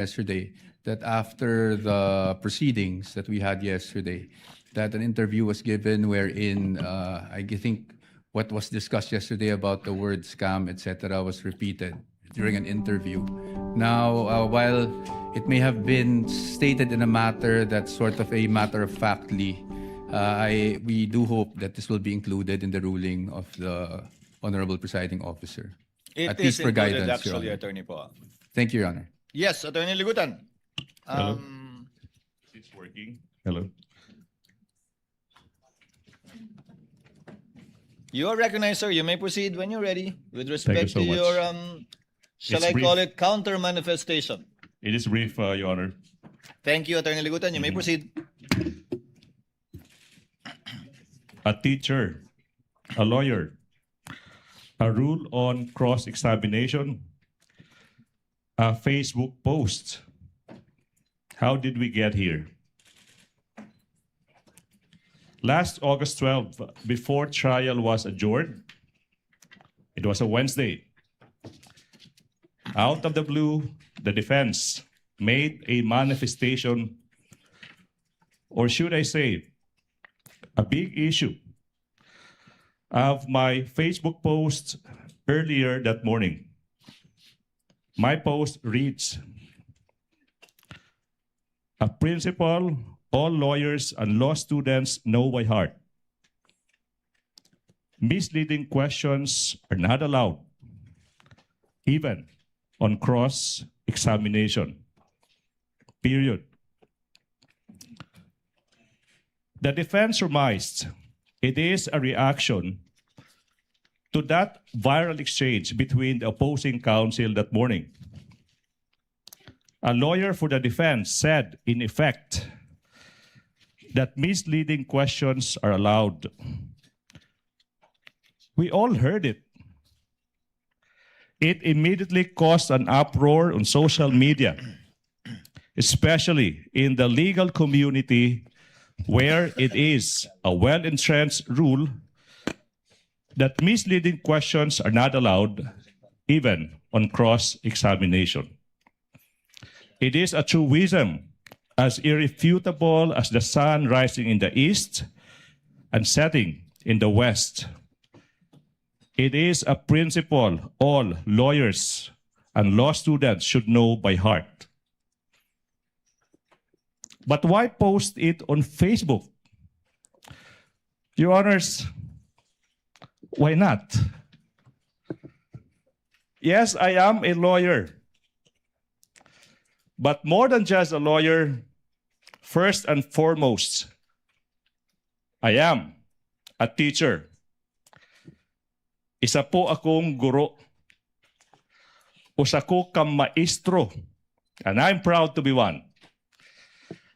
yesterday that after the proceedings that we had yesterday, that an interview was given wherein I think what was discussed yesterday about the word scam, etc., was repeated during an interview. Now, while it may have been stated in a matter that's sort of a matter of factly, we do hope that this will be included in the ruling of the Honorable Presiding Officer. It At is least for included guidance, Your actually, Honor. Attorney po. Thank you, Your Honor. Yes, Attorney Ligutan. Hello. It's working. Hello. You are recognized, sir. You may proceed when you're ready with respect so to much. your, shall It's I brief. call it, counter manifestation. It is brief, Your Honor. Thank you, Attorney Ligutan. You may proceed. A teacher, a lawyer, a rule on cross-examination, a Facebook post. How did we get here? Last August 12, before trial was adjourned, it was a Wednesday. Out of the blue, the defense made a manifestation, or should I say, a big issue of my Facebook post earlier that morning. My post reads, "A principle all lawyers and law students know by heart. Misleading questions are not allowed, even on cross-examination. Period." The defense surmised it is a reaction to that viral exchange between the opposing counsel that morning. A lawyer for the defense said, in effect, that misleading questions are allowed. We all heard it. It immediately caused an uproar on social media, especially in the legal community, where it is a well-entrenched rule that misleading questions are not allowed, even on cross-examination. It is a truism as irrefutable as the sun rising in the east and setting in the west. It is a principle all lawyers and law students should know by heart. But why post it on Facebook? Your Honors, why not? Yes, I am a lawyer. But more than just a lawyer, first and foremost, I am a teacher. Isa po akong guro. Usa ko kang maestro, and I'm proud to be one.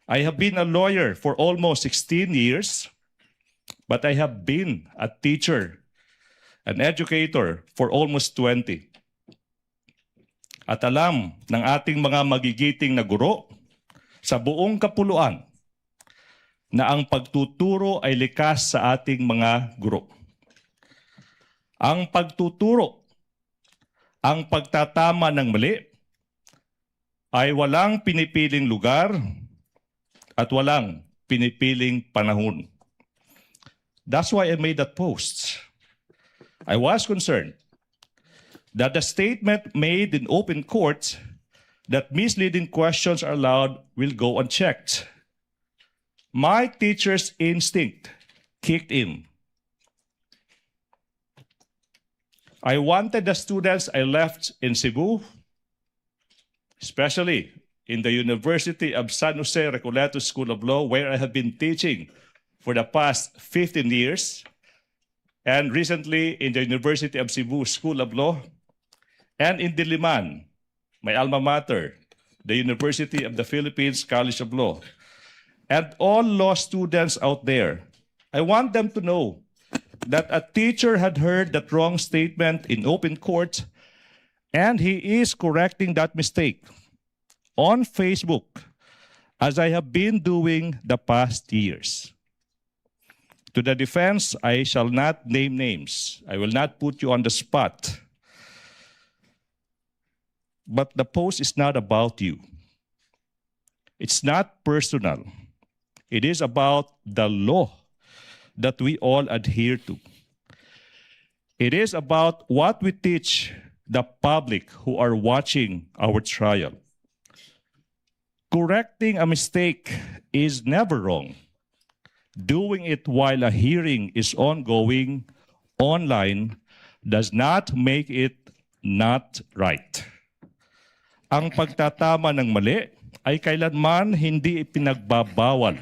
I have been a lawyer for almost 16 years, but I have been a teacher, an educator for almost 20. At alam ng ating mga magigiting na guro sa buong kapuluan na ang pagtuturo ay likas sa ating mga guro. Ang pagtuturo, ang pagtatama ng mali, ay walang pinipiling lugar at walang pinipiling panahon. That's why I made that post. I was concerned that the statement made in open court that misleading questions are allowed will go unchecked. My teacher's instinct kicked in. I wanted the students I left in Cebu, especially in the University of San Jose Recoleto School of Law, where I have been teaching for the past 15 years, and recently in the University of Cebu School of Law, and in Diliman, my alma mater, the University of the Philippines College of Law, and all law students out there. I want them to know that a teacher had heard that wrong statement in open court, and he is correcting that mistake on Facebook, as I have been doing the past years. To the defense, I shall not name names. I will not put you on the spot. But the post is not about you. It's not personal. It is about the law that we all adhere to. It is about what we teach the public who are watching our trial. Correcting a mistake is never wrong. Doing it while a hearing is ongoing online does not make it not right. Ang pagtatama ng mali ay kailanman hindi ipinagbabawal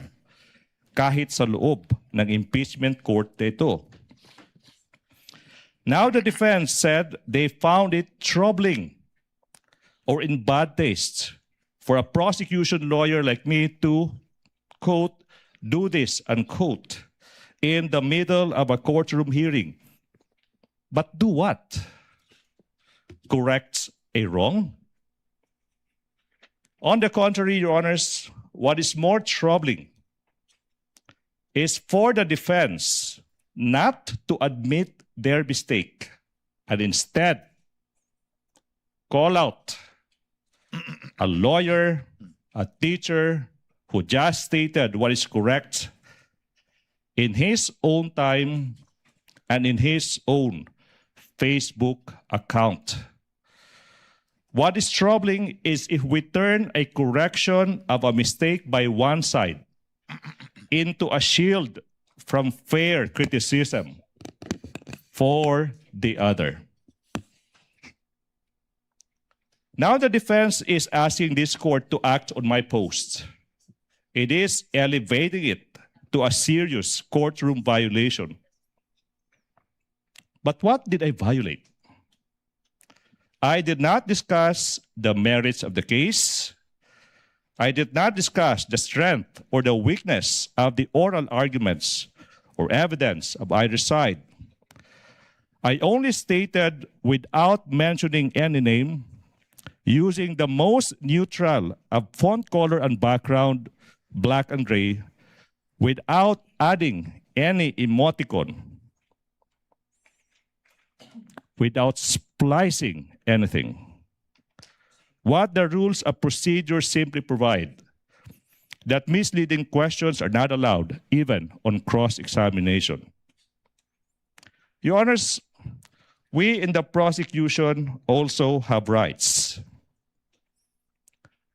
kahit sa loob ng impeachment court ito. Now the defense said they found it troubling or in bad taste for a prosecution lawyer like me to, quote, do this, unquote, in the middle of a courtroom hearing. But do what? Correct a wrong? On the contrary, Your Honors, what is more troubling is for the defense not to admit their mistake and instead call out a lawyer, a teacher who just stated what is correct in his own time and in his own Facebook account. What is troubling is if we turn a correction of a mistake by one side into a shield from fair criticism for the other. Now the defense is asking this court to act on my post. It is elevating it to a serious courtroom violation. But what did I violate? I did not discuss the merits of the case. I did not discuss the strength or the weakness of the oral arguments or evidence of either side. I only stated, without mentioning any name, using the most neutral of font color and background, black and gray, without adding any emoticon, without splicing anything. What the rules of procedure simply provide, that misleading questions are not allowed, even on cross-examination. Your Honors, we in the prosecution also have rights.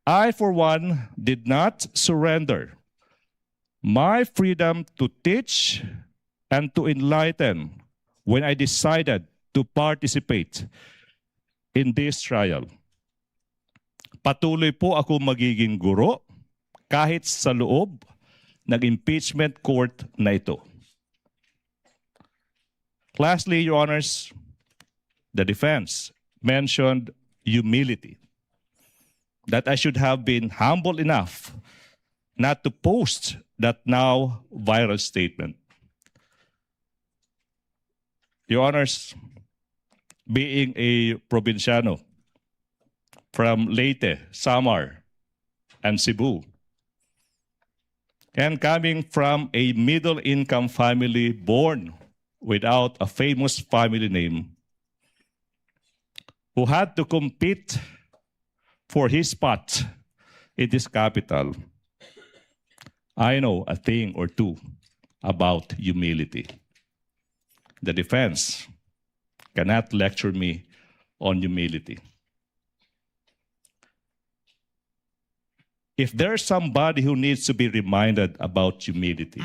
I, for one, did not surrender my freedom to teach and to enlighten when I decided to participate in this trial. Patuloy po ako magiging guro kahit sa loob ng impeachment court na ito. Lastly, Your Honors, the defense mentioned humility, that I should have been humble enough not to post that now viral statement. Your Honors, being a provinciano from Leyte, Samar, and Cebu, and coming from a middle-income family born without a famous family name, who had to compete for his spot in this capital, I know a thing or two about humility. The defense cannot lecture me on humility. If there's somebody who needs to be reminded about humility,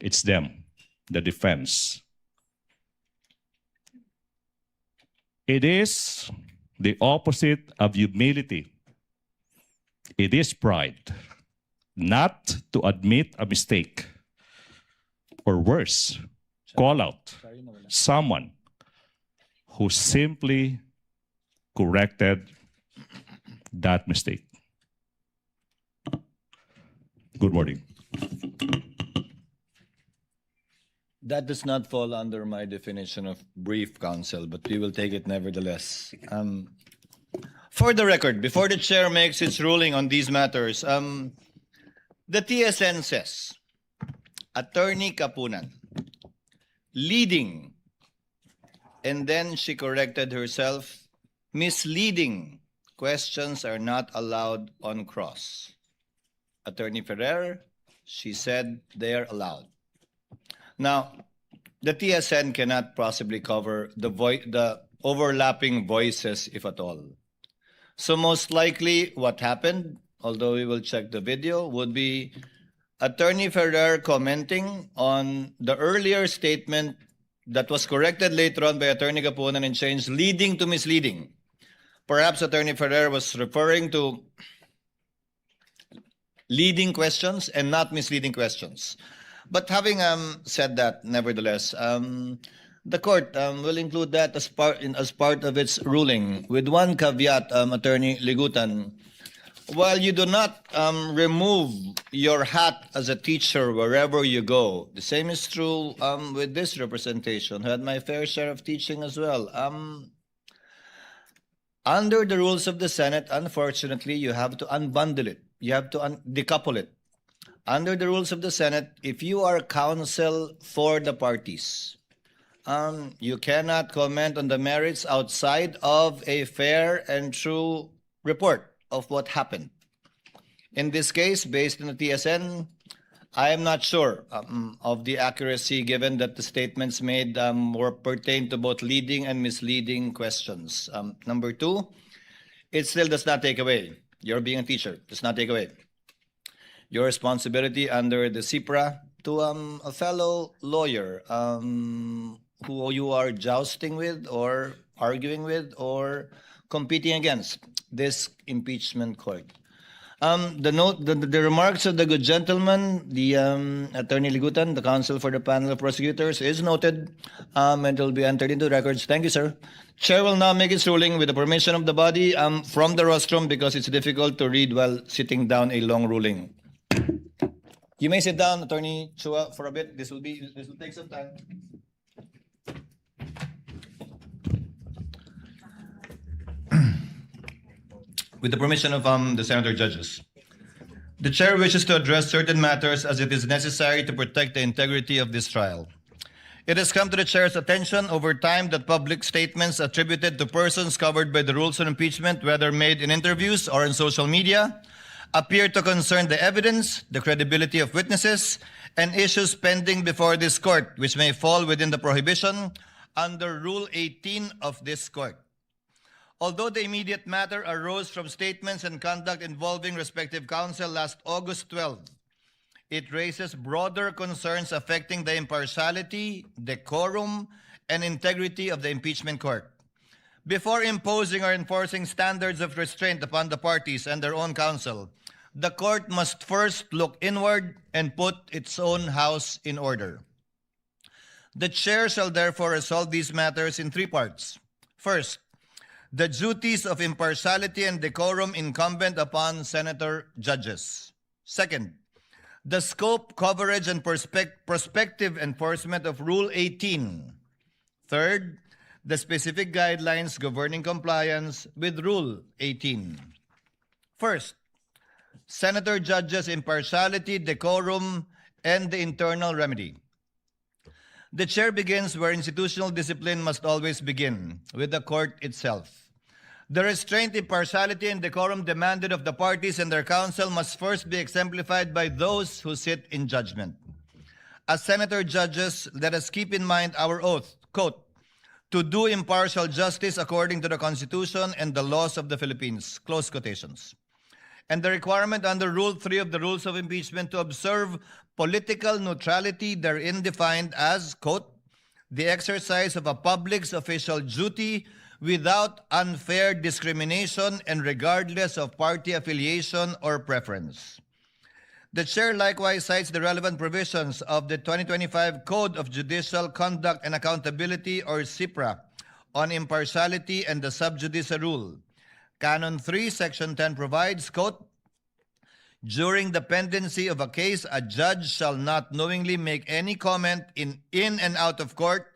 it's them, the defense. It is the opposite of humility. It is pride, not to admit a mistake, or worse, call out someone who simply corrected that mistake. Good morning. That does not fall under my definition of brief, counsel, but we will take it nevertheless. For the record, before the chair makes its ruling on these matters, the TSN says, Attorney Kapunan, leading, and then she corrected herself, misleading questions are not allowed on cross. Attorney Ferrer, she said they are allowed. Now, the TSN cannot possibly cover the overlapping voices, if at all. So most likely what happened, although we will check the video, would be Attorney Ferrer commenting on the earlier statement that was corrected later on by Attorney Gapunan and changed, leading to misleading. Perhaps Attorney Ferrer was referring to leading questions and not misleading questions. But having said that, nevertheless, the court will include that as part of its ruling, with one caveat, Attorney Ligutan. While you do not remove your hat as a teacher wherever you go, the same is true with this representation. I had my fair share of teaching as well. Under the rules of the Senate, unfortunately, you have to unbundle it. You have to decouple it. Under the rules of the Senate, if you are counsel for the parties, you cannot comment on the merits outside of a fair and true report of what happened. In this case, based on the TSN, I am not sure of the accuracy, given that the statements made were pertain to both leading and misleading questions. Number two, it still does not take away, your being a teacher, does not take away your responsibility under the CIPRA to a fellow lawyer who you are jousting with or arguing with or competing against this impeachment court. The remarks of the good gentleman, the Attorney Ligutan, the counsel for the panel of prosecutors, is noted and it will be entered into records. Thank you, sir. Chair will now make its ruling with the permission of the body from the rostrum, because it's difficult to read while sitting down a long ruling. You may sit down, Attorney Chua, for a bit. This will take some time. With the permission of the senator judges, the chair wishes to address certain matters as it is necessary to protect the integrity of this trial. It has come to the chair's attention over time that public statements attributed to persons covered by the rules on impeachment, whether made in interviews or in social media, appear to concern the evidence, the credibility of witnesses, and issues pending before this court, which may fall within the prohibition under Rule 18 of this court. Although the immediate matter arose from statements and conduct involving respective counsel last August 12, it raises broader concerns affecting the impartiality, decorum, and integrity of the impeachment court. Before imposing or enforcing standards of restraint upon the parties and their own counsel, the court must first look inward and put its own house in order. The chair shall therefore resolve these matters in three parts. First, the duties of impartiality and decorum incumbent upon senator judges. Second, the scope, coverage, and prospective enforcement of Rule 18. Third, the specific guidelines governing compliance with Rule 18. First, senator judges' impartiality, decorum, and the internal remedy. The chair begins where institutional discipline must always begin, with the court itself. The restraint, impartiality, and decorum demanded of the parties and their counsel must first be exemplified by those who sit in judgment. As senator judges, let us keep in mind our oath, quote, to do impartial justice according to the Constitution and the laws of the Philippines, close quotations. And the requirement under Rule 3 of the Rules of Impeachment to observe political neutrality, therein defined as, quote, the exercise of a public's official duty without unfair discrimination and regardless of party affiliation or preference. The chair likewise cites the relevant provisions of the 2025 Code of Judicial Conduct and Accountability, or CIPRA, on impartiality and the sub judice rule. Canon 3, Section 10 provides, quote, during the pendency of a case, a judge shall not knowingly make any comment in and out of court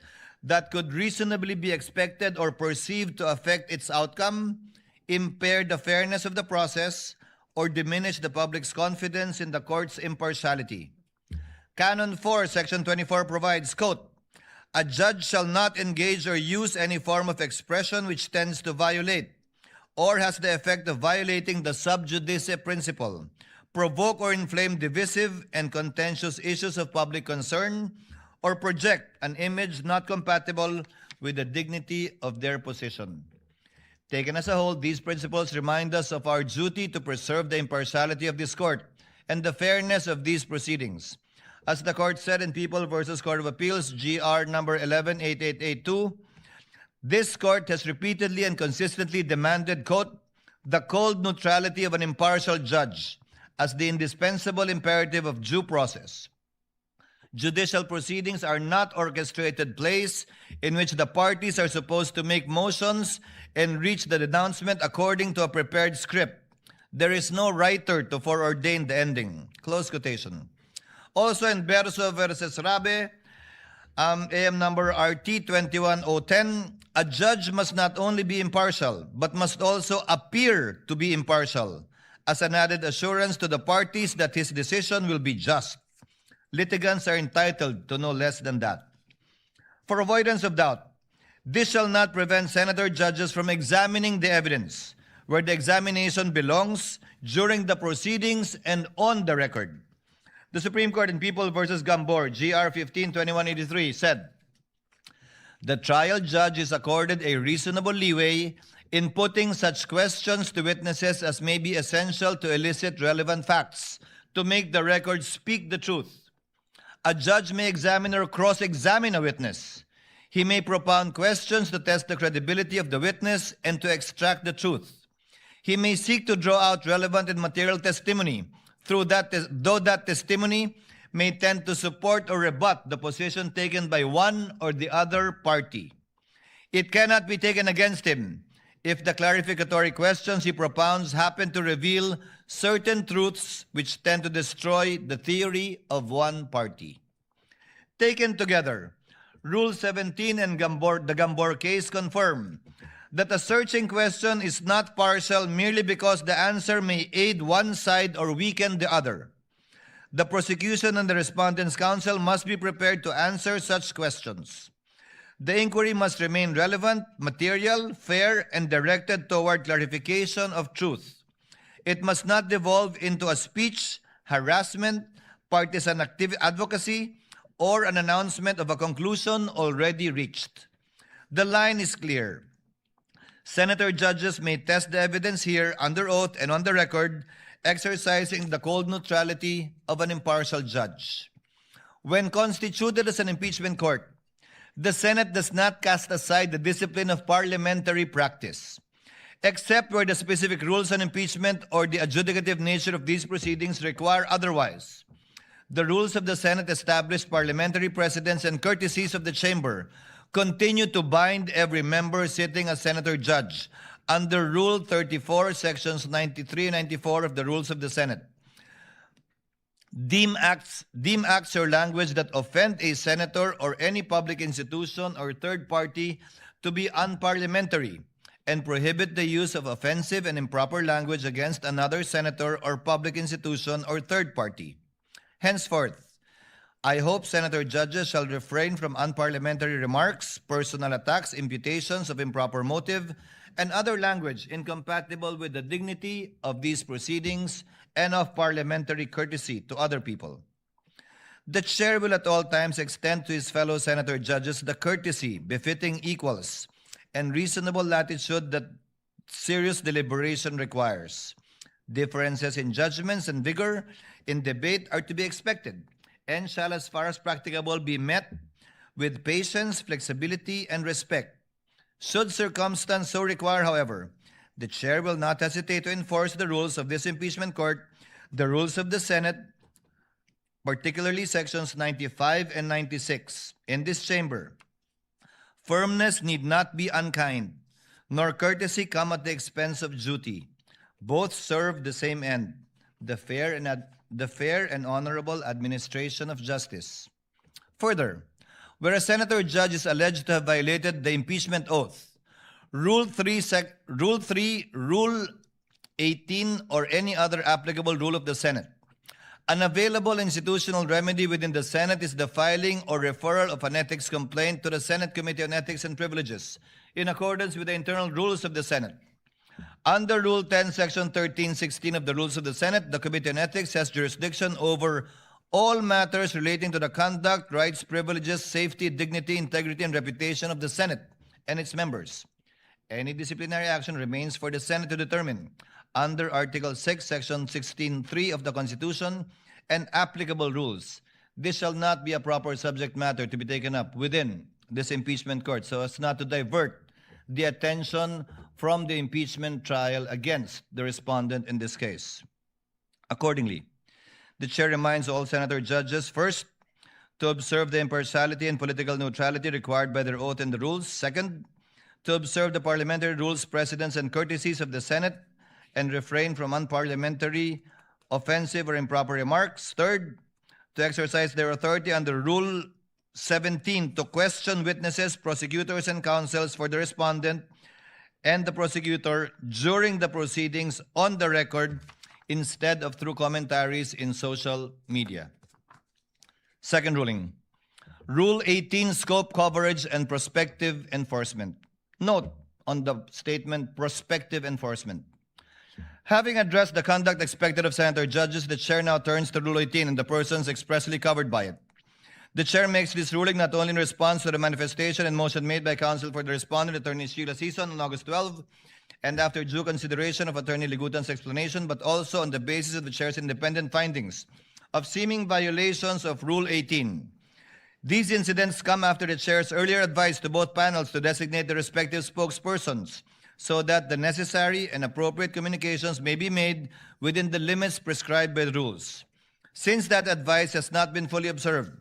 that could reasonably be expected or perceived to affect its outcome, impair the fairness of the process, or diminish the public's confidence in the court's impartiality. Canon 4, Section 24 provides, quote, a judge shall not engage or use any form of expression which tends to violate or has the effect of violating the sub judice principle, provoke or inflame divisive and contentious issues of public concern, or project an image not compatible with the dignity of their position. Taken as a whole, these principles remind us of our duty to preserve the impartiality of this court and the fairness of these proceedings. As the court said in People v. Court of Appeals, GR number 118882, this court has repeatedly and consistently demanded, quote, the cold neutrality of an impartial judge as the indispensable imperative of due process. Judicial proceedings are not orchestrated plays in which the parties are supposed to make motions and reach the denouncement according to a prepared script. There is no writer to foreordain the ending. Close quotation. Also in Berso versus Rabe, AM number RT 21010, a judge must not only be impartial, but must also appear to be impartial, as an added assurance to the parties that his decision will be just. Litigants are entitled to no less than that. For avoidance of doubt, this shall not prevent senator judges from examining the evidence where the examination belongs during the proceedings and on the record. The Supreme Court in People v. Gambor, GR 152183, said, the trial judge is accorded a reasonable leeway in putting such questions to witnesses as may be essential to elicit relevant facts, to make the record speak the truth. A judge may examine or cross-examine a witness. He may propound questions to test the credibility of the witness and to extract the truth. He may seek to draw out relevant and material testimony, though that testimony may tend to support or rebut the position taken by one or the other party. It cannot be taken against him if the clarificatory questions he propounds happen to reveal certain truths which tend to destroy the theory of one party. Taken together, Rule 17 and the Gambor case confirm that a searching question is not partial merely because the answer may aid one side or weaken the other. The prosecution and the respondent's counsel must be prepared to answer such questions. The inquiry must remain relevant, material, fair, and directed toward clarification of truth. It must not devolve into a speech, harassment, partisan advocacy, or an announcement of a conclusion already reached. The line is clear. Senator judges may test the evidence here under oath and on the record, exercising the cold neutrality of an impartial judge. When constituted as an impeachment court, the Senate does not cast aside the discipline of parliamentary practice, except where the specific rules on impeachment or the adjudicative nature of these proceedings require otherwise. The rules of the Senate establish parliamentary precedents and courtesies of the chamber continue to bind every member sitting as senator judge under Rule 34, Sections 93 and 94 of the Rules of the Senate. Deem acts or language that offend a senator or any public institution or third party to be unparliamentary and prohibit the use of offensive and improper language against another senator or public institution or third party. Henceforth, I hope senator judges shall refrain from unparliamentary remarks, personal attacks, imputations of improper motive, and other language incompatible with the dignity of these proceedings and of parliamentary courtesy to other people. The chair will at all times extend to his fellow senator judges the courtesy befitting equals and reasonable latitude that serious deliberation requires. Differences in judgments and vigor in debate are to be expected and shall, as far as practicable, be met with patience, flexibility, and respect. Should circumstance so require, however, the chair will not hesitate to enforce the rules of this impeachment court, the rules of the Senate, particularly sections 95 and 96. In this chamber, firmness need not be unkind, nor courtesy come at the expense of duty. Both serve the same end, the fair and honorable administration of justice. Further, where a senator judge is alleged to have violated the impeachment oath, Rule 18, or any other applicable rule of the Senate, an available institutional remedy within the Senate is the filing or referral of an ethics complaint to the Senate Committee on Ethics and Privileges in accordance with the internal rules of the Senate. Under Rule 10, Section 1316 of the Rules of the Senate, the Committee on Ethics has jurisdiction over all matters relating to the conduct, rights, privileges, safety, dignity, integrity, and reputation of the Senate and its members. Any disciplinary action remains for the Senate to determine under Article 6, Section 16.3 of the Constitution and applicable rules. This shall not be a proper subject matter to be taken up within this impeachment court so as not to divert the attention from the impeachment trial against the respondent in this case. Accordingly, the chair reminds all senator judges, first, to observe the impartiality and political neutrality required by their oath and the rules. Second, to observe the parliamentary rules, precedents, and courtesies of the Senate and refrain from unparliamentary, offensive, or improper remarks. Third, to exercise their authority under Rule 17 to question witnesses, prosecutors, and counsels for the respondent and the prosecutor during the proceedings on the record instead of through commentaries in social media. Second ruling, Rule 18, scope, coverage, and prospective enforcement. Note on the statement, prospective enforcement. Having addressed the conduct expected of senator judges, the chair now turns to Rule 18 and the persons expressly covered by it. The chair makes this ruling not only in response to the manifestation and motion made by counsel for the respondent, Attorney Sheila Sison, on August 12, and after due consideration of Attorney Ligutan's explanation, but also on the basis of the chair's independent findings of seeming violations of Rule 18. These incidents come after the chair's earlier advice to both panels to designate the respective spokespersons so that the necessary and appropriate communications may be made within the limits prescribed by the rules. Since that advice has not been fully observed,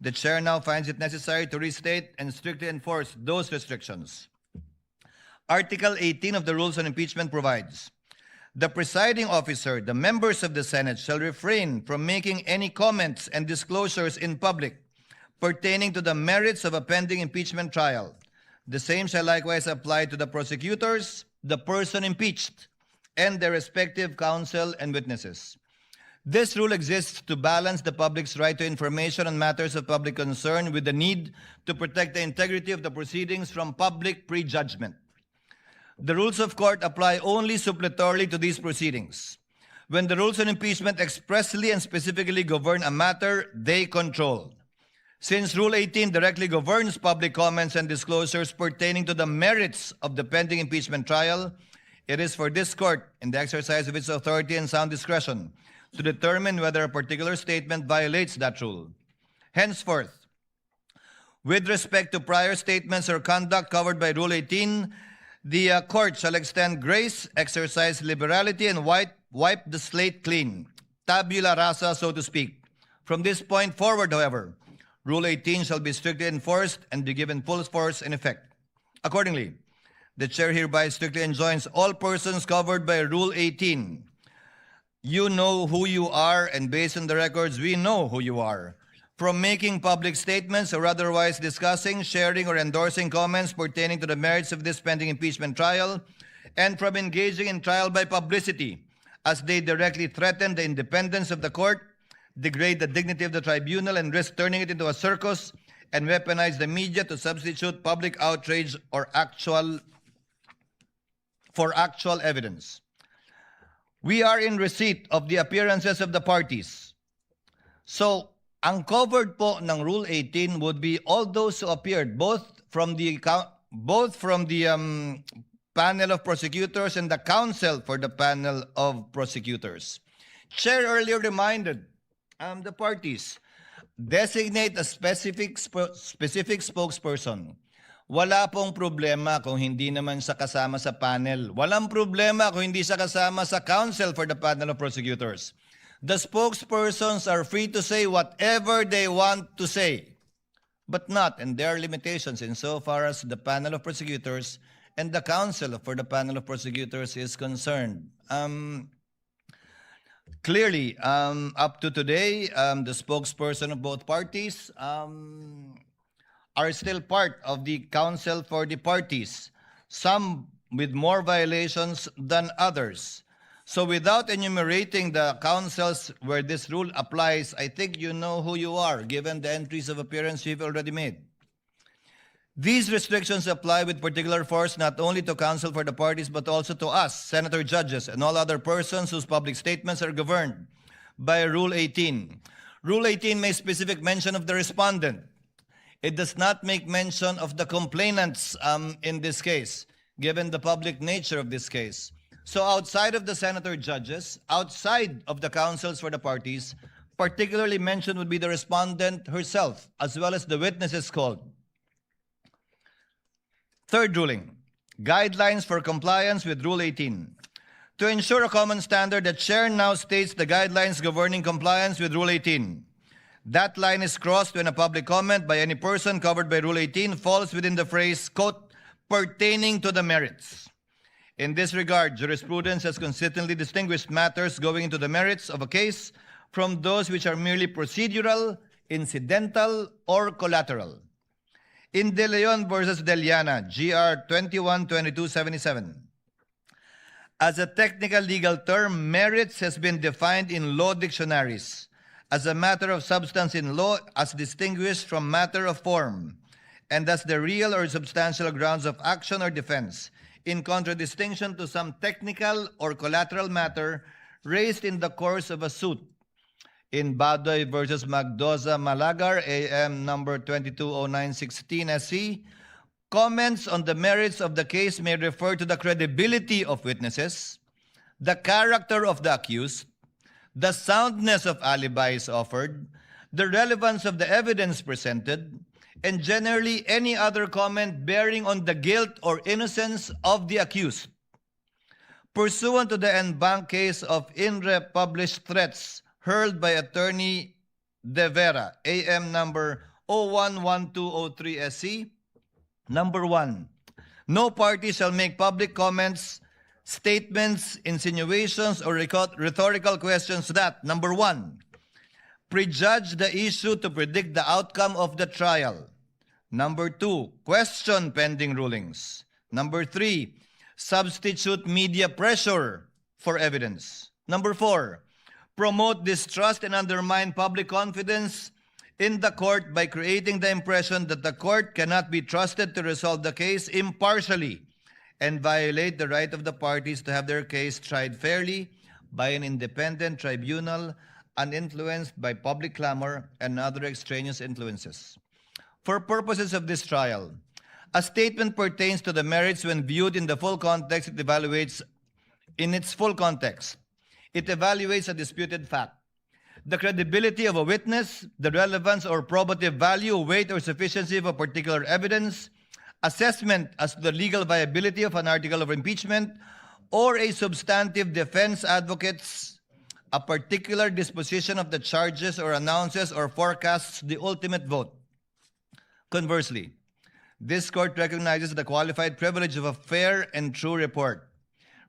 the chair now finds it necessary to restate and strictly enforce those restrictions. Article 18 of the Rules on Impeachment provides, the presiding officer, the members of the Senate, shall refrain from making any comments and disclosures in public pertaining to the merits of a pending impeachment trial. The same shall likewise apply to the prosecutors, the person impeached, and their respective counsel and witnesses. This rule exists to balance the public's right to information on matters of public concern with the need to protect the integrity of the proceedings from public prejudgment. The rules of court apply only suppletorily to these proceedings. When the rules on impeachment expressly and specifically govern a matter, they control. Since Rule 18 directly governs public comments and disclosures pertaining to the merits of the pending impeachment trial, it is for this court, in the exercise of its authority and sound discretion, to determine whether a particular statement violates that rule. Henceforth, with respect to prior statements or conduct covered by Rule 18, the court shall extend grace, exercise liberality, and wipe the slate clean, tabula rasa, so to speak. From this point forward, however, Rule 18 shall be strictly enforced and be given full force and effect. Accordingly, the chair hereby strictly enjoins all persons covered by Rule 18. You know who you are, and based on the records, we know who you are. From making public statements or otherwise discussing, sharing, or endorsing comments pertaining to the merits of this pending impeachment trial, and from engaging in trial by publicity, as they directly threaten the independence of the court, degrade the dignity of the tribunal, and risk turning it into a circus, and weaponize the media to substitute public outrage or actual evidence. We are in receipt of the appearances of the parties. So, ang covered po ng Rule 18 would be all those who appeared, both from the panel of prosecutors and the counsel for the panel of prosecutors. Chair earlier reminded the parties, designate a specific spokesperson. Wala pong problema kung hindi naman siya kasama sa panel. Walang problema kung hindi siya kasama sa counsel for the panel of prosecutors. The spokespersons are free to say whatever they want to say, but not, and there are limitations insofar as the panel of prosecutors and the counsel for the panel of prosecutors is concerned. Clearly, up to today, the spokesperson of both parties are still part of the counsel for the parties, some with more violations than others. So without enumerating the counsels where this rule applies, I think you know who you are, given the entries of appearance you've already made. These restrictions apply with particular force not only to counsel for the parties but also to us, senator judges, and all other persons whose public statements are governed by Rule 18. Rule 18 makes specific mention of the respondent. It does not make mention of the complainants in this case, given the public nature of this case. So outside of the senator judges, outside of the counsels for the parties, particularly mentioned would be the respondent herself, as well as the witnesses called. Third ruling, guidelines for compliance with Rule 18. To ensure a common standard, the chair now states the guidelines governing compliance with Rule 18. That line is crossed when a public comment by any person covered by Rule 18 falls within the phrase, quote, pertaining to the merits. In this regard, jurisprudence has consistently distinguished matters going into the merits of a case from those which are merely procedural, incidental, or collateral. In De Leon versus Deliana, GR 21-2277, as a technical legal term, merits has been defined in law dictionaries as a matter of substance in law as distinguished from matter of form, and as the real or substantial grounds of action or defense, in contradistinction to some technical or collateral matter raised in the course of a suit. In Badoy versus Magdoza Malagar, AM number 220916 SC, comments on the merits of the case may refer to the credibility of witnesses, the character of the accused, the soundness of alibis offered, the relevance of the evidence presented, and generally any other comment bearing on the guilt or innocence of the accused. Pursuant to the en banc case of INRE published threats hurled by Attorney De Vera, AM number 011203 SC, number 1, no party shall make public comments, statements, insinuations, or rhetorical questions that, number 1, prejudge the issue to predict the outcome of the trial. Number 2, question pending rulings. Number 3, substitute media pressure for evidence. Number 4, promote distrust and undermine public confidence in the court by creating the impression that the court cannot be trusted to resolve the case impartially and violate the right of the parties to have their case tried fairly by an independent tribunal uninfluenced by public clamor and other extraneous influences. For purposes of this trial, a statement pertains to the merits when viewed in the full context. It evaluates in its full context. It evaluates a disputed fact, the credibility of a witness, the relevance or probative value, weight, or sufficiency of a particular evidence, assessment as to the legal viability of an article of impeachment, or a substantive defense advocates a particular disposition of the charges or announces or forecasts the ultimate vote. Conversely, this court recognizes the qualified privilege of a fair and true report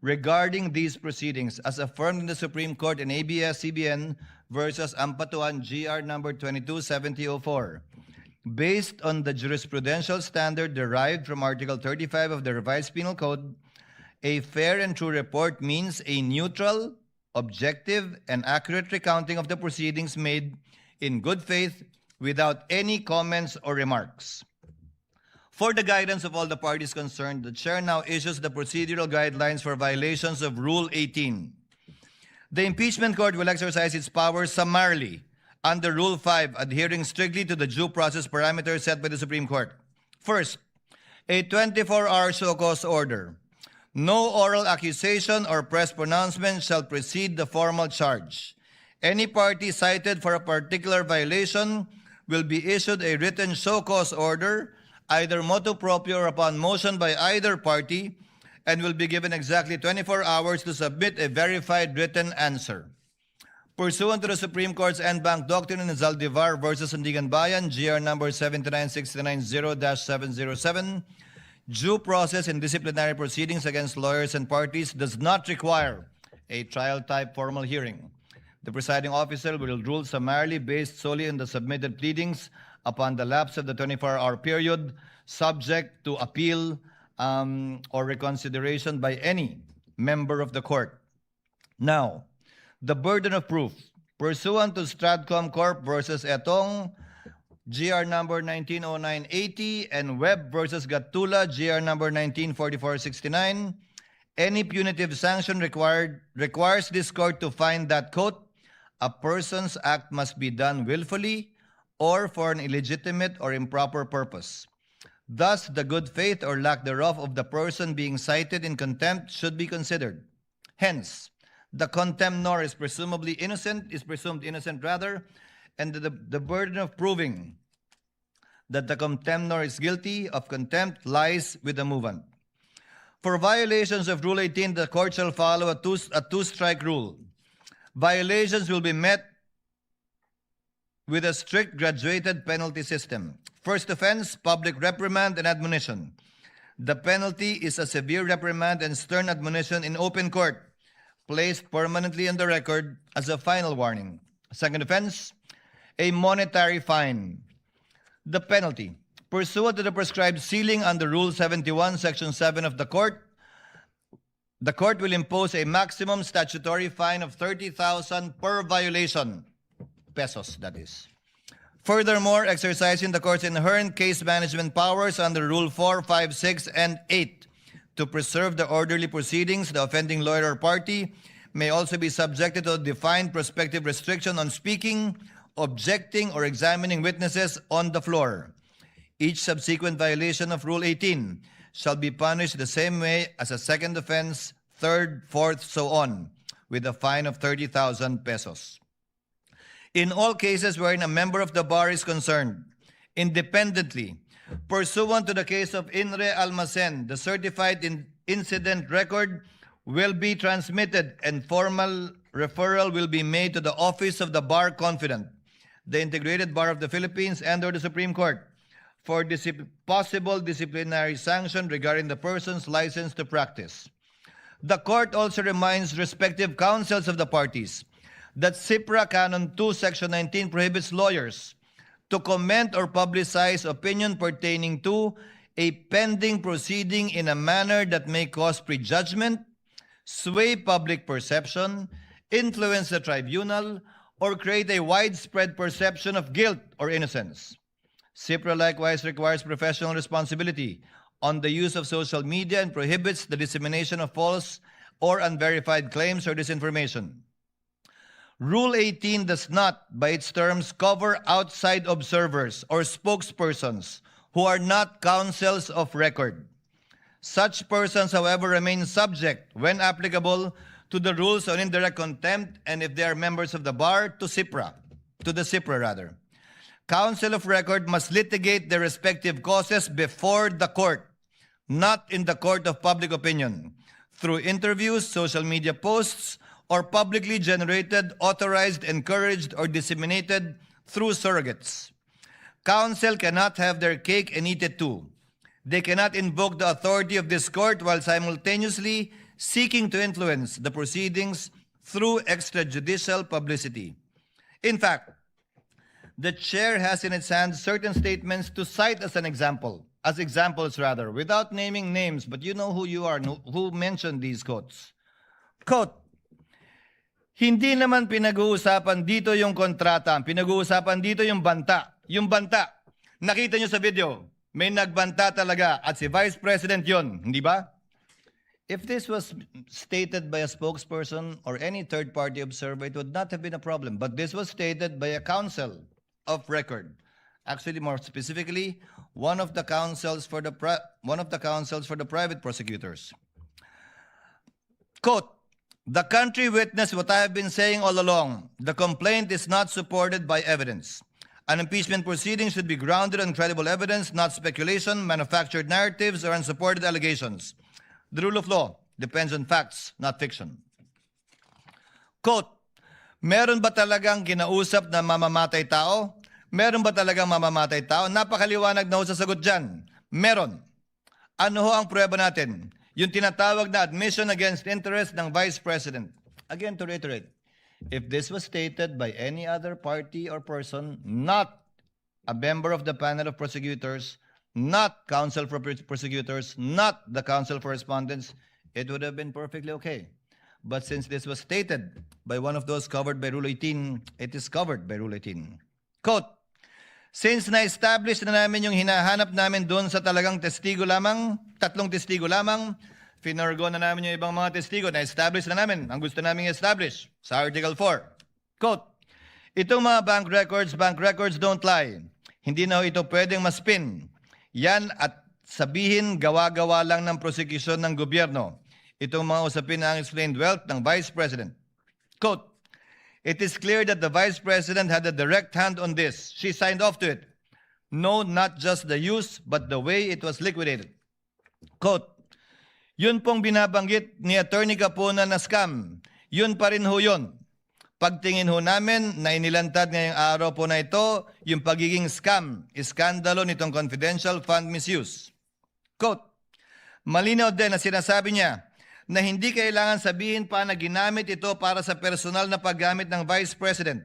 regarding these proceedings as affirmed in the Supreme Court in ABS-CBN versus Ampatuan GR number 227004. Based on the jurisprudential standard derived from Article 35 of the Revised Penal Code, a fair and true report means a neutral, objective, and accurate recounting of the proceedings made in good faith without any comments or remarks. For the guidance of all the parties concerned, the chair now issues the procedural guidelines for violations of Rule 18. The impeachment court will exercise its powers summarily under Rule 5, adhering strictly to the due process parameters set by the Supreme Court. First, a 24-hour show cause order. No oral accusation or press pronouncement shall precede the formal charge. Any party cited for a particular violation will be issued a written show cause order, either motu proprio or upon motion by either party, and will be given exactly 24 hours to submit a verified written answer. Pursuant to the Supreme Court's en banc doctrine in Zaldivar versus Sandigan Bayan, GR number 79690-707, due process in disciplinary proceedings against lawyers and parties does not require a trial-type formal hearing. The presiding officer will rule summarily based solely on the submitted pleadings upon the lapse of the 24-hour period, subject to appeal or reconsideration by any member of the court. Now, the burden of proof. Pursuant to Stratcom Corp. versus Etong, GR number 190980, and Webb versus Gatula, GR number 194469, any punitive sanction requires this court to find that, quote, a person's act must be done willfully or for an illegitimate or improper purpose. Thus, the good faith or lack thereof of the person being cited in contempt should be considered. Hence, the contemnor is presumed innocent, and the burden of proving that the contemnor is guilty of contempt lies with the movant. For violations of Rule 18, the court shall follow a two-strike rule. Violations will be met with a strict graduated penalty system. First offense, public reprimand and admonition. The penalty is a severe reprimand and stern admonition in open court, placed permanently on the record as a final warning. Second offense, a monetary fine. The penalty, pursuant to the prescribed ceiling under Rule 71, Section 7 of the court will impose a maximum statutory fine of 30,000 per violation, pesos that is. Furthermore, exercising the court's inherent case management powers under Rule 4, 5, 6, and 8 to preserve the orderly proceedings, the offending lawyer or party may also be subjected to a defined prospective restriction on speaking, objecting, or examining witnesses on the floor. Each subsequent violation of Rule 18 shall be punished the same way as a second offense, third, fourth, so on, with a fine of 30,000 pesos. In all cases wherein a member of the bar is concerned, independently, pursuant to the case of Inre Almacen, the certified incident record will be transmitted and formal referral will be made to the Office of the Bar Confidant, the Integrated Bar of the Philippines, and/or the Supreme Court for possible disciplinary sanction regarding the person's license to practice. The court also reminds respective counsels of the parties that CIPRA Canon 2, Section 19 prohibits lawyers to comment or publicize opinion pertaining to a pending proceeding in a manner that may cause prejudgment, sway public perception, influence the tribunal, or create a widespread perception of guilt or innocence. CIPRA likewise requires professional responsibility on the use of social media and prohibits the dissemination of false or unverified claims or disinformation. Rule 18 does not, by its terms, cover outside observers or spokespersons who are not counsels of record. Such persons, however, remain subject, when applicable, to the rules on indirect contempt, and if they are members of the bar, to the CIPRA. Counsel of record must litigate their respective causes before the court, not in the court of public opinion, through interviews, social media posts, or publicly generated, authorized, encouraged, or disseminated through surrogates. Counsel cannot have their cake and eat it too. They cannot invoke the authority of this court while simultaneously seeking to influence the proceedings through extrajudicial publicity. In fact, the chair has in its hands certain statements to cite as examples, without naming names, but you know who you are, who mentioned these quotes. Quote, hindi naman pinag-uusapan dito yung kontrata, pinag-uusapan dito yung banta. Yung banta, nakita nyo sa video, may nagbanta talaga at si Vice President yun, hindi ba? If this was stated by a spokesperson or any third-party observer, it would not have been a problem. But this was stated by a counsel of record. Actually, more specifically, one of the counsels for the private prosecutors. Quote, the country witnessed what I have been saying all along. The complaint is not supported by evidence. An impeachment proceeding should be grounded on credible evidence, not speculation, manufactured narratives, or unsupported allegations. The rule of law depends on facts, not fiction. Quote, meron ba talagang kinausap na mamamatay tao? Meron ba talagang mamamatay tao? Napakaliwanag na ho sa sagot dyan. Meron. Ano ho ang prueba natin? Yung tinatawag na admission against interest ng Vice President. Again, to reiterate, if this was stated by any other party or person, not a member of the panel of prosecutors, not counsel for prosecutors, not the counsel for respondents, it would have been perfectly okay. But since this was stated by one of those covered by Rule 18, it is covered by Rule 18. Quote, Since na-establish na namin yung hinahanap namin doon sa talagang testigo lamang, 3 testigo lamang, finorgo na namin yung ibang mga testigo, na-establish na namin ang gusto namin i-establish sa Article 4. Quote, itong mga bank records don't lie. Hindi na ho ito pwedeng maspin. Yan at sabihin gawa-gawa lang ng prosecution ng gobyerno. Itong mga usapin na unexplained wealth ng Vice President. Quote, it is clear that the Vice President had a direct hand on this. She signed off to it. No, not just the use, but the way it was liquidated. Quote, yun pong binabanggit ni Attorney Capona na scam. Yun pa rin ho yun. Pagtingin ho namin na inilantad ngayong araw po na ito, yung pagiging scam, iskandalo nitong confidential fund misuse. Quote, malinaw din na sinasabi niya na hindi kailangan sabihin pa na ginamit ito para sa personal na paggamit ng Vice President,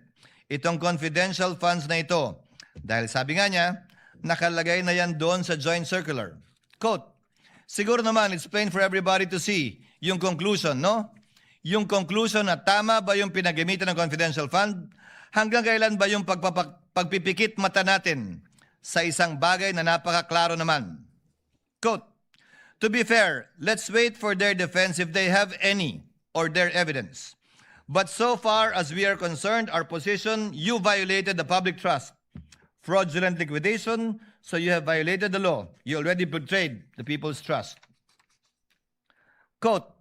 itong confidential funds na ito. Dahil sabi nga niya, nakalagay na yan doon sa joint circular. Quote, siguro naman, it's plain for everybody to see yung conclusion, no? Yung conclusion na tama ba yung pinagamitan ng confidential fund? Hanggang kailan ba yung pagpipikit mata natin sa isang bagay na napakaklaro naman? Quote, to be fair, let's wait for their defense if they have any or their evidence. But so far as we are concerned, our position, you violated the public trust. Fraudulent liquidation, so you have violated the law. You already betrayed the people's trust. Quote,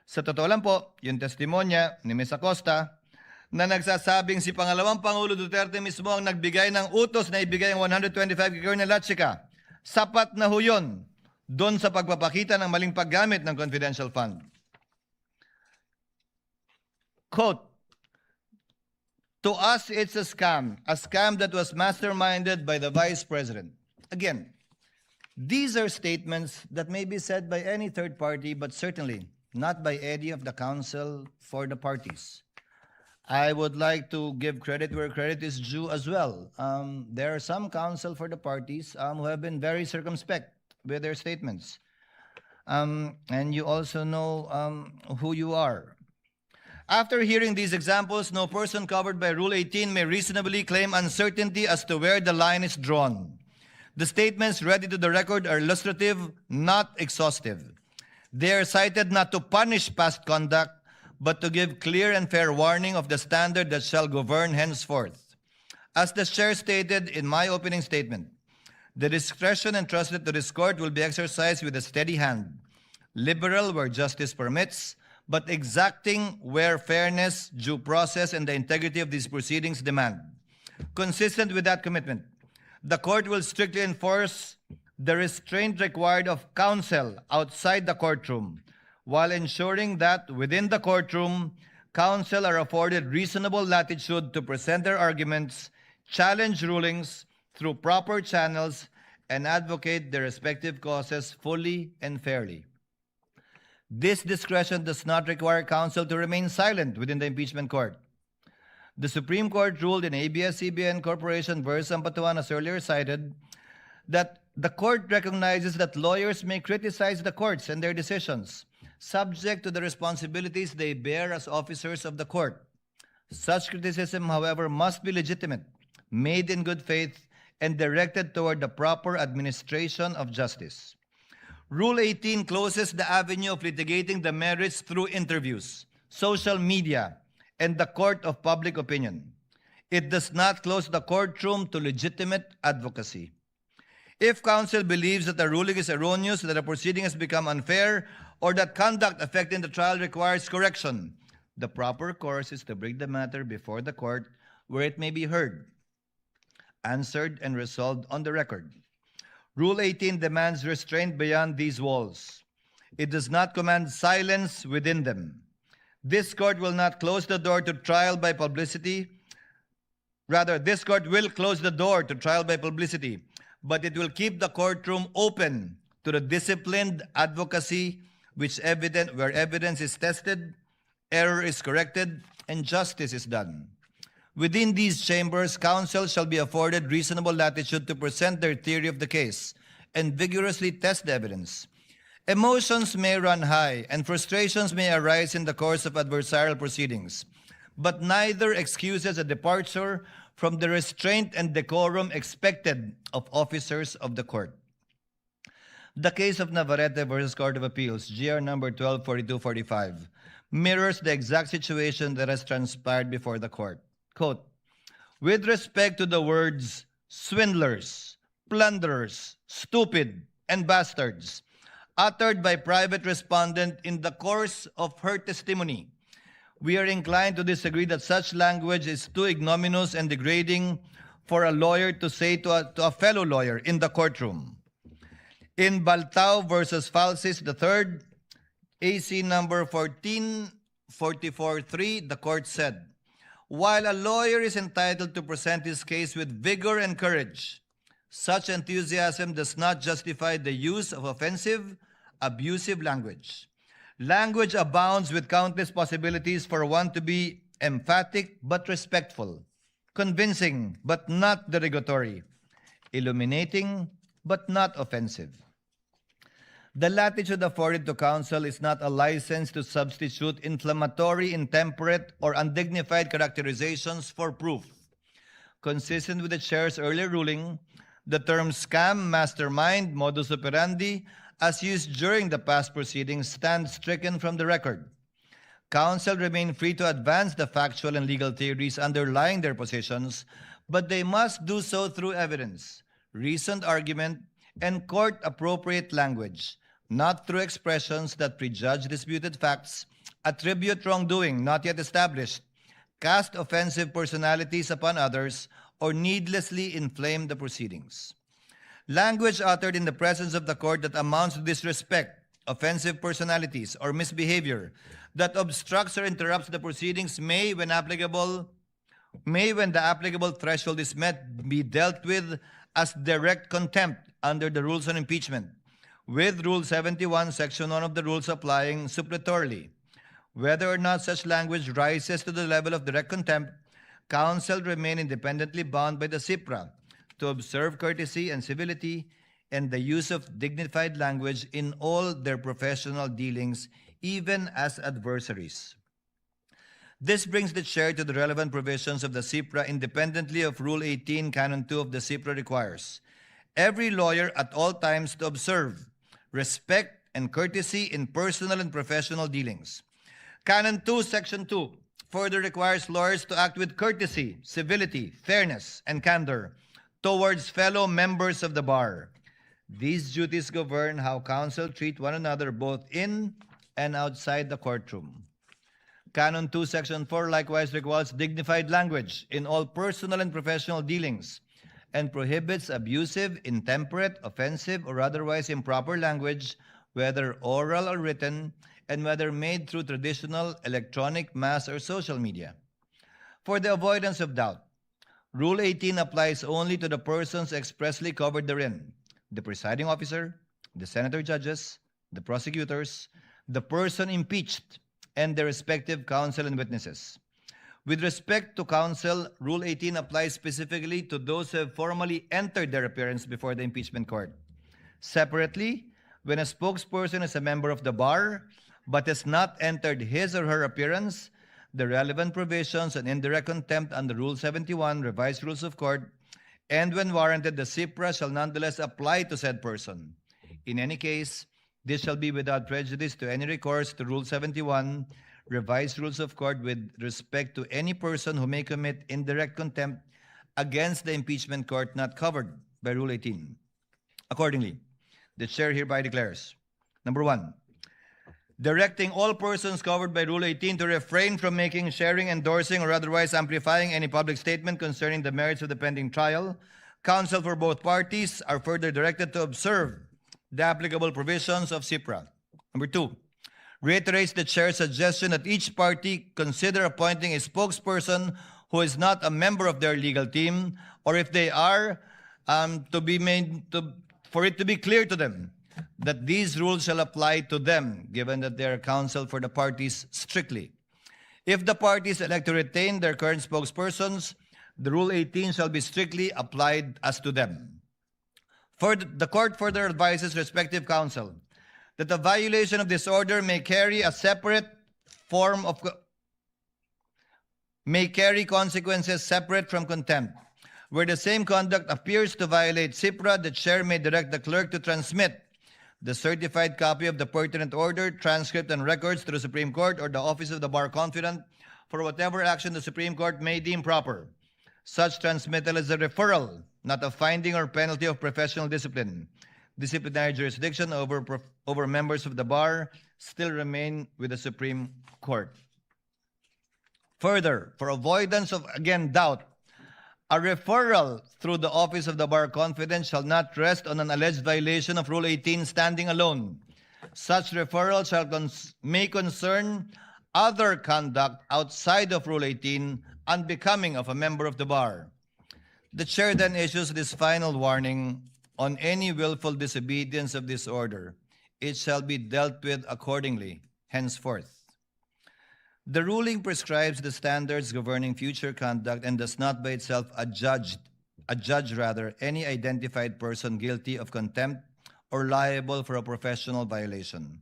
sa totoo lang po, yung testimonya ni Ms. Acosta na nagsasabing si Pangalawang Pangulo Duterte mismo ang nagbigay ng utos na ibigay ang 125 kay Colonel Lachica. Sapat na ho yun doon sa pagpapakita ng maling paggamit ng confidential fund. Quote, to us, it's a scam that was masterminded by the Vice President. Again, these are statements that may be said by any third party, but certainly not by any of the counsel for the parties. I would like to give credit where credit is due as well. There are some counsel for the parties who have been very circumspect with their statements. And you also know who you are. After hearing these examples, no person covered by Rule 18 may reasonably claim uncertainty as to where the line is drawn. The statements read into the record are illustrative, not exhaustive. They are cited not to punish past conduct, but to give clear and fair warning of the standard that shall govern henceforth. As the Chair stated in my opening statement, the discretion entrusted to this court will be exercised with a steady hand, liberal where justice permits, but exacting where fairness, due process, and the integrity of these proceedings demand. Consistent with that commitment, the court will strictly enforce the restraint required of counsel outside the courtroom, while ensuring that within the courtroom, counsel are afforded reasonable latitude to present their arguments, challenge rulings through proper channels, and advocate their respective causes fully and fairly. This discretion does not require counsel to remain silent within the impeachment court. The Supreme Court ruled in ABS-CBN Corporation versus Ampatuan, as earlier cited, that the court recognizes that lawyers may criticize the courts and their decisions, subject to the responsibilities they bear as officers of the court. Such criticism, however, must be legitimate, made in good faith, and directed toward the proper administration of justice. Rule 18 closes the avenue of litigating the merits through interviews, social media, and the court of public opinion. It does not close the courtroom to legitimate advocacy. If counsel believes that the ruling is erroneous, that a proceeding has become unfair, or that conduct affecting the trial requires correction, the proper course is to bring the matter before the court where it may be heard, answered, and resolved on the record. Rule 18 demands restraint beyond these walls. It does not command silence within them. This court will not close the door to trial by publicity. Rather, this court will close the door to trial by publicity, but it will keep the courtroom open to the disciplined advocacy where evidence is tested, error is corrected, and justice is done. Within these chambers, counsel shall be afforded reasonable latitude to present their theory of the case and vigorously test the evidence. Emotions may run high and frustrations may arise in the course of adversarial proceedings, but neither excuses a departure from the restraint and decorum expected of officers of the court. The case of Navarrete versus Court of Appeals, GR number 124245, mirrors the exact situation that has transpired before the court. Quote, with respect to the words swindlers, plunderers, stupid, and bastards, uttered by private respondent in the course of her testimony, we are inclined to disagree that such language is too ignominious and degrading for a lawyer to say to a fellow lawyer in the courtroom. In Baltao versus Falsis III, AC number 14443, the court said, while a lawyer is entitled to present his case with vigor and courage, such enthusiasm does not justify the use of offensive, abusive language. Language abounds with countless possibilities for one to be emphatic but respectful, convincing but not derogatory, illuminating but not offensive. The latitude afforded to counsel is not a license to substitute inflammatory, intemperate, or undignified characterizations for proof. Consistent with the chair's earlier ruling, the term scam, mastermind, modus operandi, as used during the past proceedings, stand stricken from the record. Counsel remain free to advance the factual and legal theories underlying their positions, but they must do so through evidence, reasoned argument, and court-appropriate language, not through expressions that prejudge disputed facts, attribute wrongdoing not yet established, cast offensive personalities upon others, or needlessly inflame the proceedings. Language uttered in the presence of the court that amounts to disrespect, offensive personalities, or misbehavior that obstructs or interrupts the proceedings may, when the applicable threshold is met, be dealt with as direct contempt under the rules on impeachment, with Rule 71, Section 1 of the rules applying suppletorily. Whether or not such language rises to the level of direct contempt, counsel remain independently bound by the CIPRA to observe courtesy and civility and the use of dignified language in all their professional dealings, even as adversaries. This brings the chair to the relevant provisions of the CIPRA independently of Rule 18, Canon 2 of the CIPRA requires every lawyer at all times to observe respect and courtesy in personal and professional dealings. Canon 2, Section 2 further requires lawyers to act with courtesy, civility, fairness, and candor towards fellow members of the bar. These duties govern how counsel treat one another both in and outside the courtroom. Canon 2, Section 4 likewise requires dignified language in all personal and professional dealings and prohibits abusive, intemperate, offensive, or otherwise improper language, whether oral or written, and whether made through traditional, electronic, mass, or social media. For the avoidance of doubt, Rule 18 applies only to the persons expressly covered therein: the presiding officer, the senator judges, the prosecutors, the person impeached, and their respective counsel and witnesses. With respect to counsel, Rule 18 applies specifically to those who have formally entered their appearance before the impeachment court. Separately, when a spokesperson is a member of the bar but has not entered his or her appearance, the relevant provisions on indirect contempt under Rule 71, Revised Rules of Court, and when warranted, the CIPRA shall nonetheless apply to said person. In any case, this shall be without prejudice to any recourse to Rule 71, Revised Rules of Court, with respect to any person who may commit indirect contempt against the impeachment court not covered by Rule 18. Accordingly, the chair hereby declares, number 1, directing all persons covered by Rule 18 to refrain from making, sharing, endorsing, or otherwise amplifying any public statement concerning the merits of the pending trial. Counsel for both parties are further directed to observe the applicable provisions of CIPRA. Number 2, reiterates the chair's suggestion that each party consider appointing a spokesperson who is not a member of their legal team, or if they are, for it to be clear to them that these rules shall apply to them, given that they are counsel for the parties strictly. If the parties elect to retain their current spokespersons, the Rule 18 shall be strictly applied as to them. The court further advises respective counsel that the violation of this order may carry a separate form of may carry consequences separate from contempt. Where the same conduct appears to violate CIPRA, the chair may direct the clerk to transmit the certified copy of the pertinent order, transcript, and records to the Supreme Court or the Office of the Bar Confidant for whatever action the Supreme Court may deem proper. Such transmittal is a referral, not a finding or penalty of professional discipline. Disciplinary jurisdiction over members of the bar still remain with the Supreme Court. Further, for avoidance of, again, doubt, a referral through the Office of the Bar Confidant shall not rest on an alleged violation of Rule 18 standing alone. Such referral may concern other conduct outside of Rule 18 unbecoming of a member of the bar. The chair then issues this final warning: on any willful disobedience of this order, it shall be dealt with accordingly henceforth. The ruling prescribes the standards governing future conduct and does not by itself adjudge any identified person guilty of contempt or liable for a professional violation.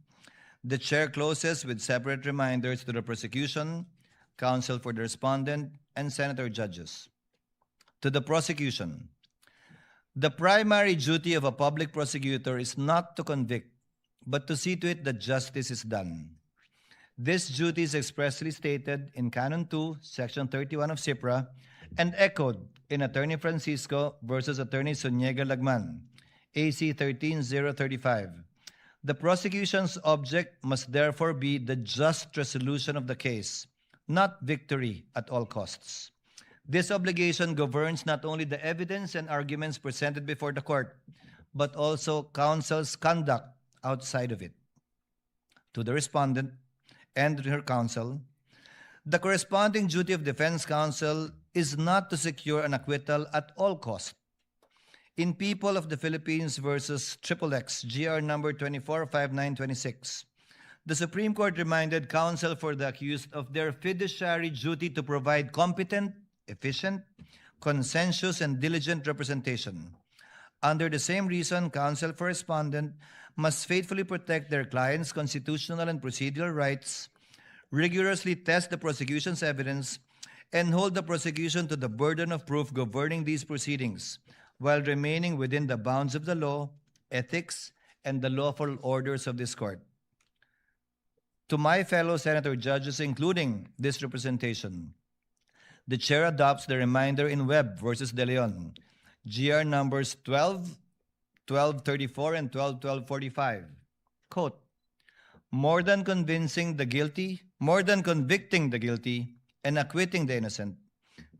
The chair closes with separate reminders to the prosecution, counsel for the respondent, and senator judges. To the prosecution, the primary duty of a public prosecutor is not to convict, but to see to it that justice is done. This duty is expressly stated in Canon 2, Section 31 of CIPRA, and echoed in Attorney Francisco versus Attorney Zuniga Lagman, AC 13035. The prosecution's object must therefore be the just resolution of the case, not victory at all costs. This obligation governs not only the evidence and arguments presented before the court, but also counsel's conduct outside of it. To the respondent and her counsel, the corresponding duty of defense counsel is not to secure an acquittal at all costs. In People of the Philippines versus XXX, GR number 245926, the Supreme Court reminded counsel for the accused of their fiduciary duty to provide competent, efficient, conscientious, and diligent representation. Under the same reason, counsel for respondent must faithfully protect their client's constitutional and procedural rights, rigorously test the prosecution's evidence, and hold the prosecution to the burden of proof governing these proceedings, while remaining within the bounds of the law, ethics, and the lawful orders of this court. To my fellow senator judges, including this representation, the chair adopts the reminder in Webb versus De Leon, GR numbers 1234 and 1245. Quote, more than convicting the guilty and acquitting the innocent,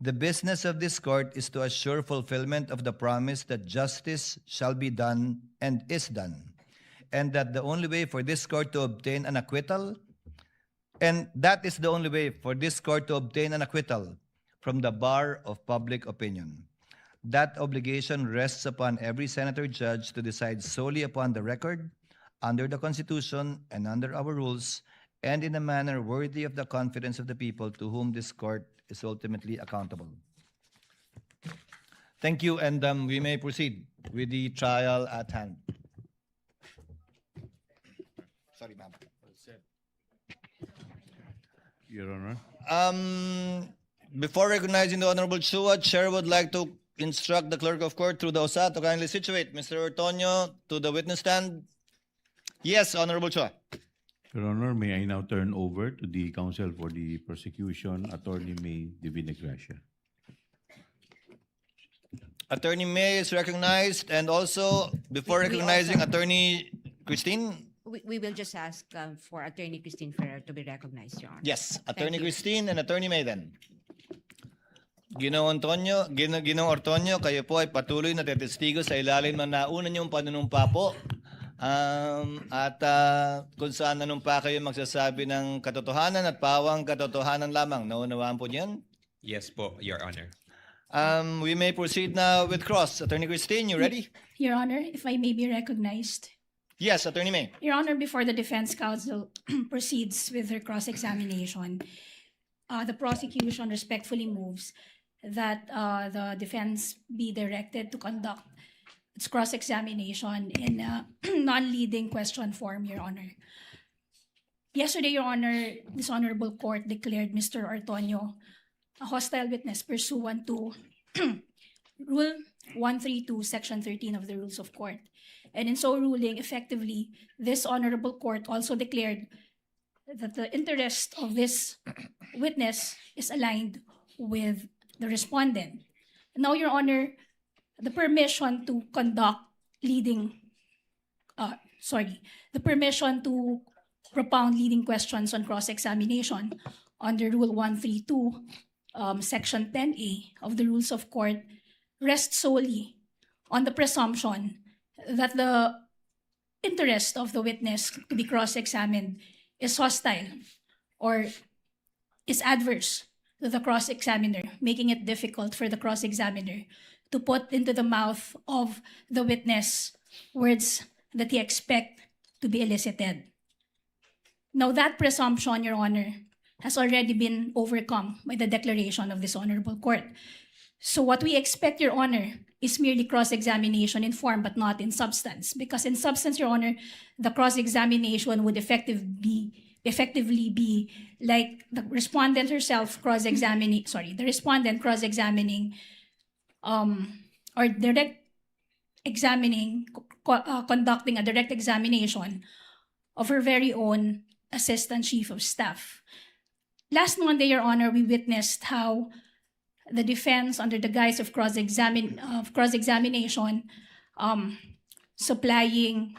the business of this court is to assure fulfillment of the promise that justice shall be done and is done, and that the only way for this court to obtain an acquittal, from the bar of public opinion. That obligation rests upon every senator judge to decide solely upon the record, under the Constitution and under our rules, and in a manner worthy of the confidence of the people to whom this court is ultimately accountable. Thank you, and we may proceed with the trial at hand. Sorry, ma'am. Your Honor. Before recognizing the Honorable Chua, Chair would like to instruct the Clerk of Court through the OSA to kindly situate Mr. Ortonio to the witness stand. Yes, Honorable Chua. Your Honor, may I now turn over to the counsel for the prosecution, Attorney May Divina Gracia. Attorney May is recognized, and also, before recognizing Attorney Christine, We will just ask for Attorney Christine Ferrer to be recognized, Your Honor. yes, Attorney you. Christine and Attorney May then. Ginoong Ortonio, kayo po ay patuloy na tetestigo sa ilalim ng nauna niyong panunumpa po. Kung saan nanumpa kayo magsasabi ng katotohanan at pawang katotohanan lamang. Naunawaan po niyan? Yes po, Your Honor. We may proceed now with cross. Attorney Christine, you ready? Your Honor, if I may be recognized. Yes, Attorney May. Your Honor, before the defense counsel proceeds with her cross-examination, the prosecution respectfully moves that the defense be directed to conduct its cross-examination in a non-leading question form, Your Honor. Yesterday, Your Honor, this honorable court declared Mr. Ortonio a hostile witness pursuant to Rule 132, Section 13 of the Rules of Court. And in so ruling, effectively, this honorable court also declared that the interest of this witness is aligned with the respondent. Now, Your Honor, the permission to conduct leading, the permission to propound leading questions on cross-examination under Rule 132, Section 10A of the Rules of Court rests solely on the presumption that the interest of the witness to be cross-examined is hostile or is adverse to the cross-examiner, making it difficult for the cross-examiner to put into the mouth of the witness words that he expects to be elicited. Now, that presumption, Your Honor, has already been overcome by the declaration of this honorable court. So what we expect, Your Honor, is merely cross-examination in form but not in substance. Because in substance, Your Honor, the cross-examination would effectively be like the respondent herself cross-examining, the respondent cross-examining or direct examining, conducting a direct examination of her very own Assistant Chief of Staff. Last Monday, Your Honor, we witnessed how the defense, under the guise of cross-examination, supplying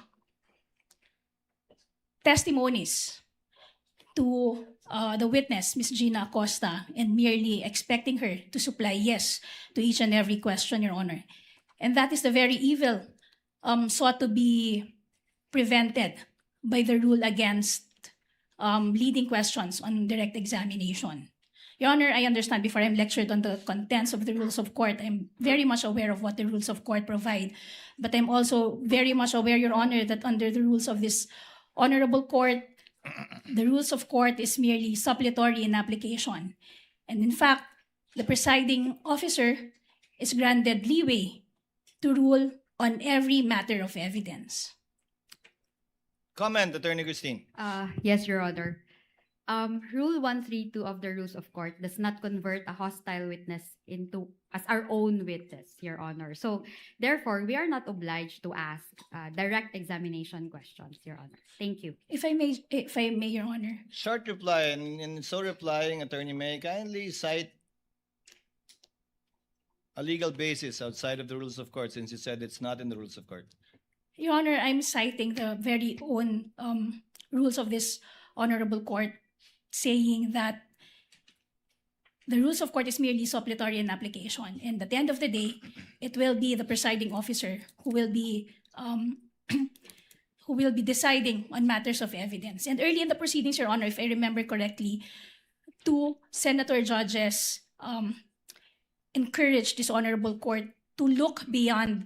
testimonies to the witness, Ms. Gina Acosta, and merely expecting her to supply yes to each and every question, Your Honor. And that is the very evil sought to be prevented by the rule against leading questions on direct examination. Your Honor, I understand before I'm lectured on the contents of the rules of court, I'm very much aware of what the rules of court provide. But I'm also very much aware, Your Honor, that under the rules of this honorable court, the rules of court is merely suppletory in application. And in fact, the presiding officer is granted leeway to rule on every matter of evidence. Comment, Attorney Christine. Yes, Your Honor. Rule 132 of the Rules of Court does not convert a hostile witness into as our own witness, Your Honor. So, therefore, we are not obliged to ask direct examination questions, Your Honor. Thank you. If I may, Your Honor. Short reply, and in so replying, Attorney May, kindly cite a legal basis outside of the rules of court, since you said it's not in the rules of court. Your Honor, I'm citing the very own rules of this honorable court, saying that the rules of court is merely suppletory in application, and at the end of the day, it will be the presiding officer who will be deciding on matters of evidence. And early in the proceedings, Your Honor, if I remember correctly, two senator judges encouraged this honorable court to look beyond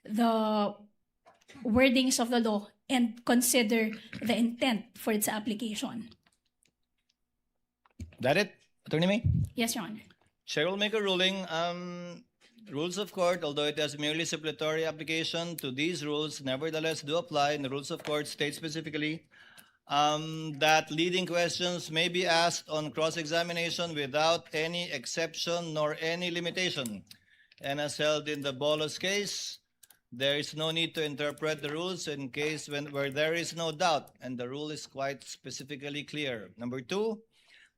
the wordings of the law and consider the intent for its application. That it, Attorney May? Yes, Your Honor. Chair will make a ruling. Rules of court, although it has merely supplementary application to these rules, nevertheless do apply. And the rules of court state specifically that leading questions may be asked on cross-examination without any exception nor any limitation. And as held in the Bolos case, there is no need to interpret the rules in case where there is no doubt, and the rule is quite specifically clear. Number two,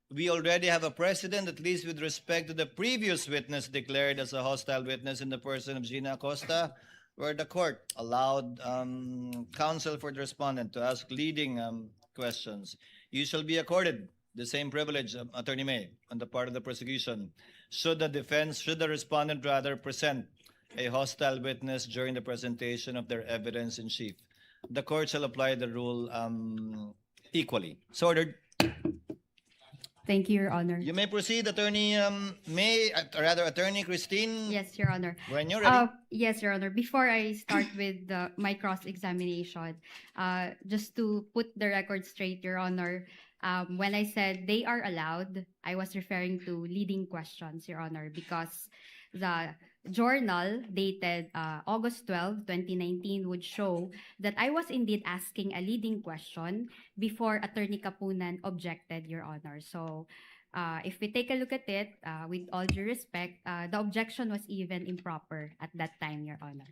we already have a precedent, at least with respect to the previous witness declared as a hostile witness in the person of Gina Acosta, where the court allowed counsel for the respondent to ask leading questions. You shall be accorded the same privilege, Attorney May, on the part of the prosecution, should the respondent rather present a hostile witness during the presentation of their evidence in chief. The court shall apply the rule equally. So ordered. Thank you, Your Honor. You may proceed, Attorney Attorney Christine. Yes, Your Honor. When you're ready. Yes, Your Honor. Before I start with my cross-examination, just to put the record straight, Your Honor, when I said they are allowed, I was referring to leading questions, Your Honor, because the journal dated August 12, 2019 would show that I was indeed asking a leading question before Attorney Kapunan objected, Your Honor. So If we take a look at it, with all due respect, the objection was even improper at that time, Your Honor.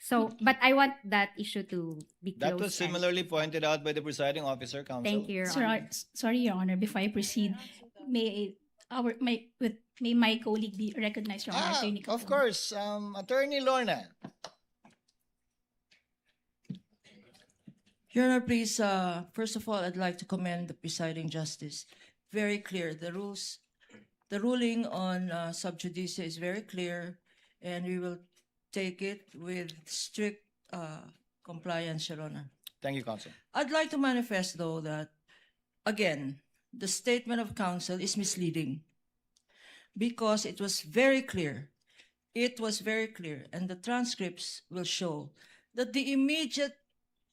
So, but I want that issue to be closed. That was and- similarly pointed out by the presiding officer, counsel. Thank you, Your Sorry, Honor. sorry, Your Honor. Before I proceed, may my colleague be recognized, Your Honor? Attorney Of Capone. course, Attorney Lorna. Your Honor, please, first of all, I'd like to commend the presiding justice. Very clear. The ruling on sub judice is very clear, and we will take it with strict compliance, Your Honor. Thank you, counsel. I'd like to manifest, though, that, again, the statement of counsel is misleading because it was very clear. It was very clear, and the transcripts will show that the immediate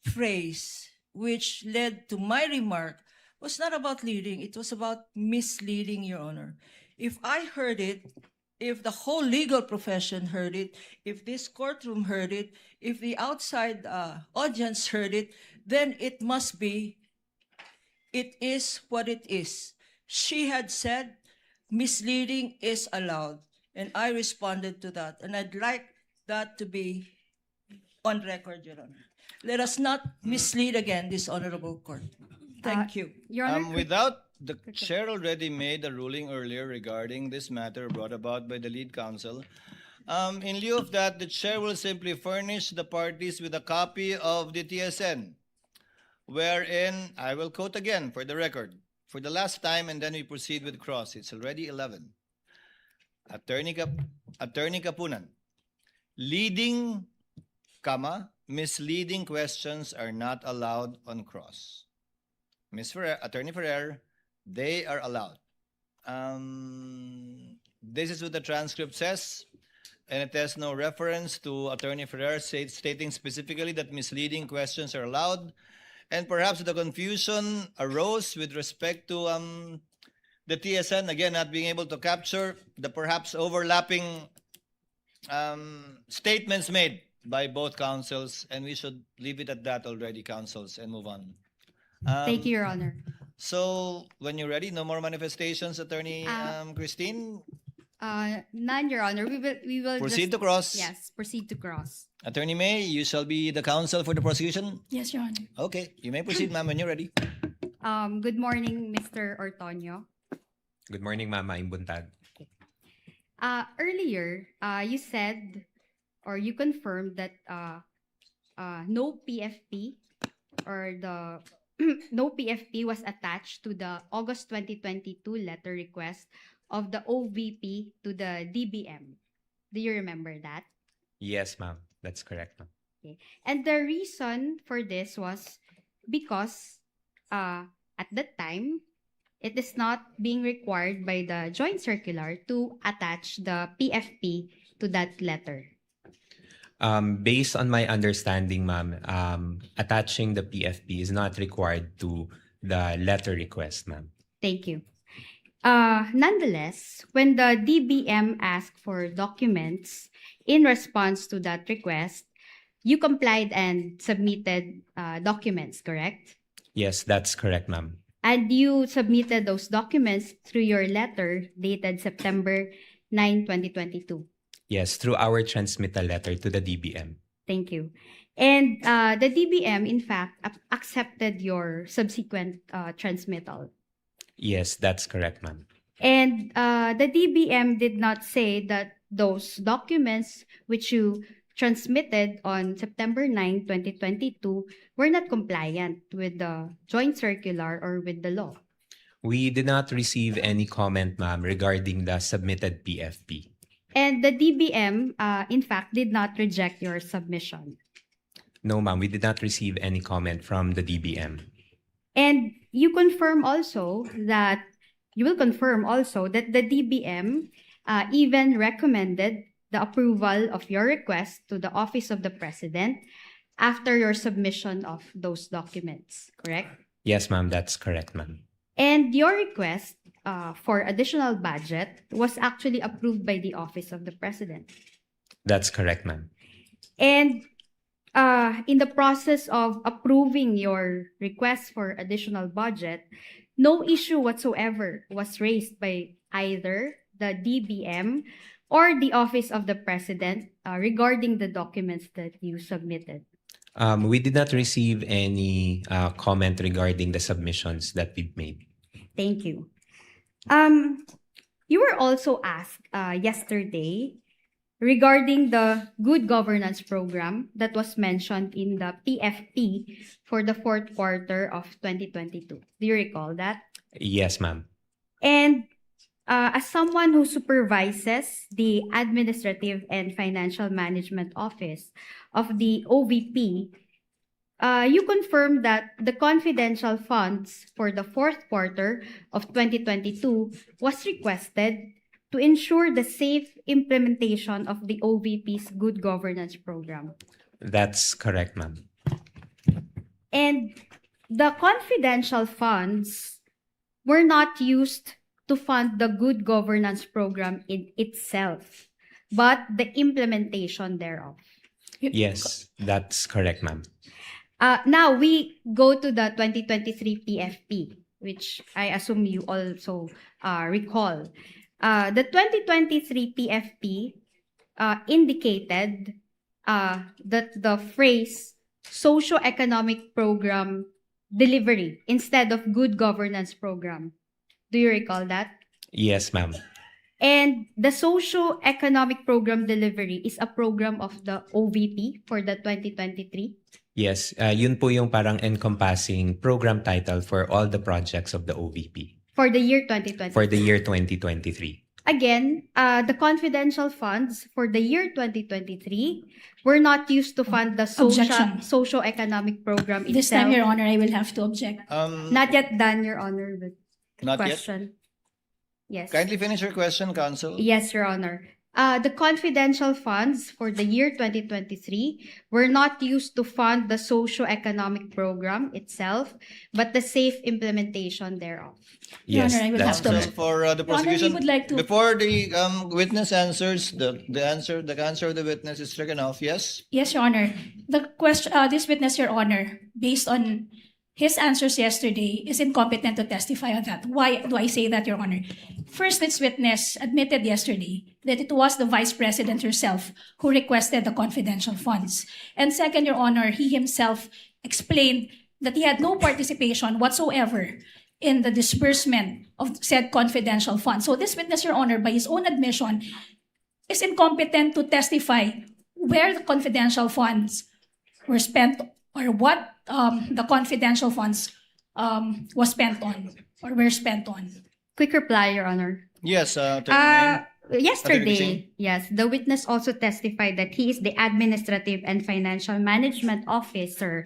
phrase which led to my remark was not about leading, it was about misleading, Your Honor. If I heard it, if the whole legal profession heard it, if this courtroom heard it, if the outside audience heard it, then it must be, it is what it is. She had said misleading is allowed, and I responded to that, and I'd like that to be on record, Your Honor. Let us not mislead again this honorable court. Thank you. Your Honor, Without the chair already made a ruling earlier regarding this matter brought about by the lead counsel, in lieu of that, the chair will simply furnish the parties with a copy of the TSN, wherein, I will quote again for the record, for the last time, and then we proceed with cross. It's already 11. Attorney Kapunan, leading, misleading questions are not allowed on cross. Attorney Ferrer, they are allowed. This is what the transcript says, and it has no reference to Attorney Ferrer stating specifically that misleading questions are allowed. And perhaps the confusion arose with respect to the TSN, again, not being able to capture the perhaps overlapping statements made by both counsels, and we should leave it at that already, counsels, and move on. thank you, Your Honor. So, when you're ready, no more manifestations, Attorney Christine? None, Your Honor. We will Proceed just, to cross. Yes, proceed to cross. Attorney May, you shall be the counsel for the prosecution. Yes, Your Honor. Okay, you may proceed, ma'am, when you're ready. Good morning, Mr. Ortonio. Good morning, Ma'am Maing Buntag. Earlier, you said or you confirmed that no PFP or the no PFP was attached to the August 2022 letter request of the OVP to the DBM. Do you remember that? Yes, ma'am. That's correct, ma'am. Okay. And the reason for this was because at that time, it is not being required by the joint circular to attach the PFP to that letter. Based on my understanding, ma'am, attaching the PFP is not required to the letter request, ma'am. Thank you. Nonetheless, when the DBM asked for documents in response to that request, you complied and submitted documents, correct? Yes, that's correct, ma'am. And you submitted those documents through your letter dated September 9, 2022. Yes, through our transmittal letter to the DBM. Thank you. And the DBM, in fact, accepted your subsequent transmittal. Yes, that's correct, ma'am. And the DBM did not say that those documents which you transmitted on September 9, 2022 were not compliant with the joint circular or with the law. We did not receive any comment, ma'am, regarding the submitted PFP. And the DBM, in fact, did not reject your submission. No, ma'am, we did not receive any comment from the DBM. And you will confirm also that the DBM even recommended the approval of your request to the Office of the President after your submission of those documents, correct? Yes, ma'am, that's correct, ma'am. And your request for additional budget was actually approved by the Office of the President. That's correct, ma'am. And in the process of approving your request for additional budget, no issue whatsoever was raised by either the DBM or the Office of the President regarding the documents that you submitted. We did not receive any comment regarding the submissions that we've made. Thank you. You were also asked yesterday regarding the good governance program that was mentioned in the PFP for the fourth quarter of 2022. Do you recall that? Yes, ma'am. And as someone who supervises the Administrative and Financial Management Office of the OVP, you confirmed that the confidential funds for the fourth quarter of 2022 was requested to ensure the safe implementation of the OVP's good governance program. That's correct, ma'am. And the confidential funds were not used to fund the good governance program in itself, but the implementation thereof. Yes, that's correct, ma'am. Now we go to the 2023 PFP, which I assume you also recall. The 2023 PFP indicated that the phrase socio-economic program delivery instead of good governance program. Do you recall that? Yes, ma'am. And the socio-economic program delivery is a program of the OVP for the 2023? Yes, yun po yung parang encompassing program title for all the projects of the OVP. For the year 2023? For the year 2023. Again, the confidential funds for the year 2023 were not used to fund the Objection. socio-economic program itself. This time, Your Honor, I will have to object. Not yet done, Your Honor, the Not yet. question. Yes. Kindly finish your question, Counsel. Yes, Your Honor. The confidential funds for the year 2023 were not used to fund the socio-economic program itself, but the safe implementation thereof. Your Yes, Honor, I will that's have to correct. For the Your Honor, we prosecution, would like to- before the witness answers, the answer of the witness is stricken off. Yes. Yes, Your Honor. The question, this witness, Your Honor, based on his answers yesterday, is incompetent to testify on that. Why do I say that, Your Honor? First, this witness admitted yesterday that it was the Vice President herself who requested the confidential funds. And second, Your Honor, he himself explained that he had no participation whatsoever in the disbursement of said confidential funds. So this witness, Your Honor, by his own admission, is incompetent to testify where the confidential funds were spent or what the confidential funds was spent on or were spent on. Quick reply, Your Honor. Yes. Attorney May. Yesterday, yes, the witness also testified that he is the Administrative and Financial Management Officer.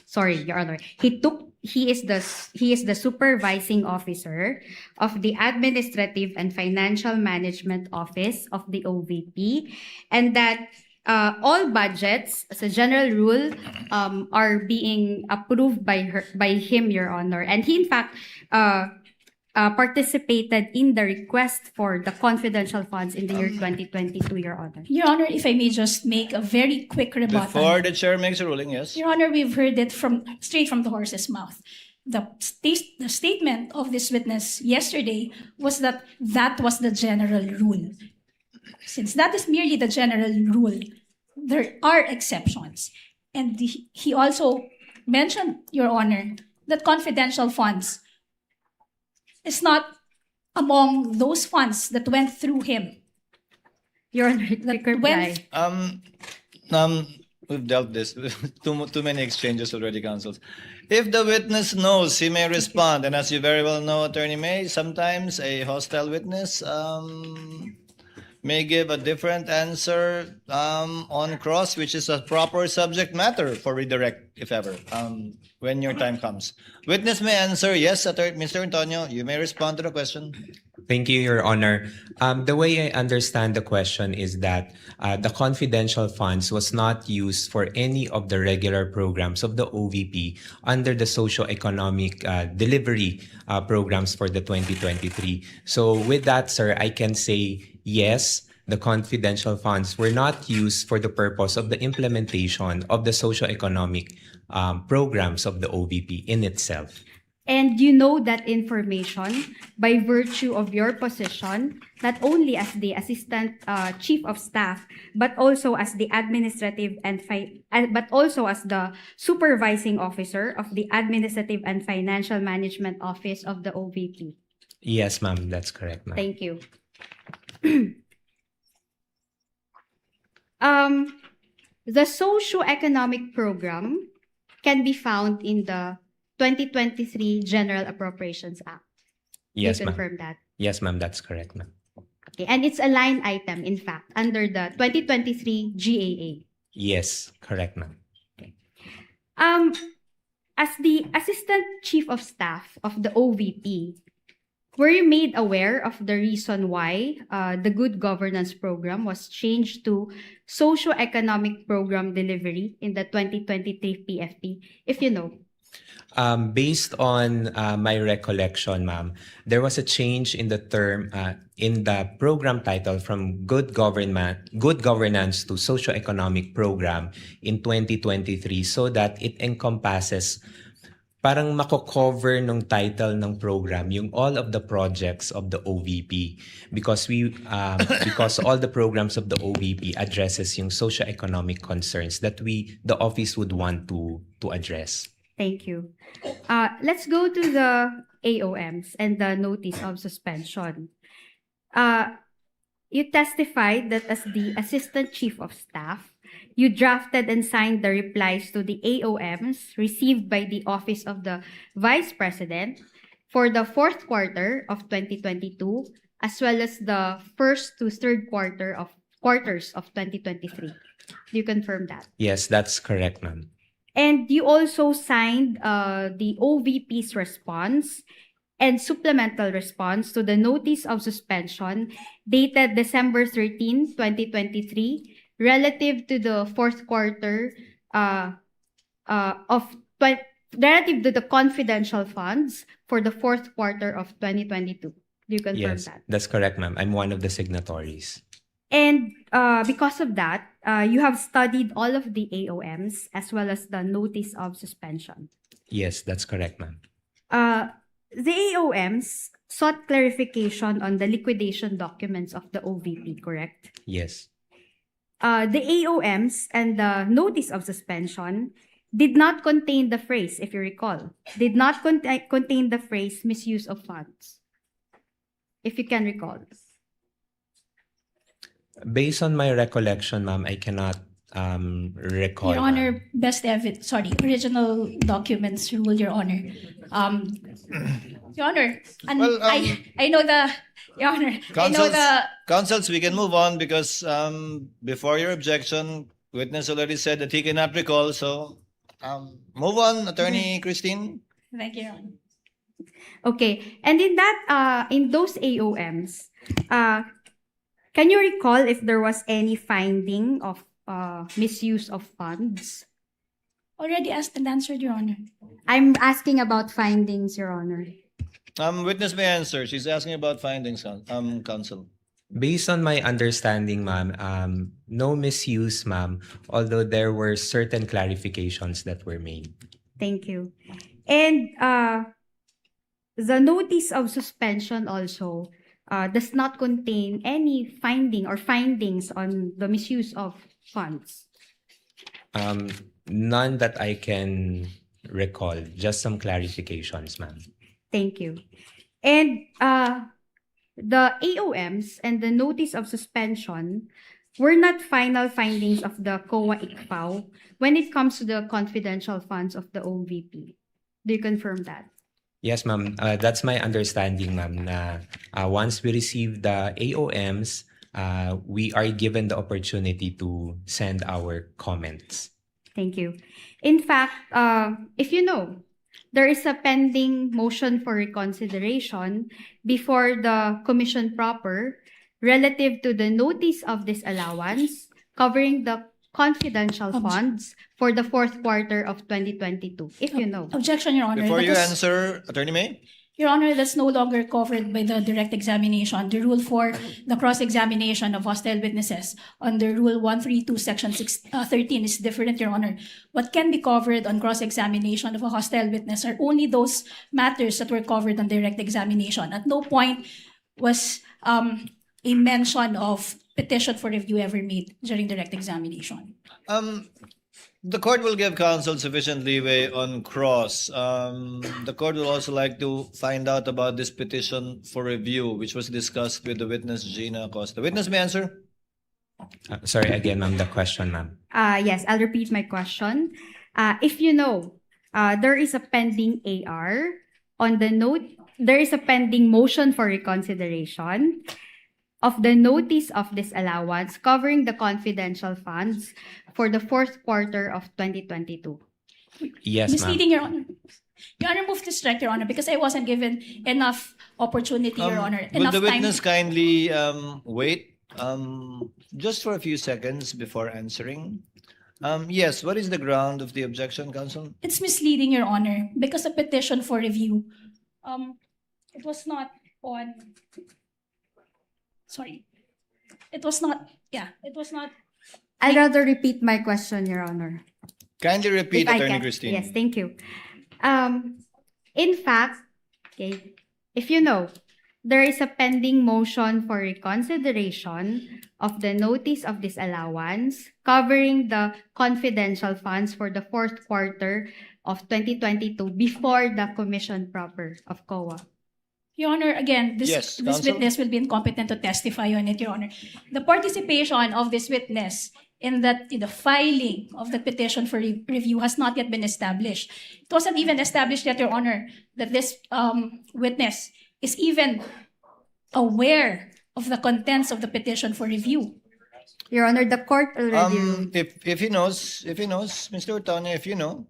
Sorry, Your Honor. He is the supervising officer of the Administrative and Financial Management Office of the OVP, and that all budgets, as a general rule, are being approved by him, Your Honor. And he, in fact, participated in the request for the confidential funds in the year 2022, Your Honor. Your Honor, if I may just make a very quick rebuttal. Before the chair makes a ruling, yes. Your Honor, we've heard it straight from the horse's mouth. The statement of this witness yesterday was that was the general rule. Since that is merely the general rule, there are exceptions. And he also mentioned, Your Honor, that confidential funds is not among those funds that went through him. Your Honor, quick reply. We've dealt this too many exchanges already, counsels. If the witness knows, he may respond. And as you very well know, Attorney May, sometimes a hostile witness may give a different answer on cross, which is a proper subject matter for redirect, if ever, when your time comes. Witness may answer, yes, Mr. Antonio, you may respond to the question. Thank you, Your Honor. The way I understand the question is that the confidential funds was not used for any of the regular programs of the OVP under the socio-economic delivery programs for the 2023. So with that, sir, I can say yes, the confidential funds were not used for the purpose of the implementation of the socio-economic programs of the OVP in itself. And you know that information by virtue of your position, not only as the Assistant Chief of Staff, but also as the administrative but also as the Supervising Officer of the Administrative and Financial Management Office of the OVP. Yes, ma'am, that's correct, ma'am. Thank you. The socio-economic program can be found in the 2023 General Appropriations Act. Yes, You ma'am. confirm that? Yes, ma'am, that's correct, ma'am. Okay. And it's a line item, in fact, under the 2023 GAA. Yes, correct, ma'am. As the Assistant Chief of Staff of the OVP, were you made aware of the reason why the Good Governance Program was changed to Socio-Economic Program Delivery in the 2023 PFP, if you know? Based on my recollection, ma'am, there was a change in the term in the program title from good governance to socio-economic program in 2023 so that it encompasses parang mako-cover nung title ng program yung all of the projects of the OVP because because all the programs of the OVP addresses yung socio-economic concerns that the office would want to address. Thank you. Let's go to the AOMs and the notice of suspension. You testified that as the Assistant Chief of Staff, you drafted and signed the replies to the AOMs received by the Office of the Vice President for the fourth quarter of 2022, as well as the first to third quarters of 2023. Do you confirm that? Yes, that's correct, ma'am. And you also signed the OVP's response and supplemental response to the notice of suspension dated December 13, 2023, relative to the fourth quarter relative to the confidential funds for the fourth quarter of 2022. Do you confirm Yes, that? that's correct, ma'am. I'm one of the signatories. And because of that, you have studied all of the AOMs as well as the notice of suspension. Yes, that's correct, ma'am. The AOMs sought clarification on the liquidation documents of the OVP, correct? Yes. The AOMs and the notice of suspension did not contain the phrase, if you recall, did not contain the phrase misuse of funds, if you can recall. Based on my recollection, ma'am, I cannot recall. Your Honor, best evidence, original documents rule, Your Honor. Your Honor, and Well, I know the, Your Honor, I know the, Counsels, we can move on because before your objection, witness already said that he cannot recall. So move on, Attorney Christine. thank you, Your Honor. Okay, and in that, in those AOMs, can you recall if there was any finding of misuse of funds? Already asked and answered, Your Honor. I'm asking about findings, Your Honor. Witness may answer. She's asking about findings, counsel. Based on my understanding, ma'am, no misuse, ma'am, although there were certain clarifications that were made. Thank you. And the notice of suspension also does not contain any finding or findings on the misuse of funds. None that I can recall, just some clarifications, ma'am. Thank you. And the AOMs and the notice of suspension were not final findings of the COA-ICFAO when it comes to the confidential funds of the OVP. Do you confirm that? Yes, ma'am. That's my understanding, ma'am, na once we receive the AOMs, we are given the opportunity to send our comments. Thank you. In fact, if you know, there is a pending motion for reconsideration before the Commission proper relative to the notice of disallowance covering the confidential funds for the fourth quarter of 2022, if you know. Objection, Your Honor. Before That you was- answer, Attorney May. Your Honor, that's no longer covered by the direct examination. The rule for the cross-examination of hostile witnesses under Rule 132, Section 13 is different, Your Honor. What can be covered on cross-examination of a hostile witness are only those matters that were covered on direct examination. At no point was a mention of petition for review ever made during direct examination. The court will give counsel sufficient leeway on cross. The court will also like to find out about this petition for review, which was discussed with the witness Gina Acosta. Witness may answer. Sorry, again, ma'am, the question, ma'am. Yes, I'll repeat my question. If you know, there is a pending AR on the note, there is a pending motion for reconsideration of the notice of disallowance covering the confidential funds for the fourth quarter of 2022. Yes, ma'am. Misleading, Your Honor. Your Honor, move to strike, Your Honor, because I wasn't given enough opportunity, Your Honor. Would Enough the time. witness kindly wait just for a few seconds before answering? Yes, what is the ground of the objection, counsel? It's misleading, Your Honor, because a petition for review, it was not on, sorry, it was not, it was not. I'd rather repeat my question, Your Honor. Kindly repeat, If I Attorney can. Christine. Yes, thank you. In fact, okay, if you know, there is a pending motion for reconsideration of the notice of disallowance covering the confidential funds for the fourth quarter of 2022 before the commission proper of COA. Your Honor, again, this, Yes, this counsel. witness will be incompetent to testify on it, Your Honor. The participation of this witness in the filing of the petition for review has not yet been established. It wasn't even established yet, Your Honor, that this witness is even aware of the contents of the petition for review. Your Honor, the court already ruled. If he knows, Mr. Otoño, if you know.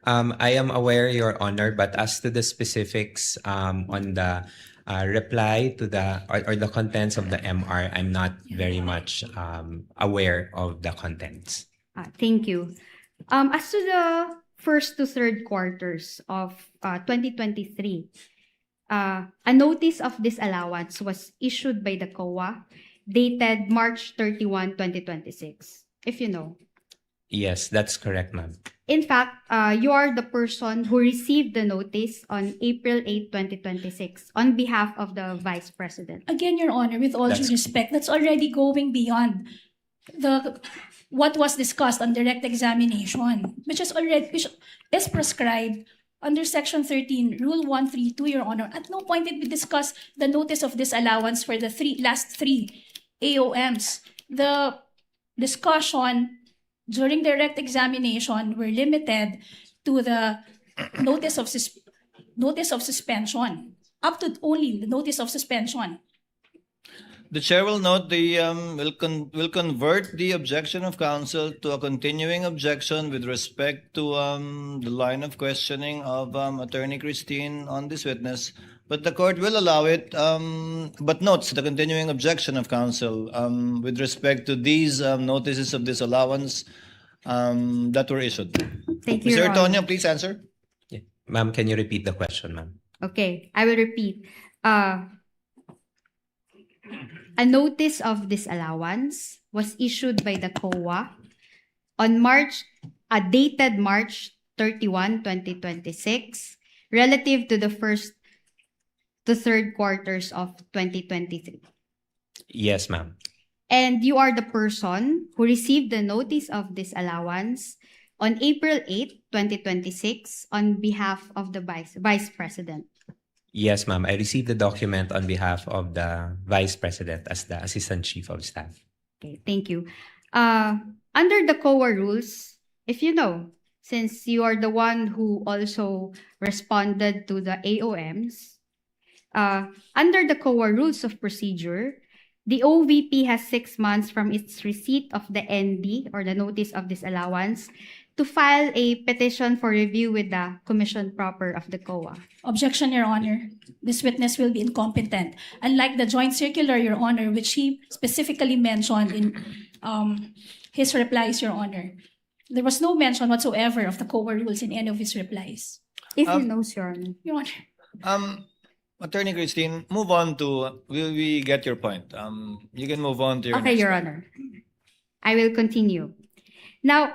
I am aware, Your Honor, but as to the specifics on the reply to the or the contents of the MR, I'm not very much aware of the contents. Thank you. As to the first to third quarters of 2023, a notice of disallowance was issued by the COA dated March 31, 2026, if you know. Yes, that's correct, ma'am. In fact, you are the person who received the notice on April 8, 2026 on behalf of the Vice President. Again, Your Honor, with all due That's- respect, that's already going beyond what was discussed on direct examination, which is prescribed under Section 13, Rule 132, Your Honor. At no point did we discuss the notice of disallowance for the last three AOMs. The discussion during direct examination were limited to the notice of suspension, up to only the notice of suspension. The chair will note the will convert the objection of counsel to a continuing objection with respect to the line of questioning of Attorney Christine on this witness, but the court will allow it, but notes the continuing objection of counsel with respect to these notices of disallowance that were issued. Thank you, Mr. Your Honor. Otoño, please answer. Yeah. Ma'am, can you repeat the question, ma'am? Okay, I will repeat. A notice of disallowance was issued by the COA on dated March 31, 2026, relative to the first to third quarters of 2023. Yes, ma'am. And you are the person who received the notice of disallowance on April 8, 2026 on behalf of the Vice President. Yes, ma'am. I received the document on behalf of the Vice President as the Assistant Chief of Staff. Okay, thank you. Under the COA rules, if you know, since you are the one who also responded to the AOMs, under the COA rules of procedure, the OVP has 6 months from its receipt of the ND or the notice of disallowance to file a petition for review with the Commission proper of the COA. Objection, Your Honor. This witness will be incompetent. Unlike the joint circular, Your Honor, which he specifically mentioned in his replies, Your Honor. There was no mention whatsoever of the COA rules in any of his replies. If he knows, Your Honor. Your Honor. Attorney Christine, move on to, we get your point. You can move on to your Okay, next Your point. Honor. I will continue. Now,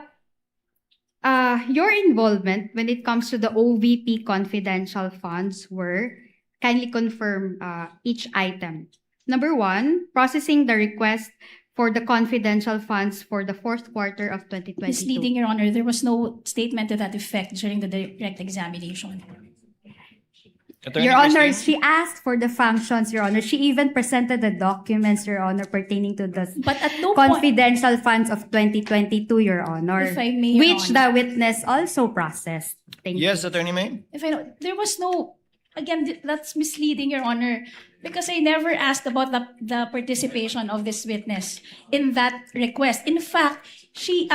your involvement when it comes to the OVP confidential funds were, kindly confirm each item. Number one, processing the request for the confidential funds for the fourth quarter of 2022. Misleading, Your Honor. There was no statement to that effect during the direct examination. Attorney Your Honor, Christine? she asked for the functions, Your Honor. She even presented the documents, Your Honor, pertaining to the But at no point, confidential funds of 2022, Your Honor, If I may, Your which Honor. the witness also processed. Thank you. Yes, Attorney May? if I know, there was no, again, that's misleading, Your Honor, because I never asked about the participation of this witness in that request. In fact, he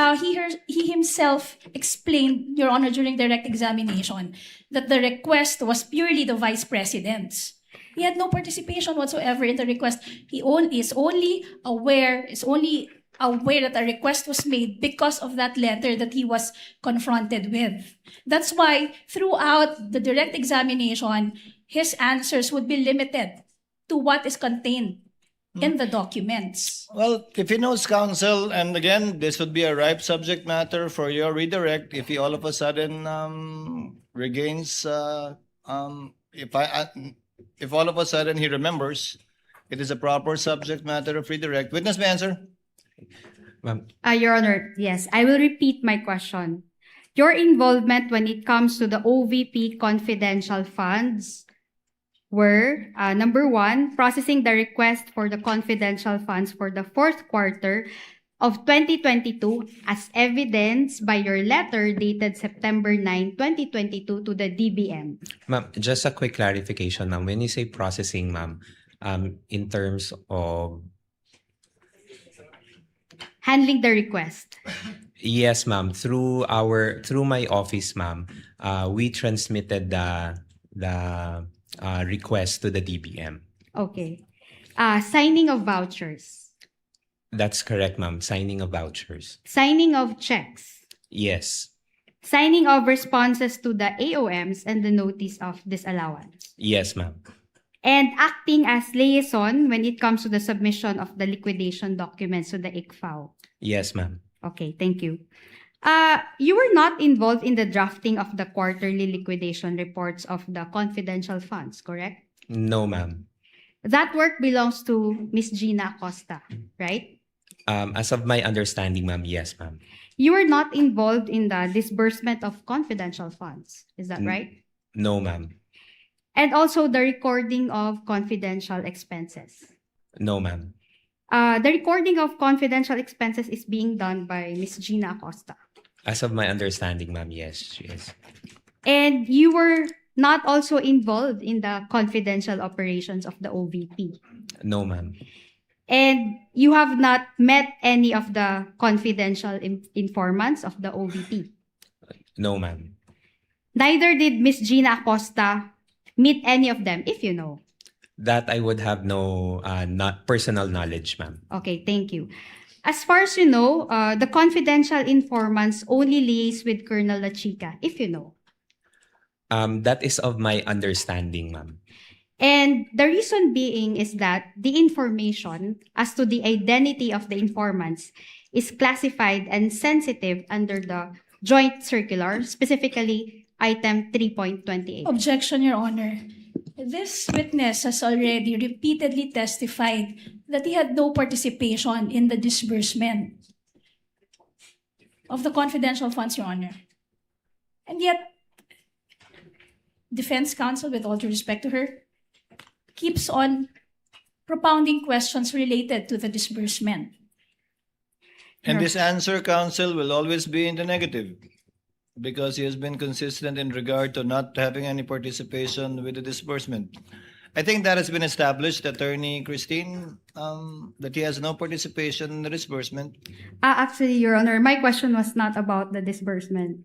himself explained, Your Honor, during direct examination, that the request was purely the Vice President's. He had no participation whatsoever in the request. He is only aware that a request was made because of that letter that he was confronted with. That's why throughout the direct examination, his answers would be limited to what is contained in the documents. Well, if he knows counsel, and again, this would be a ripe subject matter for your redirect if he all of a sudden regains, if all of a sudden he remembers, it is a proper subject matter of redirect. Witness may answer. Ma'am, Your Honor, yes, I will repeat my question. Your involvement when it comes to the OVP confidential funds were, number one, processing the request for the confidential funds for the fourth quarter of 2022 as evidenced by your letter dated September 9, 2022 to the DBM. ma'am, just a quick clarification, ma'am. When you say processing, ma'am, in terms of Handling the request. yes, ma'am, through my office, ma'am, we transmitted the request to the DBM. Okay. Signing of vouchers. That's correct, ma'am. Signing of vouchers. Signing of checks. Yes. Signing of responses to the AOMs and the notice of disallowance. Yes, ma'am. And acting as liaison when it comes to the submission of the liquidation documents to the ICFAO. Yes, ma'am. Okay, thank you. You were not involved in the drafting of the quarterly liquidation reports of the confidential funds, correct? No, ma'am. That work belongs to Miss Gina Acosta, right? As of my understanding, ma'am, yes, ma'am. You were not involved in the disbursement of confidential funds, is that right? No, ma'am. And also the recording of confidential expenses. No, ma'am. The recording of confidential expenses is being done by Miss Gina Acosta. As of my understanding, ma'am, yes, she is. And you were not also involved in the confidential operations of the OVP. No, ma'am. And you have not met any of the confidential informants of the OVP. No, ma'am. Neither did Miss Gina Acosta meet any of them, if you know. That I would have no not personal knowledge, ma'am. Okay, thank you. As far as you know, the confidential informants only liaise with Colonel La Chica, if you know. That is of my understanding, ma'am. And the reason being is that the information as to the identity of the informants is classified and sensitive under the joint circular, specifically item 3.28. Objection, Your Honor. This witness has already repeatedly testified that he had no participation in the disbursement of the confidential funds, Your Honor. And yet, defense counsel, with all due respect to her, keeps on propounding questions related to the disbursement. And this answer, counsel, will always be in the negative because he has been consistent in regard to not having any participation with the disbursement. I think that has been established, Attorney Christine, that he has no participation in the disbursement. Actually, Your Honor, my question was not about the disbursement,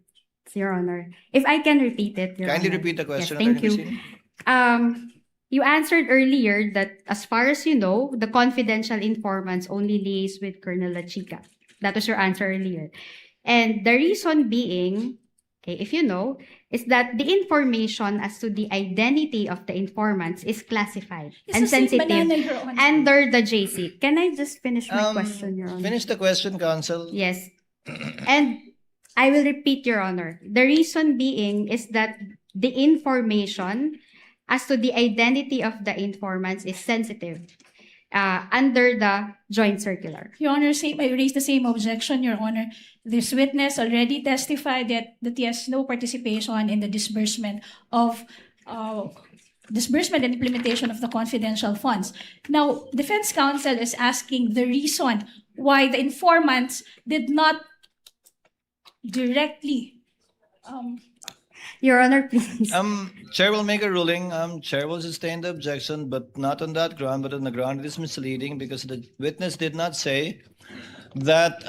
Your Honor. If I can repeat it, Your Kindly Honor. repeat the question, Yes, thank Attorney you. Christine. You answered earlier that as far as you know, the confidential informants only liaise with Colonel La Chica. That was your answer earlier. And the reason being, okay, if you know, is that the information as to the identity of the informants is classified It's and the same sensitive banana, Your Honor. under the JC. Can I just finish my question, Your Honor? Finish the question, counsel. Yes. And I will repeat, Your Honor. The reason being is that the information as to the identity of the informants is sensitive under the joint circular. Your Honor, I raised the same objection, Your Honor. This witness already testified that he has no participation in the disbursement and implementation of the confidential funds. Now, defense counsel is asking the reason why the informants did not directly Your Honor, please. Chair will make a ruling. Chair will sustain the objection, but not on that ground, but on the ground it is misleading because the witness did not say that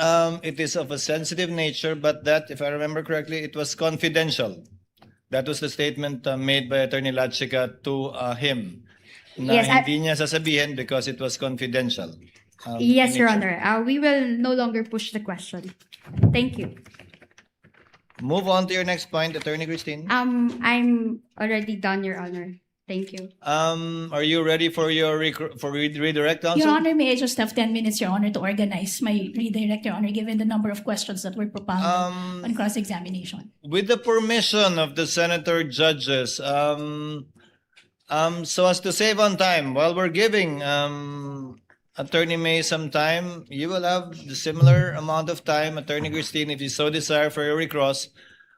it is of a sensitive nature, but that, if I remember correctly, it was confidential. That was the statement made by Attorney Lachica to him. Na Yes, hindi niya sasabihin because it was confidential. Yes, in Your nature. Honor. We will no longer push the question. Thank you. Move on to your next point, Attorney Christine. I'm already done, Your Honor. Thank you. Are you ready for your redirect, counsel? Your Honor, may I just have 10 minutes, Your Honor, to organize my redirect, Your Honor, given the number of questions that were propounded on cross-examination. With the permission of the senator judges, so as to save on time, while we're giving Attorney May some time, you will have the similar amount of time, Attorney Christine, if you so desire for your recross.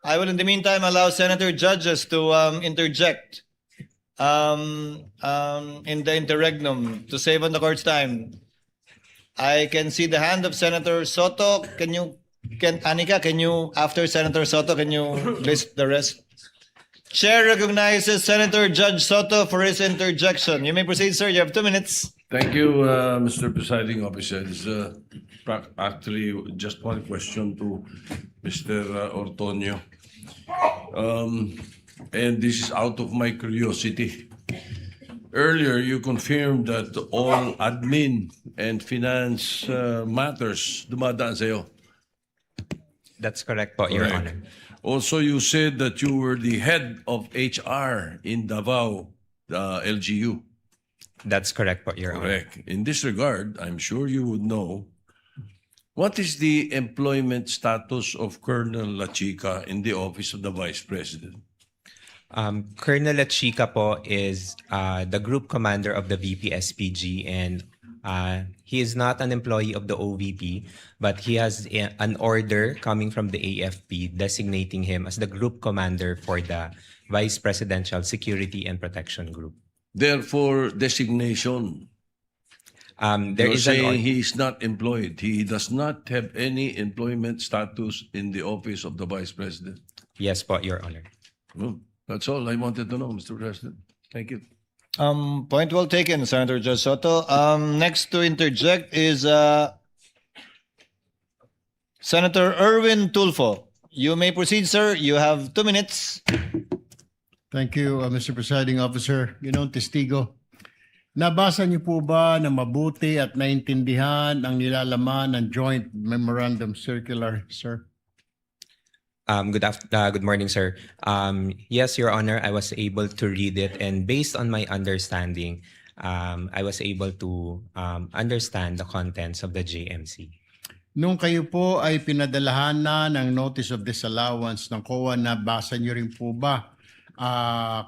I will, in the meantime, allow senator judges to interject in the interregnum to save on the court's time. I can see the hand of Senator Soto. Anika, can you, after Senator Soto, can you list the rest? Chair recognizes Senator Judge Soto for his interjection. You may proceed, sir. You have 2 minutes. Thank you, Mr. Presiding Officer. It's actually just one question to Mr. Ortonio. And this is out of my curiosity. Earlier, you confirmed that all admin and finance matters dumadaan sa'yo. That's correct po, Your Correct. Honor. Also, you said that you were the head of HR in Davao, LGU. That's correct po, Your Honor. Correct. In this regard, I'm sure you would know, what is the employment status of Colonel Lachica in the office of the Vice President? Colonel Lachica po is the group commander of the VP-SPG, and he is not an employee of the OVP, but he has an order coming from the AFP designating him as the group commander for the Vice Presidential Security and Protection Group. Therefore, designation. There You're is an saying he is not employed. He does not have any employment status in the office of the Vice President. Yes po, Your Honor. Well, that's all I wanted to know, Mr. President. Thank you. Point well taken, Senator Judge Soto. Next to interject is Senator Erwin Tulfo. You may proceed, sir. You have 2 minutes. Thank you, Mr. Presiding Officer. Ginoong Testigo, nabasa niyo po ba na mabuti at naintindihan ang nilalaman ng Joint Memorandum Circular, sir? Good morning, sir. Yes, Your Honor, I was able to read it, and based on my understanding, I was able to understand the contents of the JMC. Nung kayo po ay pinadalahan na ng Notice of Disallowance ng COA, nabasa niyo rin po ba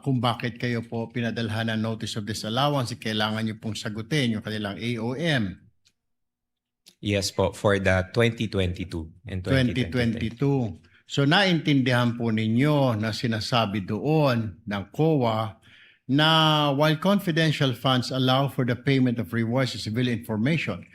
kung bakit kayo po pinadalhan ng Notice of Disallowance? Kailangan niyo pong sagutin yung kanilang AOM. Yes po, for the 2022 and 2023. 2022. So naintindihan po ninyo na sinasabi doon ng COA na while confidential funds allow for the payment of rewards to civilian information,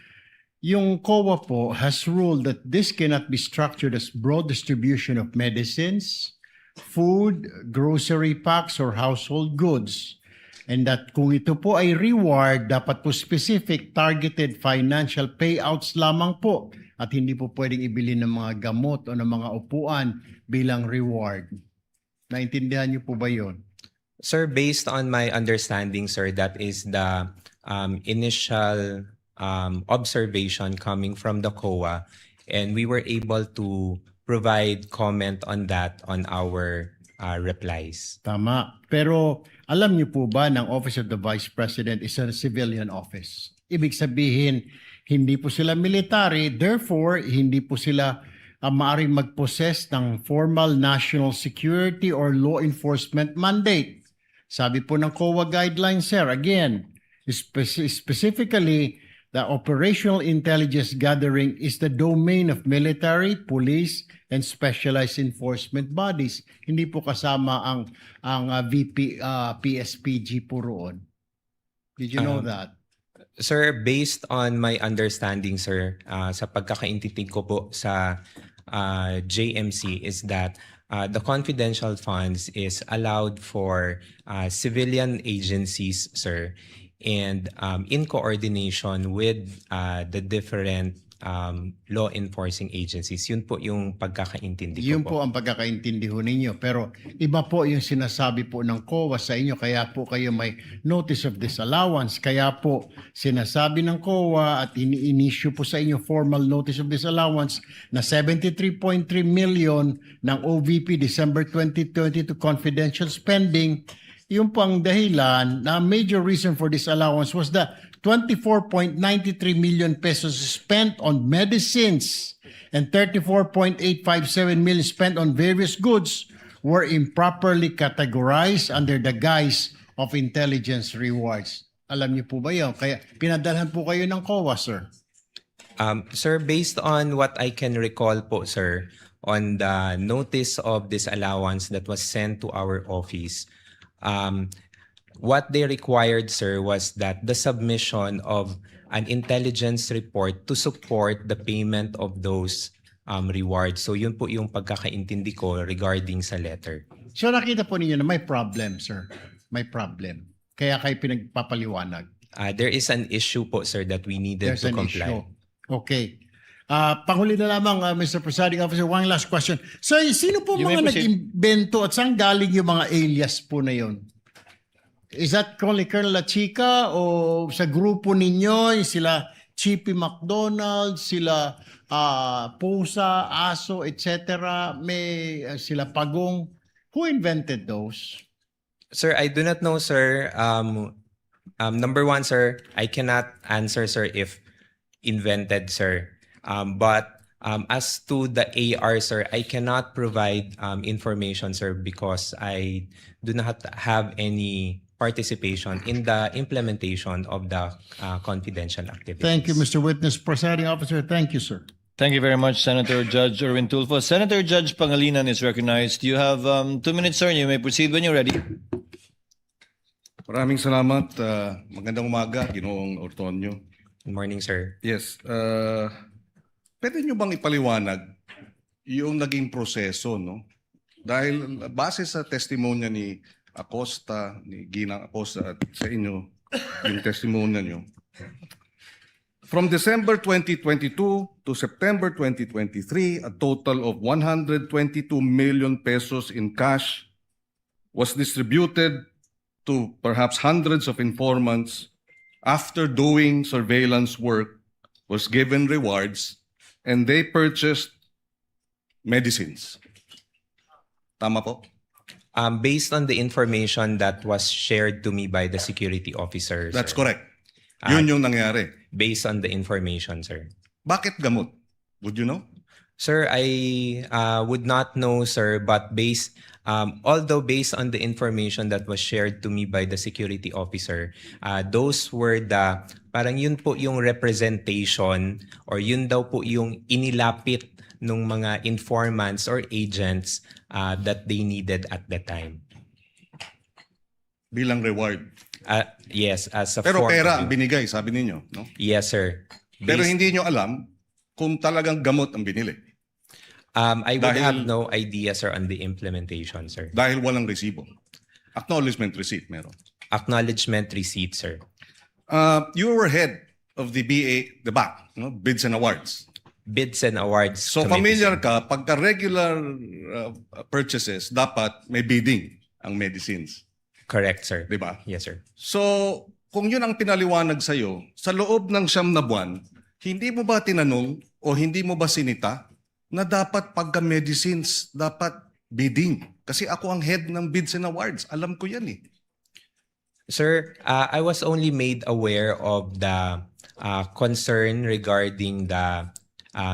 yung COA po has ruled that this cannot be structured as broad distribution of medicines, food, grocery packs, or household goods. And that kung ito po ay reward, dapat po specific targeted financial payouts lamang po at hindi po pwedeng ibili ng mga gamot o ng mga upuan bilang reward. Naintindihan niyo po ba yun? Sir, based on my understanding, sir, that is the initial observation coming from the COA, and we were able to provide comment on that on our replies. Tama. Pero alam niyo po ba ng Office of the Vice President is a civilian office? Ibig sabihin, hindi po sila military, therefore, hindi po sila maaaring mag-possess ng formal national security or law enforcement mandate. Sabi po ng COA guidelines, sir, again, specifically, the operational intelligence gathering is the domain of military, police, and specialized enforcement bodies. Hindi po kasama ang VP, PSPG po roon. Did you know that? Sir, based on my understanding, sir, sa pagkakaintindi ko po sa JMC is that the confidential funds is allowed for civilian agencies, sir, and in coordination with the different law enforcing agencies. Yun po yung pagkakaintindi ko Yun po ang pagkakaintindi ho ninyo. Pero iba po yung sinasabi po ng COA sa inyo. Kaya po kayo may notice of disallowance. Kaya po sinasabi ng COA at ini-issue po sa inyo formal notice of disallowance na 73.3 million ng OVP December 2020 to confidential spending. Yung po ang dahilan na major reason for this allowance was the 24.93 million pesos spent on medicines and 34.857 million spent on various goods were improperly categorized under the guise of intelligence rewards. Alam niyo po ba yun? Kaya pinadalhan po kayo ng COA, sir. Sir, based on what I can recall po, sir, on the notice of disallowance that was sent to our office, what they required, sir, was that the submission of an intelligence report to support the payment of those rewards. So yun po yung pagkakaintindi ko regarding sa letter. So nakita po ninyo na may problem, sir. May problem. Kaya kayo pinagpapaliwanag. There is an issue po, sir, that we needed There's to an comply. issue. Okay. Panghuli na lamang, Mr. Presiding Officer, one last question. So, sino po You may mga proceed. nag-invento at saan galing yung mga alias po na yun? Is that only Colonel La Chica o sa grupo ninyo, sila Chippy McDonald, sila Pusa, Aso, etc. May sila Pagong. Who invented those? Sir, I do not know, sir. Number one, sir, I cannot answer, sir, if invented, sir. But as to the AR, sir, I cannot provide information, sir, because I do not have any participation in the implementation of the confidential activities. Thank you, Mr. Witness. Presiding Officer, thank you, sir. Thank you very much, Senator Judge Erwin Tulfo. Senator Judge Pangilinan is recognized. You have 2 minutes, sir. You may proceed when you're ready. Maraming salamat. Magandang umaga, Ginoong Ortonio. Good morning, sir. Yes. Pwede nyo bang ipaliwanag yung naging proseso, no? Dahil base sa testimonya ni Acosta, ni Ginang Acosta at sa inyo, yung testimonya nyo. From December 2022 to September 2023, a total of 122 million pesos in cash was distributed to perhaps hundreds of informants after doing surveillance work, was given rewards, and they purchased medicines. Tama po? Based on the information that was shared to me by the security officer, That's sir. correct. Yun yung nangyari. Based on the information, sir. Bakit gamot? Would you know? Sir, I would not know, sir, but although based on the information that was shared to me by the security officer, those were parang yun po yung representation or yun daw po yung inilapit ng mga informants or agents that they needed at the time. Bilang reward. Yes, as a Pero form pera of- ang binigay, sabi ninyo. No? Yes, sir. Pero Based- hindi nyo alam kung talagang gamot ang binili. I would have Dahil- no idea, sir, on the implementation, sir. Dahil walang resibo. Acknowledgement receipt meron. Acknowledgement receipt, sir. You were head of the BAC, no? Bids and Awards. Bids and awards. So committee, familiar sir. ka, pagka regular purchases, dapat may bidding ang medicines. Correct, sir. Di ba? Yes, sir. So, kung yun ang pinaliwanag sa'yo, sa loob ng 9 na buwan, hindi mo ba tinanong o hindi mo ba sinita na dapat pagka medicines, dapat bidding. Kasi ako ang head ng Bids and Awards. Alam ko yan eh. Sir, I was only made aware of the concern regarding the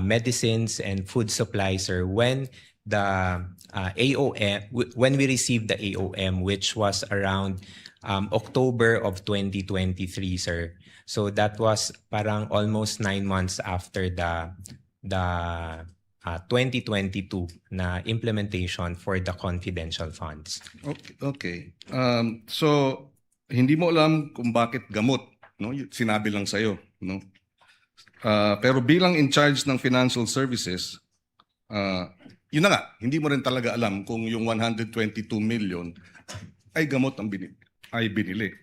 medicines and food supplies, sir, when the AOM, when we received the AOM, which was around October of 2023, sir. So that was parang almost 9 months after the 2022 na implementation for the confidential funds. Okay. So, hindi mo alam kung bakit gamot, no? Sinabi lang sa'yo, no? Pero bilang in charge ng financial services, yun na nga, hindi mo rin talaga alam kung yung 122 million ay gamot ang binili.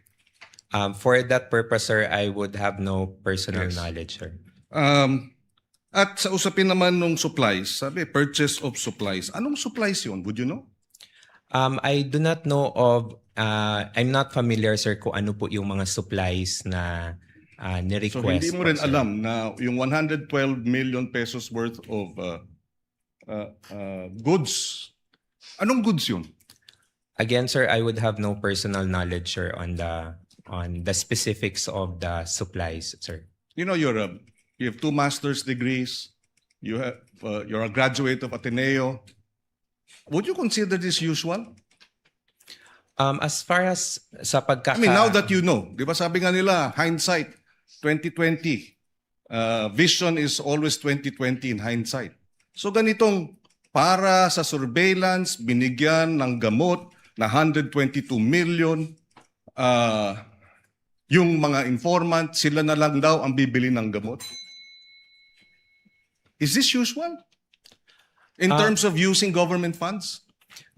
For that purpose, sir, I would have no personal Yes. knowledge, sir. At sa usapin naman ng supplies, sabi, purchase of supplies. Anong supplies yun? Would you know? I do not know of, I'm not familiar, sir, kung ano po yung mga supplies na So ni-request. hindi mo po, rin sir. alam na yung 112 million pesos worth of goods. Anong goods yun? Again, sir, I would have no personal knowledge, sir, on the specifics of the supplies, sir. You know, you have 2 master's degrees. You're a graduate of Ateneo. Would you consider this usual? As far as sa pagkaka... I mean, now that you know, di ba sabi nga nila, hindsight, 2020. Vision is always 2020 in hindsight. So ganitong para sa surveillance, binigyan ng gamot na 122 million, yung mga informant, sila na lang daw ang bibili ng gamot. Is this usual? In terms of using government funds?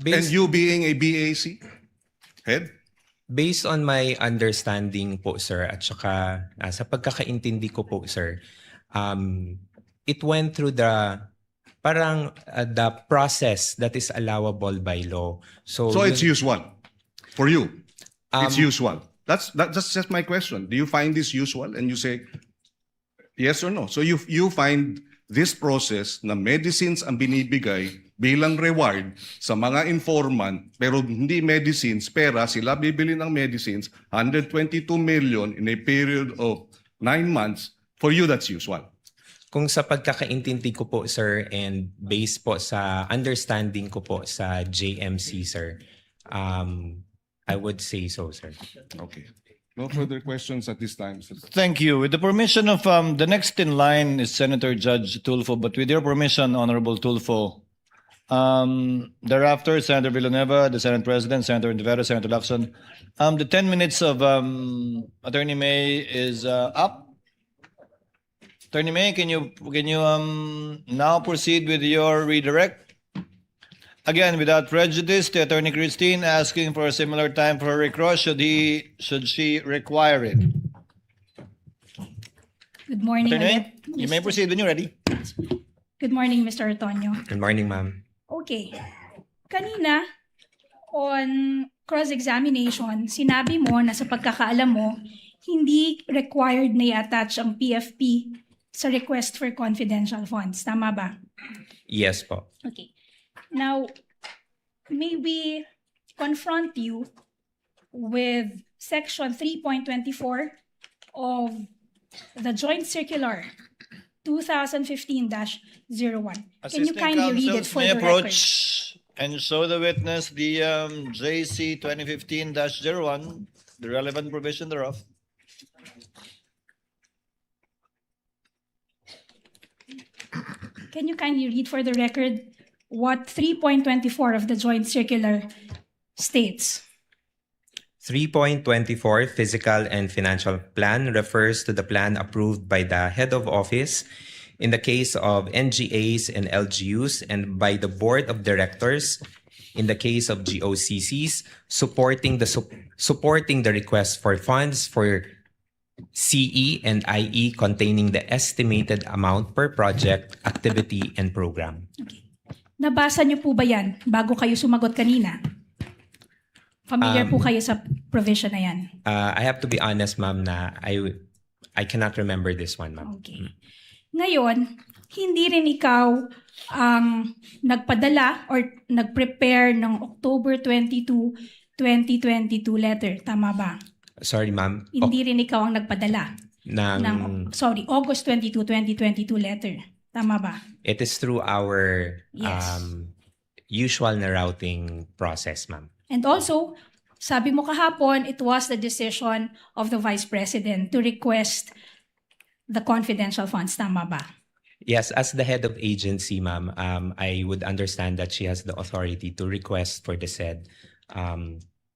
And you being a BAC head? Based on my understanding po, sir, at saka sa pagkakaintindi ko po, sir, it went through the the process that is allowable by law. So It's usual for you. It's Um, usual. That's just my question. Do you find this usual? And you say yes or no. So you find this process na medicines ang binibigay bilang reward sa mga informant, pero hindi medicines, pera, sila bibili ng medicines, 122 million in a period of 9 months. For you, that's usual. Kung sa pagkakaintindi ko po, sir, and based po sa understanding ko po sa JMC, sir, I would say so, sir. Okay. No further questions at this time, sir. Thank you. With the permission of the next in line is Senator Judge Tulfo, but with your permission, Honorable Tulfo, thereafter, Senator Villanueva, the Senate President, Senator Rivera, Senator Lacson. The 10 minutes of Attorney May is up. Attorney May, can you now proceed with your redirect? Again, without prejudice to Attorney Christine asking for a similar time for her recross, should she require it? Good morning Attorney, ulit, you may Mr. proceed when you're ready. Good morning, Mr. Antonio. Good morning, ma'am. Okay. Kanina, on cross-examination, sinabi mo na sa pagkakaalam mo, hindi required na i-attach ang PFP sa request for confidential funds. Tama ba? Yes po. Okay. Now, may we confront you with Section 3.24 of the Joint Circular 2015-01. Can you kindly read it for may the approach record? and show the witness the JC 2015-01, the relevant provision thereof. Can you kindly read for the record what 3.24 of the Joint Circular states? 3.24 Physical and Financial Plan refers to the plan approved by the head of office in the case of NGAs and LGUs and by the board of directors in the case of GOCCs supporting the request for funds for CE and IE containing the estimated amount per project, activity, and program. Okay. Nabasa niyo po ba yan bago kayo sumagot kanina? Familiar po kayo sa provision na yan? I have to be honest, ma'am, na I cannot remember this one, ma'am. Okay. Ngayon, hindi rin ikaw ang nagpadala or nag-prepare ng October 22, 2022 letter. Tama ba? Sorry, ma'am. Hindi rin ikaw ang nagpadala Ng, August 22, 2022 letter. Tama ba? it is through our Yes. usual na routing process, ma'am. And also, sabi mo kahapon, it was the decision of the Vice President to request the confidential funds. Tama ba? Yes, as the head of agency, ma'am, I would understand that she has the authority to request for the said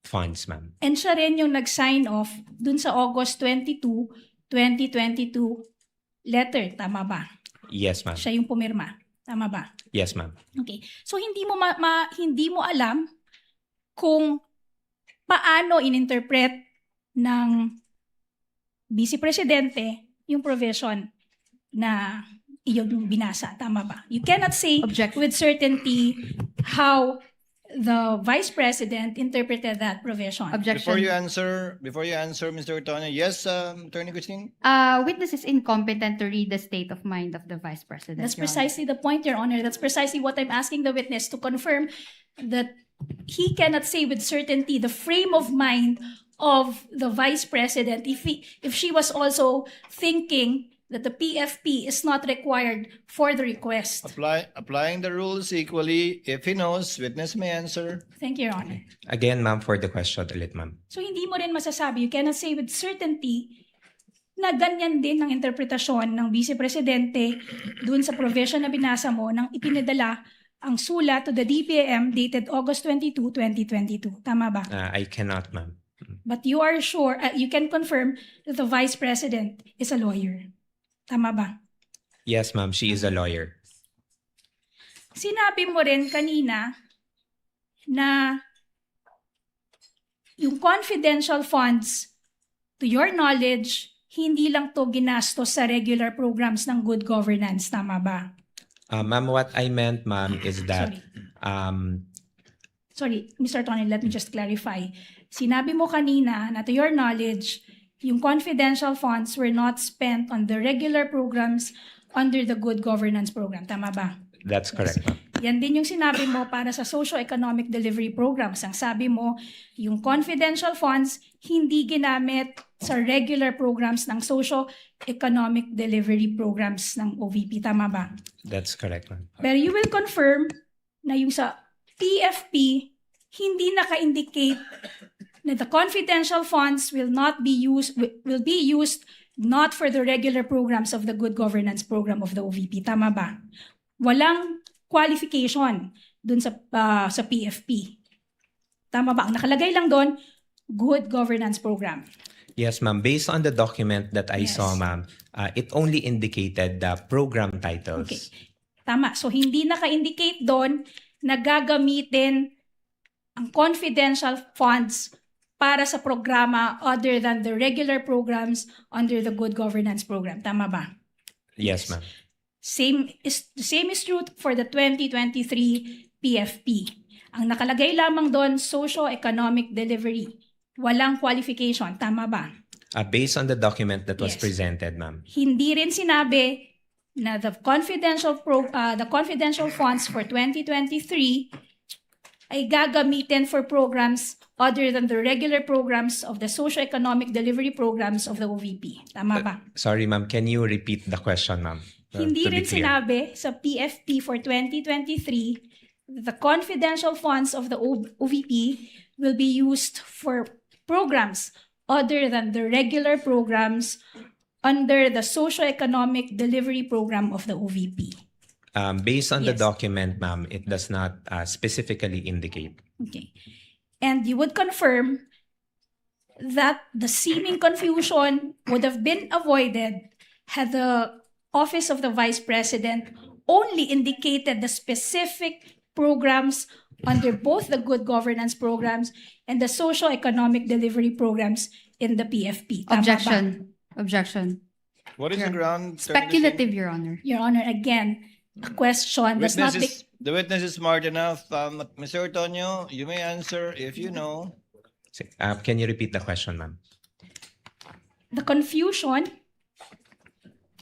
funds, ma'am. And siya rin yung nag-sign off dun sa August 22, 2022 letter. Tama ba? Yes, ma'am. Siya yung pumirma. Tama ba? Yes, ma'am. Okay. So hindi mo hindi mo alam kung paano ininterpret ng Vice Presidente yung provision na iyong binasa. Tama ba? You cannot say with certainty how the Vice President interpreted that provision. Objection. Before you answer, Mr. Otonyo, yes, Attorney Christine? Witness is incompetent to read the state of mind of the Vice President. That's Your Honor. precisely the point, Your Honor. That's precisely what I'm asking the witness to confirm, that he cannot say with certainty the frame of mind of the Vice President if she was also thinking that the PFP is not required for the request. Applying the rules equally, if he knows, witness may answer. Thank you, Your Honor. Again, ma'am, for the question ulit, ma'am. So hindi mo rin masasabi, you cannot say with certainty na ganyan din ang interpretasyon ng Vice Presidente dun sa provision na binasa mo nang ipinadala ang sulat to the DPAM dated August 22, 2022. Tama ba? I cannot, ma'am. But you are sure, you can confirm that the Vice President is a lawyer. Tama ba? Yes, ma'am, she is a lawyer. Sinabi mo rin kanina na yung confidential funds, to your knowledge, hindi lang to ginastos sa regular programs ng good governance. Tama ba? Ma'am, what I meant, ma'am, is that Sorry, Mr. Tony, let me just clarify. Sinabi mo kanina na to your knowledge, yung confidential funds were not spent on the regular programs under the good governance program. Tama ba? that's correct, ma'am. Yan din yung sinabi mo para sa socio-economic delivery programs. Ang sabi mo, yung confidential funds hindi ginamit sa regular programs ng socio-economic delivery programs ng OVP. Tama ba? That's correct, ma'am. Pero you will confirm na yung sa PFP, hindi naka-indicate na the confidential funds will be used not for the regular programs of the good governance program of the OVP. Tama ba? Walang qualification dun sa PFP. Tama ba? Ang nakalagay lang doon, good governance program. Yes, ma'am. Based on the document that I Yes. saw, ma'am, it only indicated the program titles. Okay. Tama. So, hindi naka-indicate doon na gagamitin ang confidential funds para sa programa other than the regular programs under the good governance program. Tama ba? Yes, ma'am. The same is true for the 2023 PFP. Ang nakalagay lamang doon, socio-economic delivery. Walang qualification. Tama ba? Based on the document that was Yes. presented, ma'am. Hindi rin sinabi na the confidential funds for 2023 ay gagamitin for programs other than the regular programs of the socio-economic delivery programs of the OVP. Tama ba? Sorry, ma'am. Can you repeat the question, ma'am? Hindi To be rin clear. sinabi sa PFP for 2023 that the confidential funds of the OVP will be used for programs other than the regular programs under the socio-economic delivery program of the OVP. Based on the Yes. document, ma'am, it does not specifically indicate. Okay. And you would confirm that the seeming confusion would have been avoided had the Office of the Vice President only indicated the specific programs under both the good governance programs and the socio-economic delivery programs in the PFP. Tama ba? Objection. What is the ground? Attorney Speculative, Your Honor. Your Honor, again, a question does not The witness is smart enough. Mr. Otonyo, you may answer if you know. Can you repeat the question, ma'am? the confusion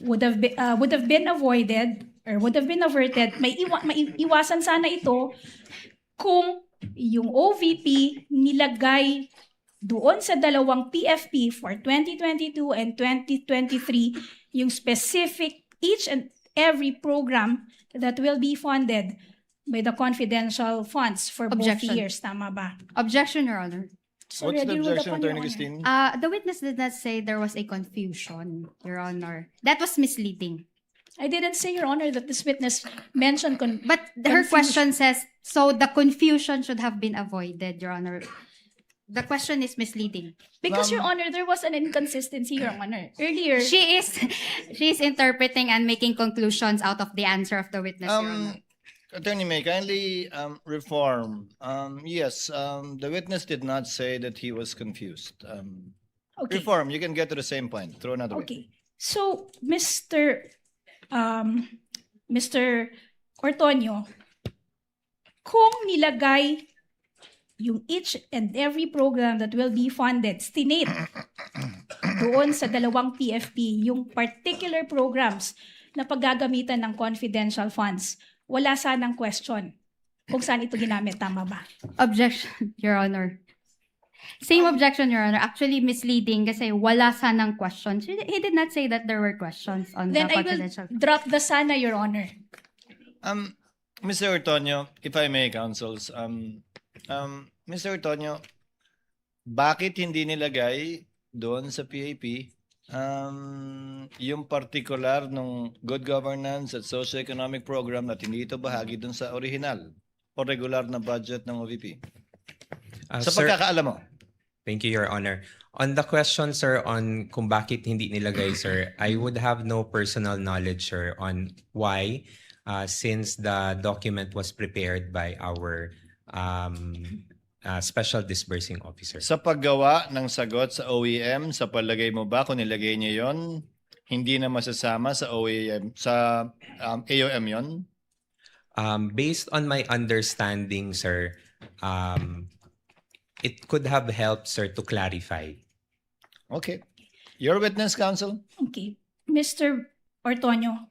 would have been avoided or would have been averted, maiiwasan sana ito kung yung OVP nilagay doon sa dalawang PFP for 2022 and 2023 yung specific each and every program that will be funded by the confidential funds for Objection. both years. Tama ba? Objection, Your Honor. So What's the already ruled objection, upon, Your Attorney Honor. Christine? The witness did not say there was a confusion, Your Honor. That was misleading. I didn't say, Your Honor, that this witness mentioned But her question says, so the confusion should have been avoided, Your Honor. The question is misleading. because, Your Honor, there was an inconsistency, Your Honor. Earlier, She is interpreting and making conclusions out of the answer of the witness, Your Honor. Attorney May, kindly reform. Yes, the witness did not say that he was confused. okay. Reform, you can get to the same point. Throw another way. Okay. So, Mr. Ortonio, kung nilagay yung each and every program that will be funded, stinate doon sa dalawang PFP, yung particular programs na paggagamitan ng confidential funds, wala sanang question kung saan ito ginamit. Tama ba? Objection, Your Honor. Same objection, Your Honor. Actually misleading kasi wala sanang questions. He did not say that there were questions on Then the I will confidential. drop the sana, Your Honor. Mr. Ortonio, if I may, counsels, Mr. Ortonio, bakit hindi nilagay doon sa PAP yung particular ng good governance at socio-economic program at hindi ito bahagi doon sa original o regular na budget ng OVP? Sa Sir, pagkakaalam mo. thank you, Your Honor. On the question, sir, on kung bakit hindi nilagay, sir, I would have no personal knowledge, sir, on why, since the document was prepared by our special disbursing officer. Sa paggawa ng sagot sa OEM, sa palagay mo ba kung nilagay niya yon, hindi na masasama sa OEM, sa AOM yon? Based on my understanding, sir, it could have helped, sir, to clarify. Okay. Your witness, counsel? Okay. Mr. Ortonio,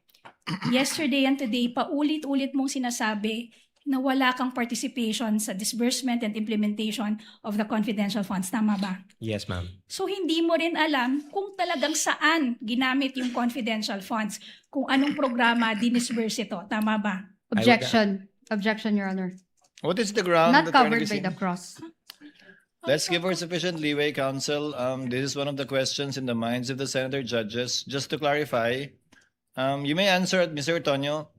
yesterday and today, paulit-ulit mong sinasabi na wala kang participation sa disbursement and implementation of the confidential funds. Tama ba? Yes, ma'am. So hindi mo rin alam kung talagang saan ginamit yung confidential funds, kung anong programa dinisburse ito. Tama ba? Objection. Objection, Your Honor. What is the ground? Not Attorney covered by Christine? the cross. Let's give her sufficient leeway, counsel. This is one of the questions in the minds of the senator judges. Just to clarify, you may answer it, Mr. Ortonio.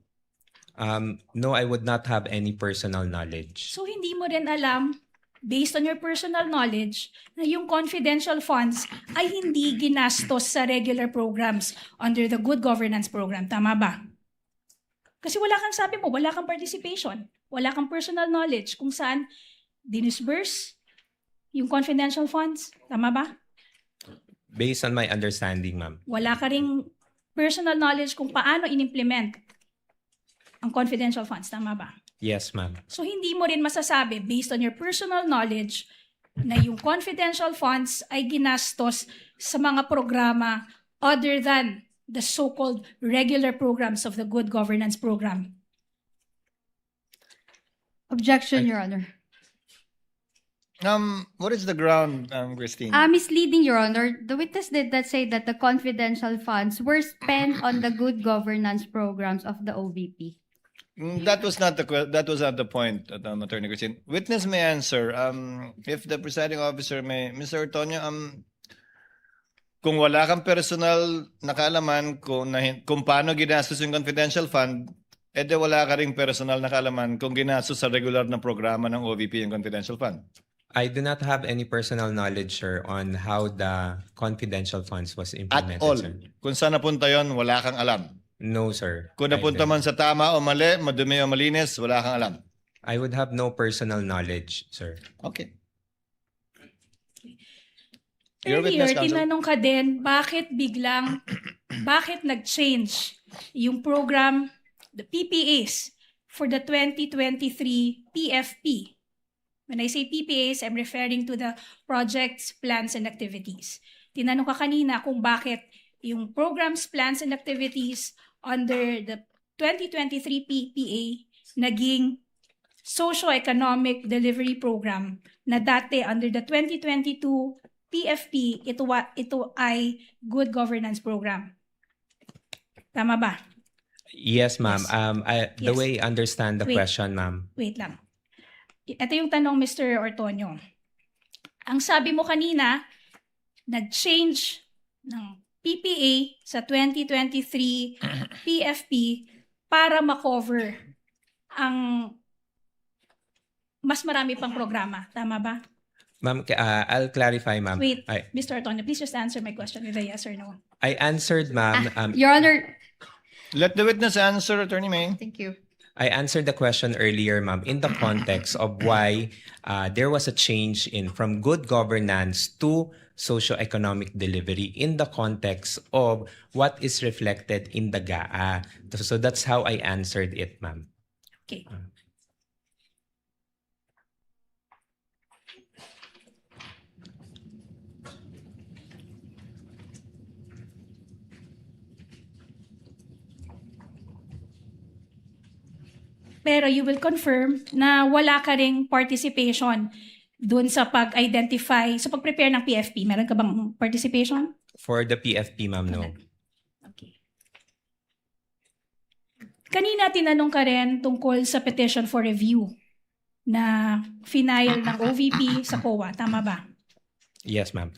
No, I would not have any personal knowledge. So hindi mo rin alam, based on your personal knowledge, na yung confidential funds ay hindi ginastos sa regular programs under the good governance program. Tama ba? Kasi wala kang, sabi mo, wala kang participation, wala kang personal knowledge kung saan dinisburse yung confidential funds. Tama ba? Based on my understanding, ma'am. Wala ka ring personal knowledge kung paano in-implement ang confidential funds. Tama ba? Yes, ma'am. So hindi mo rin masasabi, based on your personal knowledge, na yung confidential funds ay ginastos sa mga programa other than the so-called regular programs of the good governance program. Objection, Your Honor. What is the ground, Christine? Misleading, Your Honor. The witness did not say that the confidential funds were spent on the good governance programs of the OVP. That was not the point, Attorney Christine. Witness may answer. If the presiding officer may, Mr. Ortonio, kung wala kang personal na kaalaman kung paano ginastos yung confidential fund, edi wala ka ring personal na kaalaman kung ginastos sa regular na programa ng OVP yung confidential fund. I do not have any personal knowledge, sir, on how the confidential funds was At implemented, all. sir. Kung saan napunta yon, wala kang alam. No, sir. Kung napunta man sa tama o mali, madumi o malinis, wala kang alam. I would have no personal knowledge, sir. Okay. Your Earlier, witness, counsel. tinanong ka din, bakit nag-change yung program, the PPAs, for the 2023 PFP? When I say PPAs, I'm referring to the projects, plans, and activities. Tinanong ka kanina kung bakit yung programs, plans, and activities under the 2023 PPA naging Socio-Economic Delivery Program na dati under the 2022 PFP, ito ay Good Governance Program. Tama ba? Yes, ma'am. Yes. The Yes. way I understand the Wait. question, ma'am. Wait lang. Ito yung tanong, Mr. Ortonio. Ang sabi mo kanina, nag-change ng PPA sa 2023 PFP para ma-cover ang mas marami pang programa. Tama ba? Ma'am, I'll clarify, ma'am. Wait, I, Mr. Ortonio, please just answer my question with a yes or no. I answered, ma'am. Your Honor, Let the witness answer, Attorney May. thank you. I answered the question earlier, ma'am, in the context of why there was a change from good governance to socio-economic delivery in the context of what is reflected in the GAA. So that's how I answered it, ma'am. Okay. Pero you will confirm na wala ka ring participation dun sa pag-identify, sa pag-prepare ng PFP. Meron ka bang participation? For the PFP, ma'am, no. Okay. Kanina tinanong ka rin tungkol sa petition for review na final ng OVP sa COA. Tama ba? Yes, ma'am.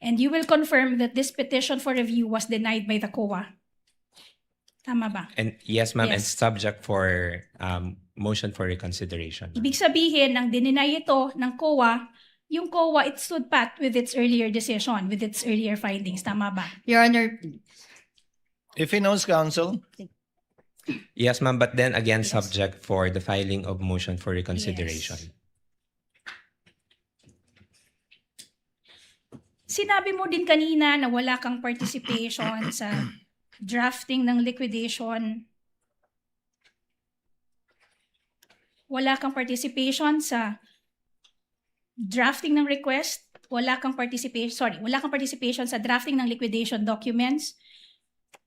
And you will confirm that this petition for review was denied by the COA. Tama ba? And yes, ma'am, and Yes. subject for motion for reconsideration. Ibig sabihin, nang dininay ito ng COA, yung COA, it stood pat with its earlier decision, with its earlier findings. Tama ba? Your Honor, If he knows, counsel. Yes, ma'am, but then again, Yes. subject for the filing of motion for reconsideration. Yes. Sinabi mo din kanina na wala kang participation sa drafting ng liquidation. Wala kang participation sa drafting ng request. Wala kang participation sa drafting ng liquidation documents.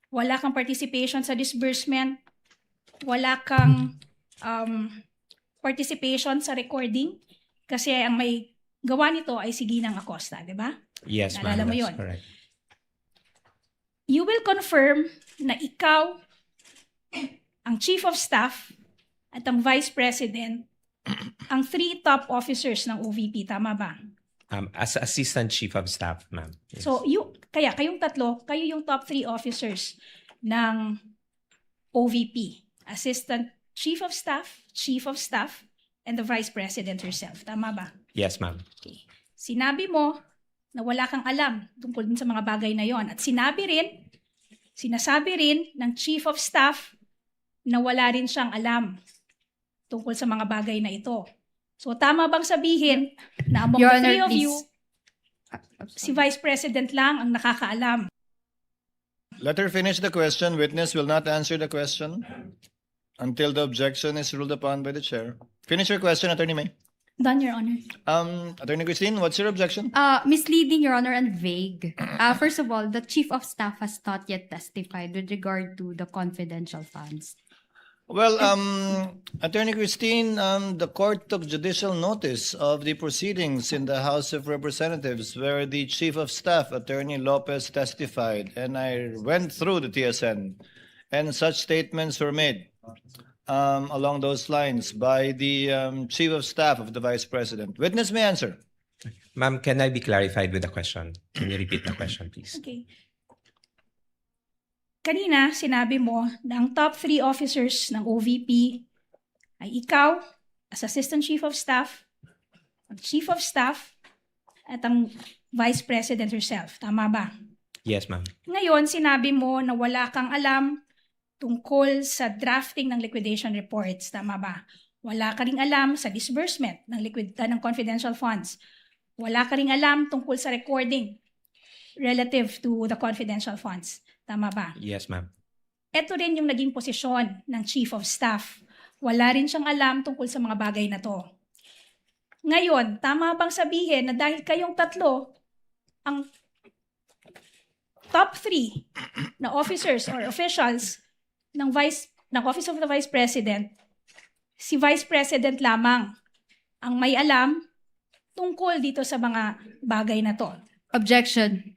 Wala kang participation sa disbursement. Wala kang participation sa recording kasi ang may gawa nito ay si Ginang Acosta, di ba? Yes, ma'am, Naalala mo that's yun? correct. You will confirm na ikaw, ang Chief of Staff, at ang Vice President, ang 3 top officers ng OVP. Tama ba? As Assistant Chief of Staff, ma'am. Yes. So, kayong tatlo, kayo yung top 3 officers ng OVP. Assistant Chief of Staff, and the Vice President herself. Tama ba? Yes, ma'am. Okay. Sinabi mo na wala kang alam tungkol din sa mga bagay na yon. At sinasabi rin ng Chief of Staff na wala rin siyang alam tungkol sa mga bagay na ito. So tama bang sabihin na among Your the three Honor, of you, please. si Vice President lang ang nakakaalam? Let her finish the question. Witness will not answer the question until the objection is ruled upon by the chair. Finish your question, Attorney May. Done, Your Honor. Attorney Christine, what's your objection? Misleading, Your Honor, and vague. First of all, the Chief of Staff has not yet testified with regard to the confidential funds. Well, Attorney Christine, the court took judicial notice of the proceedings in the House of Representatives where the Chief of Staff, Attorney Lopez, testified, and I went through the TSN, and such statements were made along those lines by the Chief of Staff of the Vice President. Witness may answer. Ma'am, can I be clarified with the question? Can you repeat the question, please? Okay. Kanina, sinabi mo na ang top 3 officers ng OVP ay ikaw, as Assistant Chief of Staff, ang Chief of Staff, at ang Vice President herself. Tama ba? Yes, ma'am. Ngayon, sinabi mo na wala kang alam tungkol sa drafting ng liquidation reports. Tama ba? Wala ka ring alam sa disbursement ng confidential funds. Wala ka ring alam tungkol sa recording relative to the confidential funds. Tama ba? Yes, ma'am. Ito rin yung naging posisyon ng Chief of Staff. Wala rin siyang alam tungkol sa mga bagay na to. Ngayon, tama bang sabihin na dahil kayong tatlo, ang top 3 na officers or officials ng Vice ng Office of the Vice President, si Vice President lamang ang may alam tungkol dito sa mga bagay na to. Objection.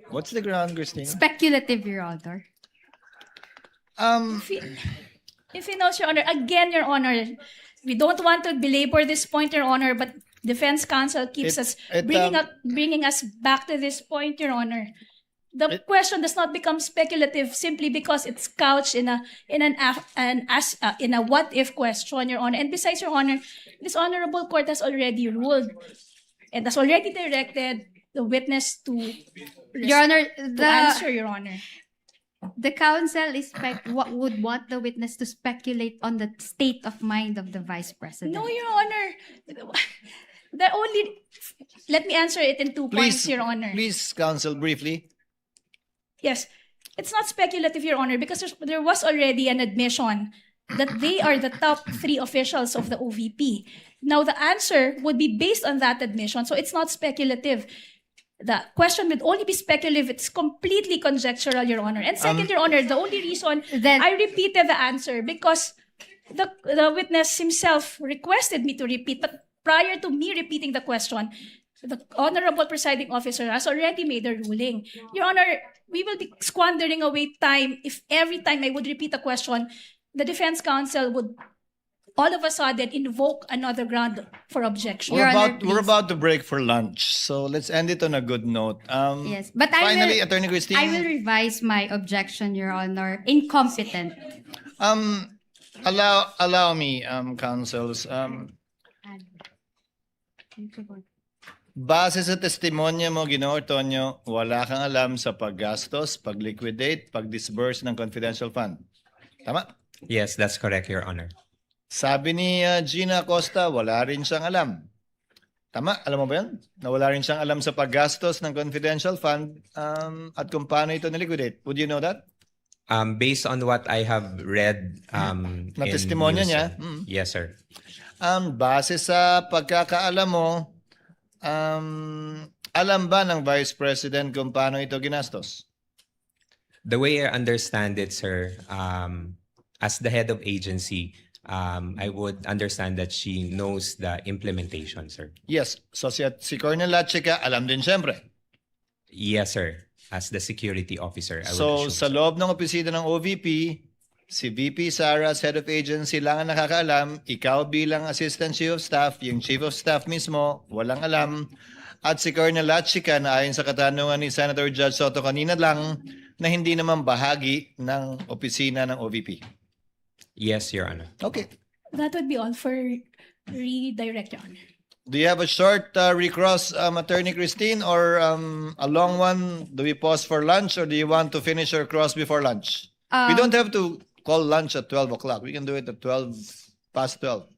What's the ground, Christine? Speculative, Your Honor. If you know, Your Honor, again, Your Honor, we don't want to belabor this point, Your Honor, but Defense Counsel keeps bringing us back to this point, Your Honor. The question does not become speculative simply because it's couched in a what if question, Your Honor. And besides, Your Honor, this honorable court has already ruled and has already directed the witness to Your Honor, to answer, Your Honor. the counsel would want the witness to speculate on the state of mind of the Vice President. No, Your Honor. Let me answer it in 2 points, Your Honor. Please, counsel, briefly. Yes, it's not speculative, Your Honor, because there was already an admission that they are the top 3 officials of the OVP. Now, the answer would be based on that admission, so it's not speculative. The question would only be speculative. It's completely conjectural, Your Honor. And second, Your Honor, the only reason I repeated the answer because the witness himself requested me to repeat, but prior to me repeating the question, the Honorable Presiding Officer has already made a ruling. Your Honor, we will be squandering away time if every time I would repeat a question, the Defense Counsel would all of a sudden invoke another ground for objection. We're about to break for lunch, so let's end it on a good note. Yes, but finally, Attorney Christine. I will revise my objection, Your Honor. Incompetent. Allow me, counsels. Base sa testimonya mo, Ginoong Tonyo, wala kang alam sa paggastos, pag-liquidate, pag-disburse ng confidential fund. Tama? Yes, that's correct, Your Honor. Sabi ni Gina Acosta, wala rin siyang alam. Tama? Alam mo ba yan? Na wala rin siyang alam sa paggastos ng confidential fund at kung paano ito na-liquidate. Would you know that? Based on what I have read Na testimonya niya? Yes, sir. Base sa pagkakaalam mo, alam ba ng Vice President kung paano ito ginastos? The way I understand it, sir, as the head of agency, I would understand that she knows the implementation, sir. Yes. So si Colonel Lachica, alam din siyempre. Yes, sir. As the security officer, I would So assume sa loob ng opisina ng OVP, si VP Sara, as head of agency, lang ang nakakaalam. Ikaw bilang Assistant Chief of Staff, yung Chief of Staff mismo, walang alam. At si Colonel Lachica, na ayon sa katanungan ni Senator Judge Soto kanina lang, na hindi naman bahagi ng opisina ng OVP. Yes, Your Honor. Okay. That would be all for redirect, Your Honor. Do you have a short recross, Attorney Christine, or a long one? Do we pause for lunch, or do you want to finish your cross before lunch? We don't have to call lunch at 12 o'clock. We can do it at 12:12.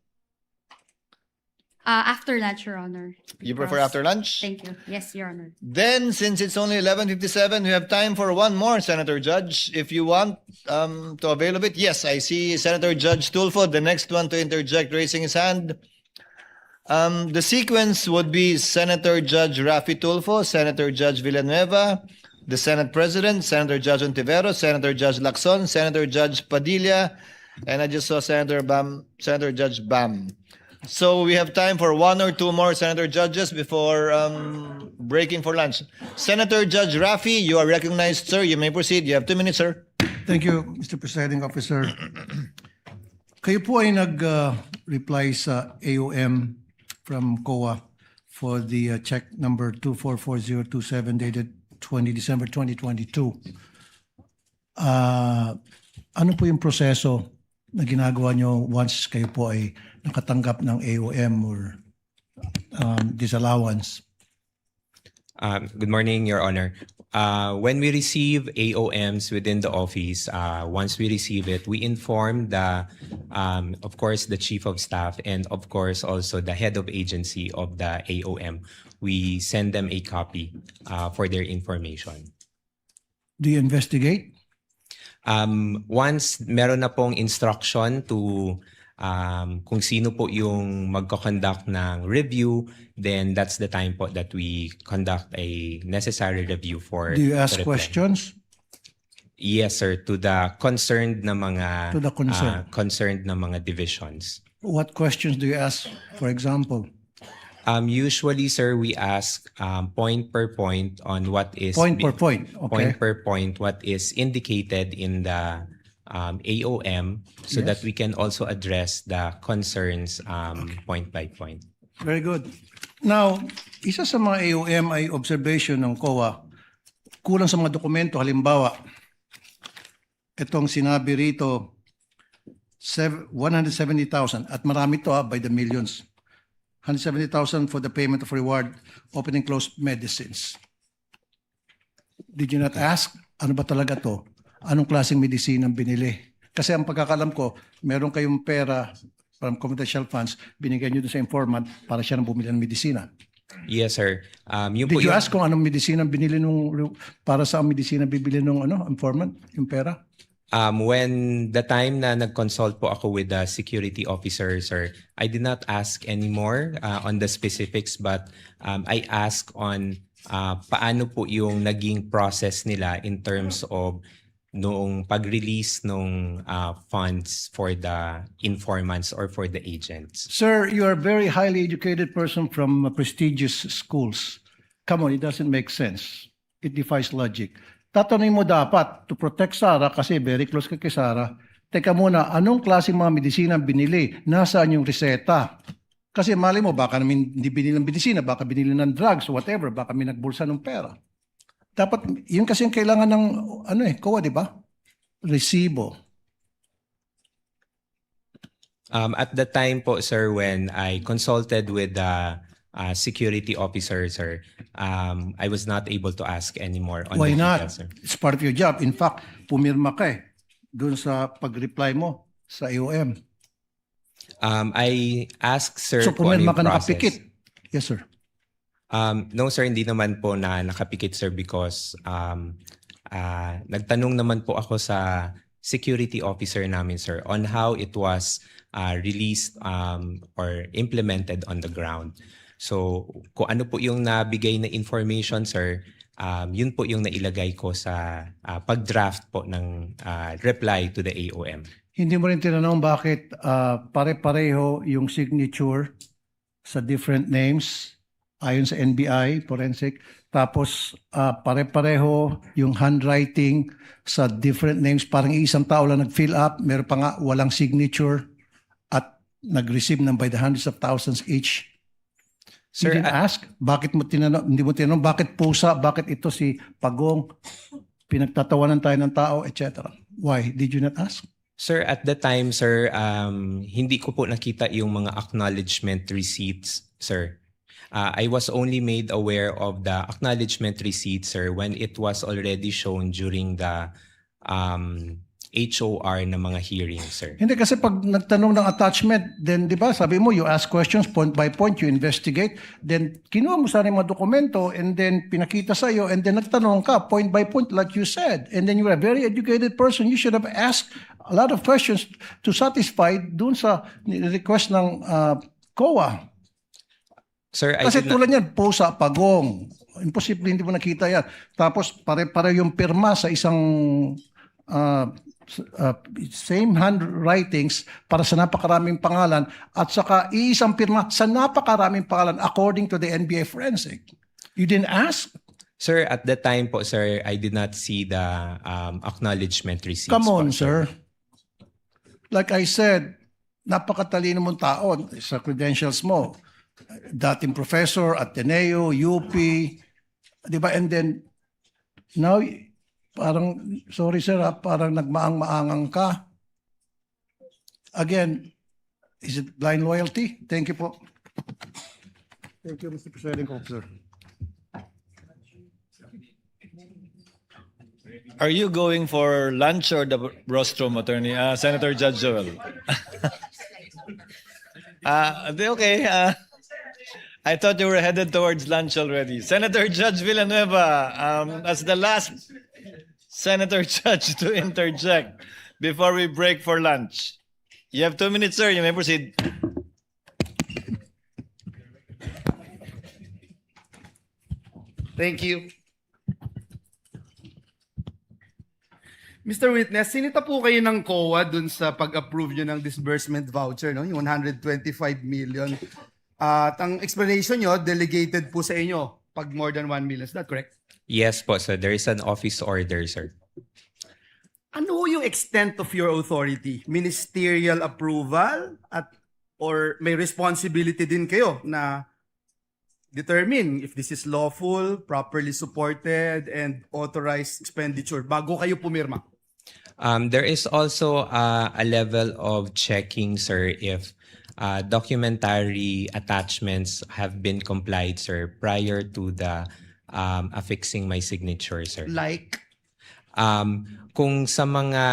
After lunch, Your Honor. You prefer after lunch? Thank you. Yes, Your Honor. Then, since it's only 11:57, we have time for one more, Senator Judge. If you want to avail of it. Yes, I see Senator Judge Tulfo, the next one to interject, raising his hand. The sequence would be Senator Judge Rafi Tulfo, Senator Judge Villanueva, the Senate President, Senator Judge Ontiveros, Senator Judge Lacson, Senator Judge Padilla, and I just saw Senator Judge Bam. So we have time for one or two more Senator Judges before breaking for lunch. Senator Judge Rafi, you are recognized, sir. You may proceed. You have 2 minutes, sir. Thank you, Mr. Presiding Officer. Kayo po ay nag-reply sa AOM from COA for the check number 244027 dated 20 December 2022. Ano po yung proseso na ginagawa nyo once kayo po ay nakatanggap ng AOM or disallowance? Good morning, Your Honor. When we receive AOMs within the office, once we receive it, we inform of course, the Chief of Staff and of course also the head of agency of the AOM. We send them a copy for their information. Do you investigate? Once meron na pong instruction to kung sino po yung magko-conduct ng review, then that's the time po that we conduct a necessary review for Do you ask the reply. questions? Yes, sir, to the concerned na mga To the concerned. concerned na mga divisions. What questions do you ask, for example? Usually, sir, we ask point per point on what is Point per point, okay. point per point what is indicated in the AOM, so Yes. that we can also address the concerns point by point. Very good. Now, isa sa mga AOM ay observation ng COA, kulang sa mga dokumento. Halimbawa, itong sinabi rito, 170,000 at marami to by the millions. 170,000 for the payment of reward, open and closed medicines. Did you not ask, ano ba talaga to? Anong klaseng medicine ang binili? Kasi ang pagkakalam ko, meron kayong pera from confidential funds, binigay nyo doon sa informant para siya nang bumili ng medisina. Yes, sir. Yun po Did you yung- ask kung anong medisina binili para sa medisina bibili nung informant, yung pera? When the time na nag-consult po ako with the security officer, sir, I did not ask anymore on the specifics, but I asked on paano po yung naging process nila in terms of noong pag-release ng funds for the informants or for the agents. Sir, you are a very highly educated person from prestigious schools. Come on, it doesn't make sense. It defies logic. Tatanungin mo dapat to protect Sara kasi very close ka kay Sara. Teka muna, anong klaseng mga medisina binili? Nasaan yung reseta? Kasi mali mo, baka namin hindi binili ng medisina, baka binili ng drugs, whatever, baka may nagbulsa ng pera. Dapat, yun kasi yung kailangan ng, COA, di ba? Resibo. At the time po, sir, when I consulted with the security officer, sir, I was not able to ask anymore on Why the not? details, sir. It's part of your job. In fact, pumirma ka doon sa pag-reply mo sa AOM. I asked, sir, So kung ano pumirma yung ka process. nakapikit. Yes, sir. No, sir, hindi naman po na nakapikit, sir, because nagtanong naman po ako sa security officer namin, sir, on how it was released or implemented on the ground. So, kung ano po yung nabigay na information, sir, yun po yung nailagay ko sa pag-draft po ng reply to the AOM. Hindi mo rin tinanong bakit pare-pareho yung signature sa different names ayon sa NBI, forensic, tapos pare-pareho yung handwriting sa different names, parang isang tao lang nag-fill up, meron pa nga walang signature at nag-receive ng by the hundreds of thousands each. Sir, you didn't ask? Bakit mo tinanong, hindi mo tinanong, bakit pusa, bakit ito si Pagong, pinagtatawanan tayo ng tao, etc. Why? Did you not ask? Sir, at the time, sir, hindi ko po nakita yung mga acknowledgement receipts, sir. I was only made aware of the acknowledgement receipt, sir, when it was already shown during the HOR na mga hearings, sir. Hindi kasi pag nagtanong ng attachment, then di ba sabi mo you ask questions point by point, you investigate, then kinuha mo sana yung mga dokumento and then pinakita sa iyo and then nagtanong ka point by point like you said. And then you're a very educated person, you should have asked a lot of questions to satisfy dun sa request ng COA. Sir, I Kasi did not- tulad yan, pusa, Pagong. Imposible hindi mo nakita yan. Tapos pare-pare yung pirma sa isang same handwritings para sa napakaraming pangalan at saka iisang pirma sa napakaraming pangalan according to the NBA forensic. You didn't ask? Sir, at the time po, sir, I did not see the acknowledgement receipts. Come po, on, sir. Like I said, napakatalino mong tao sa credentials mo. Dating professor, Ateneo, UP, di ba? And then, now, parang, sorry sir, parang nagmaang-maangang ka. Again, is it blind loyalty? Thank you po. Thank you, Mr. Presiding Officer. Are you going for lunch or the rostrum, Attorney? Senator Judge Joel. Okay. I thought you were headed towards lunch already. Senator Judge Villanueva, as the last Senator Judge to interject before we break for lunch. You have 2 minutes, sir. You may proceed. Thank you. Mr. Witness, sinita po kayo ng COA dun sa pag-approve nyo ng disbursement voucher, no? Yung 125 million. At ang explanation nyo, delegated po sa inyo pag more than 1 million. Is that correct? Yes po, sir. There is an office order, sir. Ano yung extent of your authority? Ministerial approval or may responsibility din kayo na determine if this is lawful, properly supported, and authorized expenditure bago kayo pumirma? There is also a level of checking, sir, if documentary attachments have been complied, sir, prior to the affixing my signature, sir. Like? Kung sa mga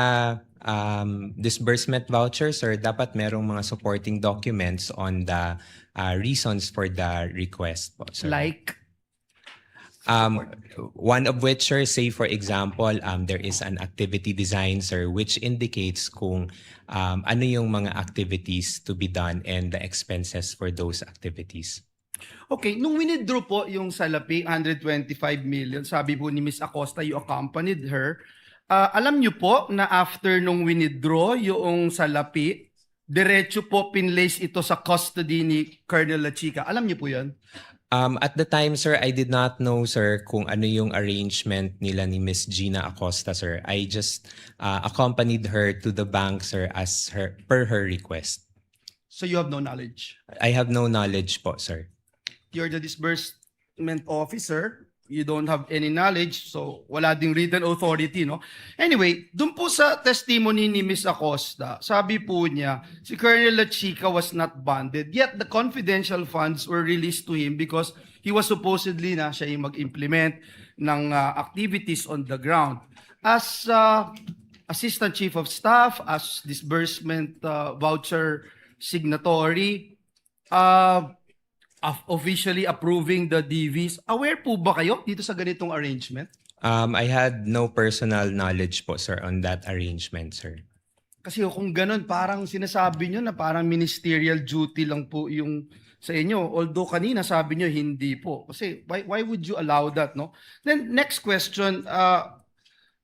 disbursement vouchers, sir, dapat merong mga supporting documents on the reasons for the request po, sir. Like? One of which, sir, say for example, there is an activity design, sir, which indicates kung ano yung mga activities to be done and the expenses for those activities. Okay, nung winidraw po yung salapi, 125 million, sabi po ni Ms. Acosta, you accompanied her. Alam niyo po na after nung winidraw yung salapi, diretso po pinlace ito sa custody ni Colonel Lachica. Alam niyo po yun? At the time, sir, I did not know, sir, kung ano yung arrangement nila ni Miss Gina Acosta, sir. I just accompanied her to the bank, sir, per her request. So you have no knowledge? I have no knowledge po, sir. You're the disbursement officer. You don't have any knowledge, so wala ding written authority, no? Anyway, dun po sa testimony ni Ms. Acosta, sabi po niya, si Colonel Lachica was not bonded, yet the confidential funds were released to him because he was supposedly na siya yung mag-implement ng activities on the ground. As Assistant Chief of Staff, as disbursement voucher signatory, officially approving the DVs. Aware po ba kayo dito sa ganitong arrangement? I had no personal knowledge po, sir, on that arrangement, sir. Kasi kung ganun, parang sinasabi nyo na parang ministerial duty lang po yung sa inyo. Although kanina sabi nyo hindi po. Kasi why would you allow that, no? Then next question,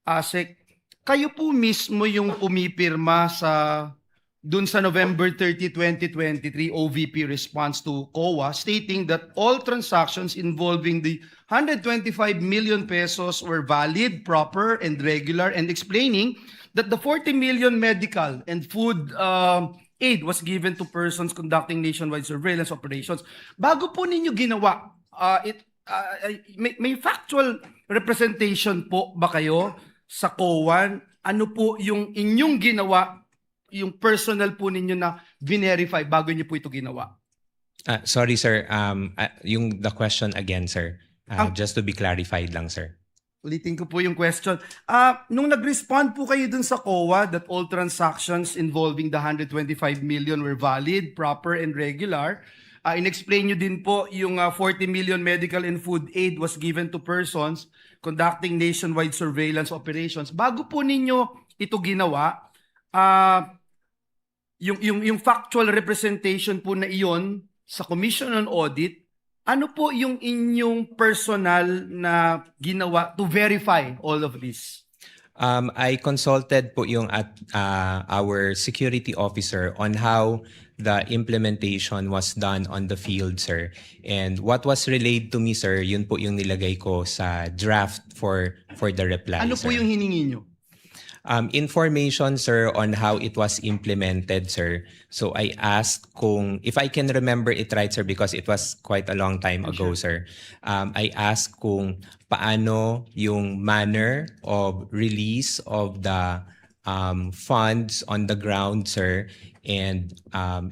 Asek, kayo po mismo yung pumipirma dun sa November 30, 2023 OVP response to COA stating that all transactions involving the 125 million pesos were valid, proper, and regular, and explaining that the 40 million medical and food aid was given to persons conducting nationwide surveillance operations. Bago po ninyo ginawa, may factual representation po ba kayo sa COA? Ano po yung inyong ginawa, yung personal po ninyo na verify bago niyo po ito ginawa? Sorry, sir. The question again, sir. Just to be clarified lang, sir. Ulitin ko po yung question. Nung nag-respond po kayo dun sa COA that all transactions involving the 125 million were valid, proper, and regular, in-explain nyo din po yung 40 million medical and food aid was given to persons conducting nationwide surveillance operations. Bago po ninyo ito ginawa, yung factual representation po na iyon sa Commission on Audit, ano po yung inyong personal na ginawa to verify all of this? I consulted po yung our security officer on how the implementation was done on the field, sir. And what was relayed to me, sir, yun po yung nilagay ko sa draft for the reply, Ano sir. po yung hiningi nyo? Information, sir, on how it was implemented, sir. So I asked if I can remember it right, sir, because it was quite a long time ago, sir. I asked kung paano yung manner of release of the funds on the ground, sir, and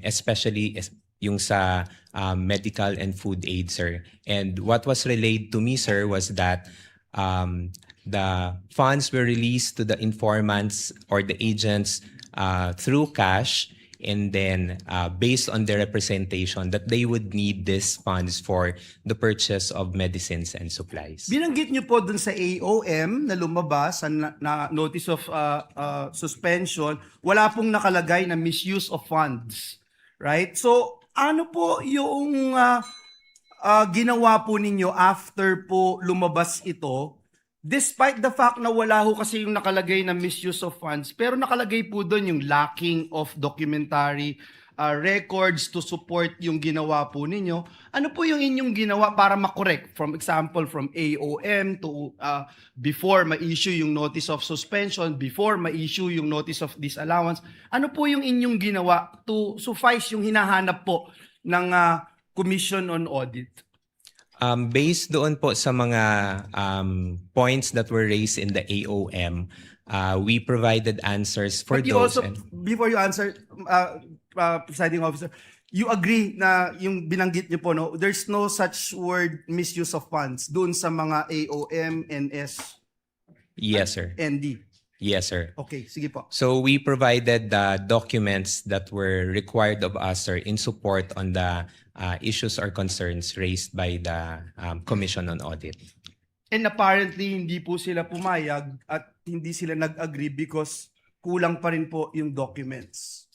especially yung sa medical and food aid, sir. And what was relayed to me, sir, was that the funds were released to the informants or the agents through cash, and then based on their representation that they would need these funds for the purchase of medicines and supplies. Binanggit nyo po dun sa AOM na lumabas na notice of suspension, wala pong nakalagay na misuse of funds. Right? So, ano po yung ginawa po ninyo after po lumabas ito despite the fact na wala ho kasi yung nakalagay na misuse of funds, pero nakalagay po doon yung lacking of documentary records to support yung ginawa po ninyo. Ano po yung inyong ginawa para makorek? From example, from AOM to before ma-issue yung notice of suspension, before ma-issue yung notice of disallowance. Ano po yung inyong ginawa to suffice yung hinahanap po ng Commission on Audit? Based doon po sa mga points that were raised in the AOM, we provided answers for But you those. also, before you answer, presiding officer, you agree na yung binanggit niyo po, no, there's no such word misuse of funds doon sa mga AOM, NS, Yes, sir. ND. Yes, sir. Okay, sige po. So we provided the documents that were required of us, sir, in support on the issues or concerns raised by the Commission on Audit. And apparently, hindi po sila pumayag at hindi sila nag-agree because kulang pa rin po yung documents.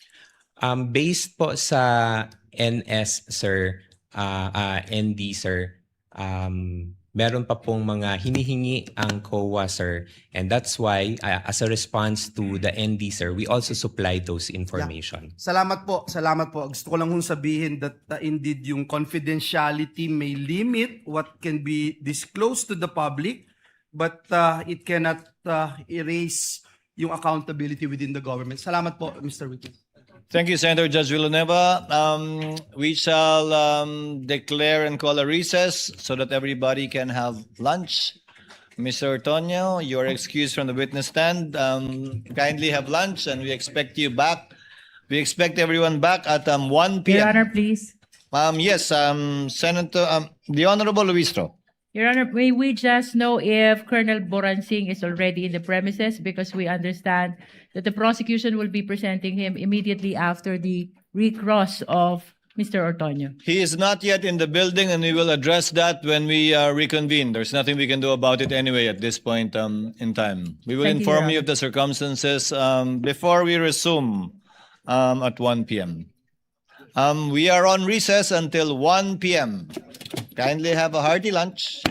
Based po sa NS, sir, ND, sir, meron pa pong mga hinihingi ang COA, sir. And that's why, as a response to the ND, sir, we also supplied those information. Salamat po, salamat po. Gusto ko lang hong sabihin that indeed yung confidentiality may limit what can be disclosed to the public, but it cannot erase yung accountability within the government. Salamat po, Mr. Wiki. Thank you, Senator Judge Villanueva. We shall declare and call a recess so that everybody can have lunch. Mr. Ortonio, you are excused from the witness stand. Kindly have lunch, and we expect you back. We expect everyone back at 1 p.m. Your Honor, please. Yes, Senator, the Honorable Luistro. Your Honor, may we just know if Colonel Boransing is already in the premises, because we understand that the prosecution will be presenting him immediately after the recross of Mr. Ortonio. He is not yet in the building, and we will address that when we reconvene. There's nothing we can do about it anyway at this point in time. We will Thank you, inform Your you of the circumstances before we resume at 1 p.m. We are on recess until 1 p.m. Kindly have a hearty lunch.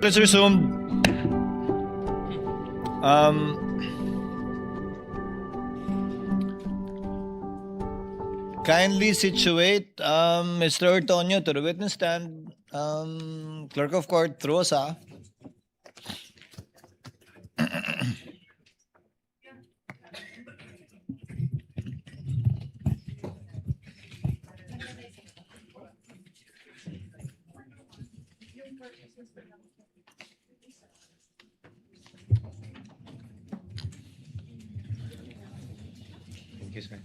Court is resumed. Kindly situate Mr. Ortonio to the witness stand. Clerk of Court, throw us off. Thank you, sir.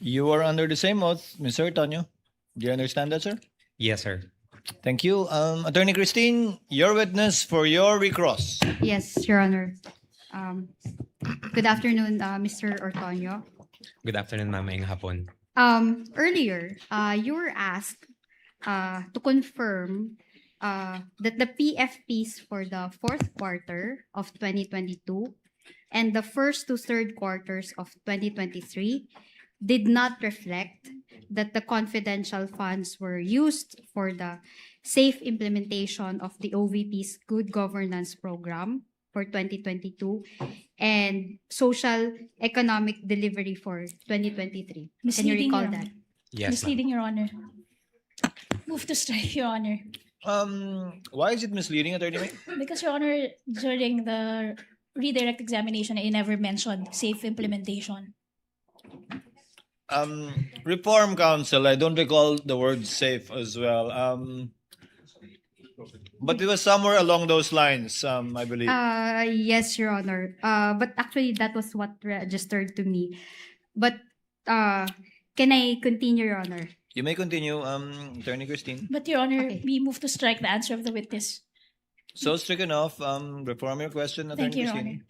You are under the same oath, Mr. Ortonio. Do you understand that, sir? Yes, sir. Thank you. Attorney Christine, your witness for your recross. Yes, Your Honor. Good afternoon, Mr. Ortonio. Good afternoon, ma'am. Maayong hapon. Earlier, you were asked to confirm that the PFPs for the fourth quarter of 2022 and the first to third quarters of 2023 did not reflect that the confidential funds were used for the safe implementation of the OVP's Good Governance Program for 2022 and social economic delivery for 2023. Can you Misleading, recall Your that? Honor. Yes, ma'am. Misleading, Your Honor. Move to strike, Your Honor. Why is it misleading, Attorney May? Because, Your Honor, during the redirect examination, I never mentioned safe implementation. Reform Council, I don't recall the word safe as well. But it was somewhere along those lines, I believe. Yes, Your Honor. But actually, that was what registered to me. But can I continue, Your Honor? You may continue, Attorney Christine. But, Your Honor, Okay. we move to strike the answer of the witness. So stricken off, reform your question, Attorney Thank you, Your Christine.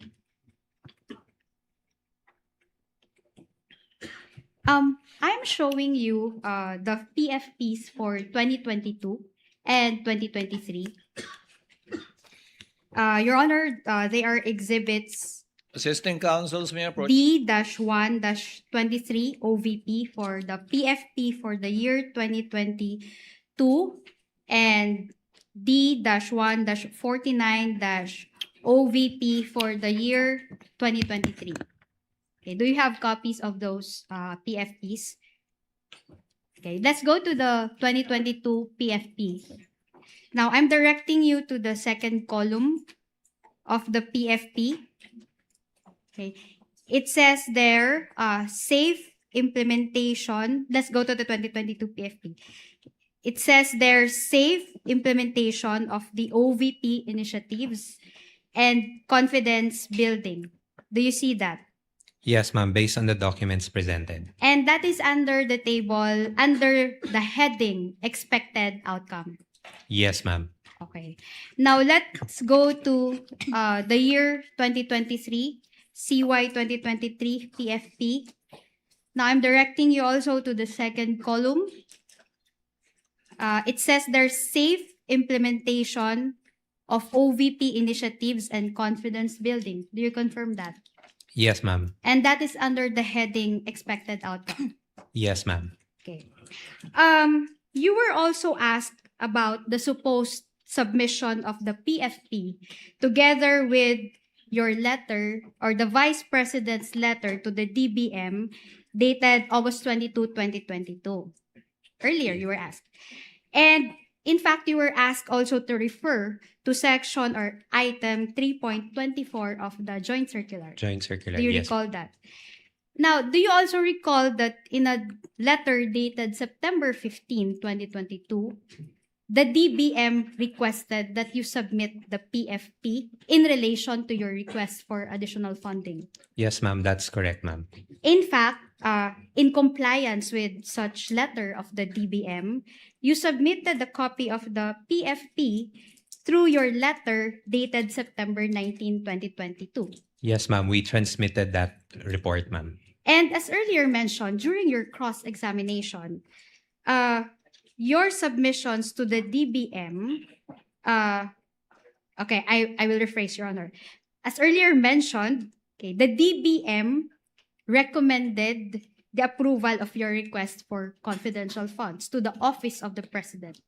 I'm showing you the PFPs for 2022 and 2023. Your Honor, they are exhibits Assisting counsels may approach. D-1-23 OVP for the PFP for the year 2022 and D-1-49 OVP for the year 2023. Okay, do you have copies of those PFPs? Okay, let's go to the 2022 PFP. Now, I'm directing you to the second column of the PFP. Okay, it says there, safe implementation. Let's go to the 2022 PFP. It says there, safe implementation of the OVP initiatives and confidence building. Do you see that? Yes, ma'am. Based on the documents presented. And that is under the table, under the heading expected outcome. Yes, ma'am. Okay. Now let's go to the year 2023, CY 2023 PFP. Now I'm directing you also to the second column. It says there's safe implementation of OVP initiatives and confidence building. Do you confirm that? Yes, ma'am. And that is under the heading expected outcome. Yes, ma'am. Okay. You were also asked about the supposed submission of the PFP together with your letter or the Vice President's letter to the DBM dated August 22, 2022. Earlier, you were asked. And in fact, you were asked also to refer to section or item 3.24 of the Joint Circular. Joint circular. Do you Yes. recall that? Now, do you also recall that in a letter dated September 15, 2022, the DBM requested that you submit the PFP in relation to your request for additional funding? Yes, ma'am. That's correct, ma'am. In fact, in compliance with such letter of the DBM, you submitted a copy of the PFP through your letter dated September 19, 2022. Yes, ma'am. We transmitted that report, ma'am. And as earlier mentioned, during your cross-examination, your submissions to the DBM, okay, I will rephrase, Your Honor. As earlier mentioned, okay, the DBM recommended the approval of your request for confidential funds to the Office of the President.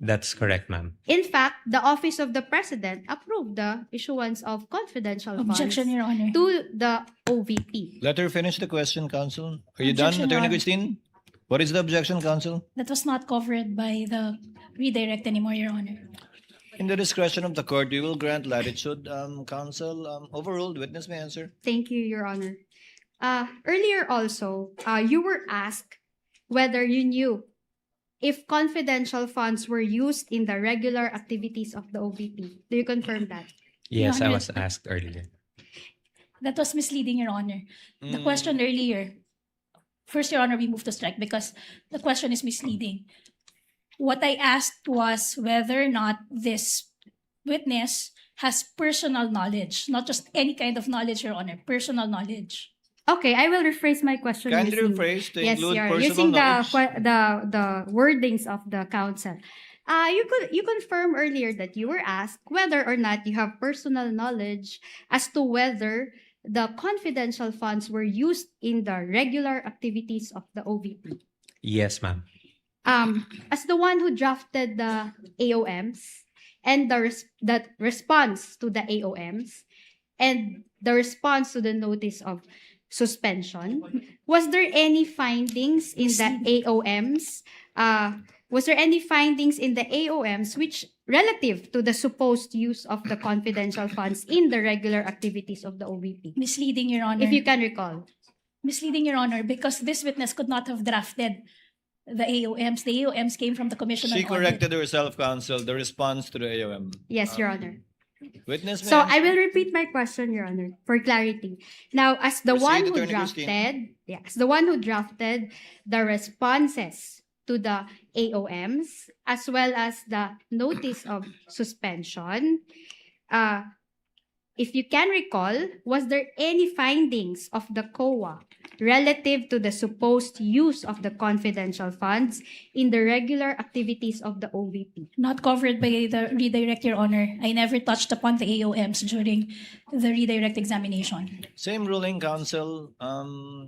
That's correct, ma'am. In fact, the Office of the President approved the issuance of confidential funds Objection, Your Honor. to the OVP. Let her finish the question, counsel. Are you done, Objection, Your Attorney Honor. Christine? What is the objection, counsel? That was not covered by the redirect anymore, Your Honor. In the discretion of the court, we will grant latitude. Counsel, overruled. Witness may answer. Thank you, Your Honor. Earlier also, you were asked whether you knew if confidential funds were used in the regular activities of the OVP. Do you confirm that? Yes, I Honor. was asked earlier. That was misleading, Your Honor. The question earlier, first, Your Honor, we move to strike because the question is misleading. What I asked was whether or not this witness has personal knowledge, not just any kind of knowledge, Your Honor, personal knowledge. Okay, I will rephrase my question. Kindly using- rephrase to yes, include Your Honor, personal using knowledge. the wordings of the counsel. You confirmed earlier that you were asked whether or not you have personal knowledge as to whether the confidential funds were used in the regular activities of the OVP. Yes, ma'am. As the one who drafted the AOMs and the response to the AOMs and the response to the notice of suspension, was there any findings in the AOMs? Was there any findings in the AOMs which relative to the supposed use of the confidential funds in the regular activities of the OVP? Misleading, Your Honor. If you can recall. Misleading, Your Honor, because this witness could not have drafted the AOMs. The AOMs came from the Commission She on Audit. corrected herself, counsel. The response to the AOM. Yes, Your Honor. Witness may So answer. I will repeat my question, Your Honor, for clarity. Now, as the Proceed, one who Attorney Christine. drafted the responses to the AOMs as well as the notice of suspension, if you can recall, was there any findings of the COA relative to the supposed use of the confidential funds in the regular activities of the OVP? Not covered by the redirect, Your Honor. I never touched upon the AOMs during the redirect examination. Same ruling, counsel.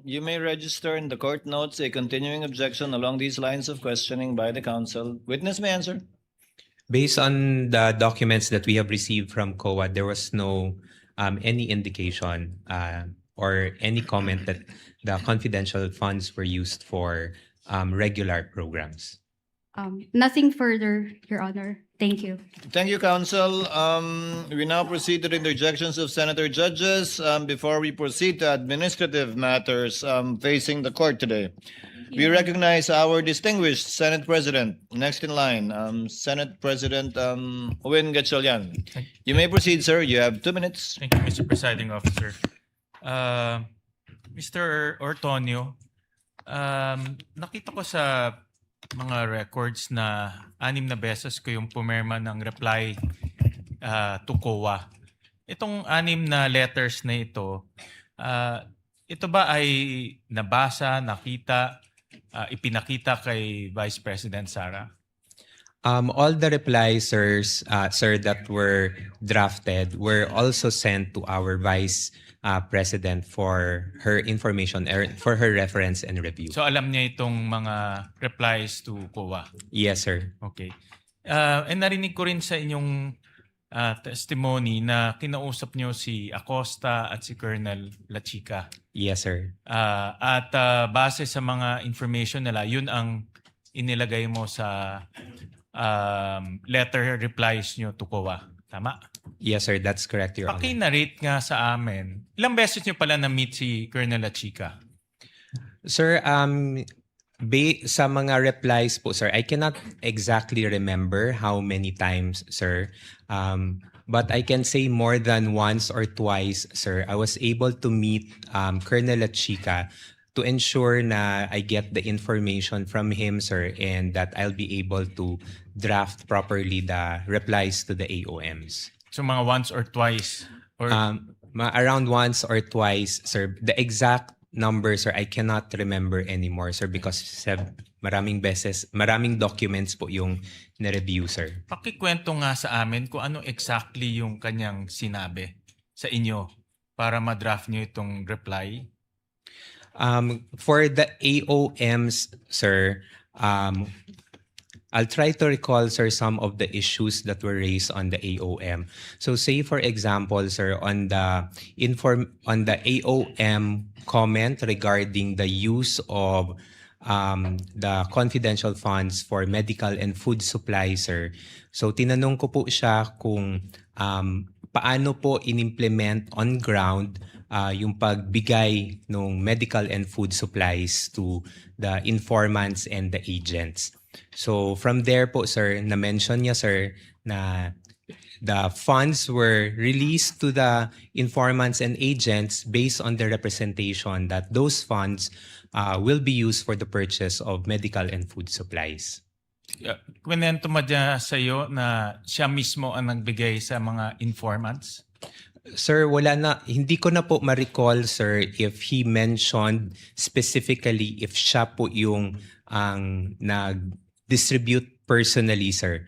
You may register in the court notes a continuing objection along these lines of questioning by the counsel. Witness may answer. Based on the documents that we have received from COA, there was no any indication or any comment that the confidential funds were used for regular programs. Nothing further, Your Honor. Thank you. Thank you, counsel. We now proceed to the interjections of senator judges. Before we proceed to administrative matters facing the court today, we recognize our distinguished Senate President. Next in line, Senate President Owen Gatchalian. You may proceed, sir. You have 2 minutes. Thank you, Mr. Presiding Officer. Mr. Ortonio, nakita ko sa mga records na 6 na beses ko yung pumirma ng reply to COA. Itong 6 na letters na ito ba ay nabasa, nakita, ipinakita kay Vice President Sara? All the replies, sir, that were drafted were also sent to our Vice President for her information, for her reference and review. So alam niya itong mga replies to COA? Yes, sir. Okay. Narinig ko rin sa inyong testimony na kinausap niyo si Acosta at si Colonel Lachica. Yes, sir. At base sa mga information nila, yun ang inilagay mo sa letter replies niyo to COA. Tama? Yes, sir. That's correct, Your Honor. Paki-narrate nga sa amin, ilang beses niyo pala na-meet si Colonel Lachica? Sir, sa mga replies po, sir, I cannot exactly remember how many times, sir. But I can say more than once or twice, sir, I was able to meet Colonel Lachica to ensure na I get the information from him, sir, and that I'll be able to draft properly the replies to the AOMs. So mga once or twice? Or Around once or twice, sir. The exact number, sir, I cannot remember anymore, sir, because maraming documents po yung na-review, sir. Pakikwento nga sa amin kung ano exactly yung kanyang sinabi sa inyo para ma-draft niyo itong reply. For the AOMs, sir, I'll try to recall, sir, some of the issues that were raised on the AOM. So say, for example, sir, on the AOM comment regarding the use of the confidential funds for medical and food supply, sir. So tinanong ko po siya kung paano po inimplement on ground yung pagbigay ng medical and food supplies to the informants and the agents. So from there po, sir, na-mention niya, sir, na the funds were released to the informants and agents based on the representation that those funds will be used for the purchase of medical and food supplies. Kwento mo dyan sa'yo na siya mismo ang nagbigay sa mga informants? Sir, wala na. Hindi ko na po ma-recall, sir, if he mentioned specifically if siya po yung ang nag-distribute personally, sir,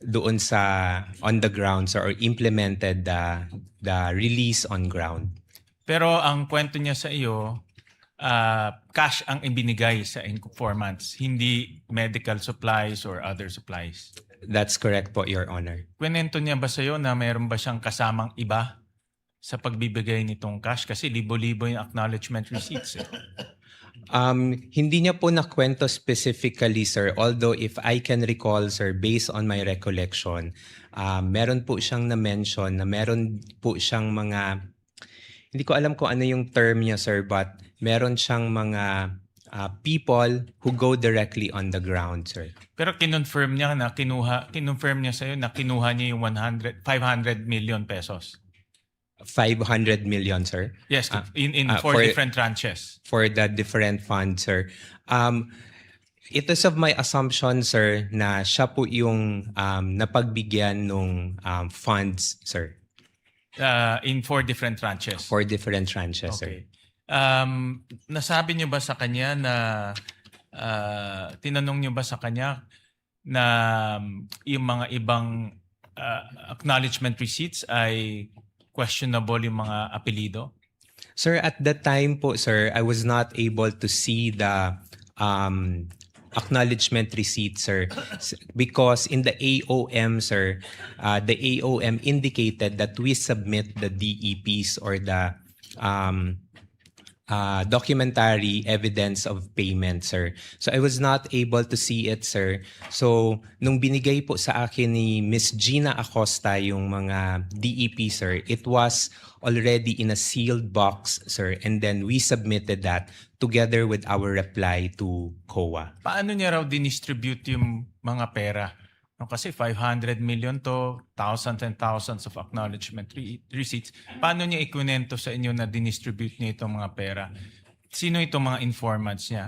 doon sa on the ground, sir, or implemented the release on ground. Pero ang kwento niya sa iyo, cash ang ibinigay sa informants, hindi medical supplies or other supplies. That's correct po, Your Honor. Kwento niya ba sa iyo na mayroon ba siyang kasamang iba sa pagbibigay nitong cash? Kasi libo-libo yung acknowledgement receipts. Hindi niya po nakwento specifically, sir. Although if I can recall, sir, based on my recollection, meron po siyang na-mention na meron po siyang mga, hindi ko alam kung ano yung term niya, sir, but meron siyang mga people who go directly on the ground, sir. Pero kinonfirm niya na kinonfirm niya sa iyo na kinuha niya yung 500 million pesos. 500 million, sir? Yes, in four different tranches. For the different funds, sir. It is of my assumption, sir, na siya po yung napagbigyan ng funds, sir. In 4 different tranches. 4 different tranches, sir. Okay. Nasabi niyo ba sa kanya na tinanong niyo ba sa kanya na yung mga ibang acknowledgement receipts ay questionable yung mga apelido? Sir, at that time po, sir, I was not able to see the acknowledgement receipt, sir, because in the AOM, sir, the AOM indicated that we submit the DEPs or the documentary evidence of payment, sir. So I was not able to see it, sir. So nung binigay po sa akin ni Miss Gina Acosta yung mga DEP, sir, it was already in a sealed box, sir, and then we submitted that together with our reply to COA. Paano niya raw dinistribute yung mga pera? No, kasi 500 million to, thousands and thousands of acknowledgement receipts. Paano niya ikunento sa inyo na dinistribute niya itong mga pera? Sino itong mga informants niya?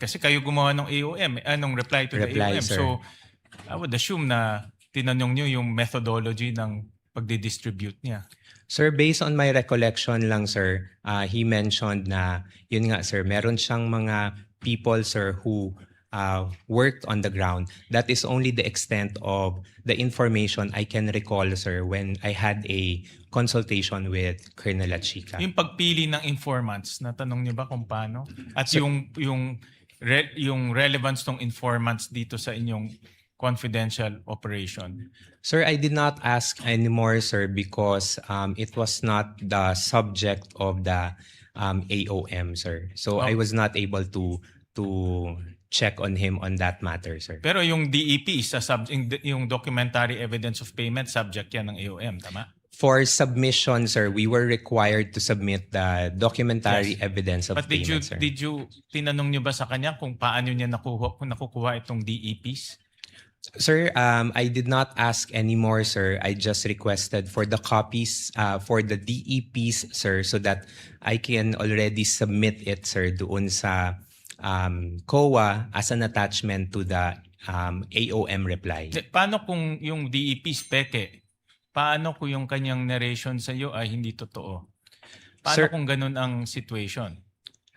Kasi kayo gumawa ng AOM, anong reply to the AOM. Sir. So, I would assume na tinanong niyo yung methodology ng pagdidistribute niya. Sir, based on my recollection lang, sir, he mentioned na, yun nga, sir, meron siyang mga people, sir, who worked on the ground. That is only the extent of the information I can recall, sir, when I had a consultation with Colonel Achica. Yung pagpili ng informants, natanong niyo ba kung paano? At yung relevance ng informants dito sa inyong confidential operation? Sir, I did not ask anymore, sir, because it was not the subject of the AOM, sir. So I was not able to check on him on that matter, sir. Pero yung DEP, yung documentary evidence of payment, subject yan ng AOM, tama? For submission, sir, we were required to submit the documentary evidence of But payment, sir. did you, tinanong niyo ba sa kanya kung paano niya nakukuha itong DEPs? Sir, I did not ask anymore, sir. I just requested for the copies for the DEPs, sir, so that I can already submit it, sir, doon sa COA as an attachment to the AOM reply. Paano kung yung DEPs peke? Paano kung yung kanyang narration sa iyo ay hindi totoo? Paano Sir, kung ganun ang situation?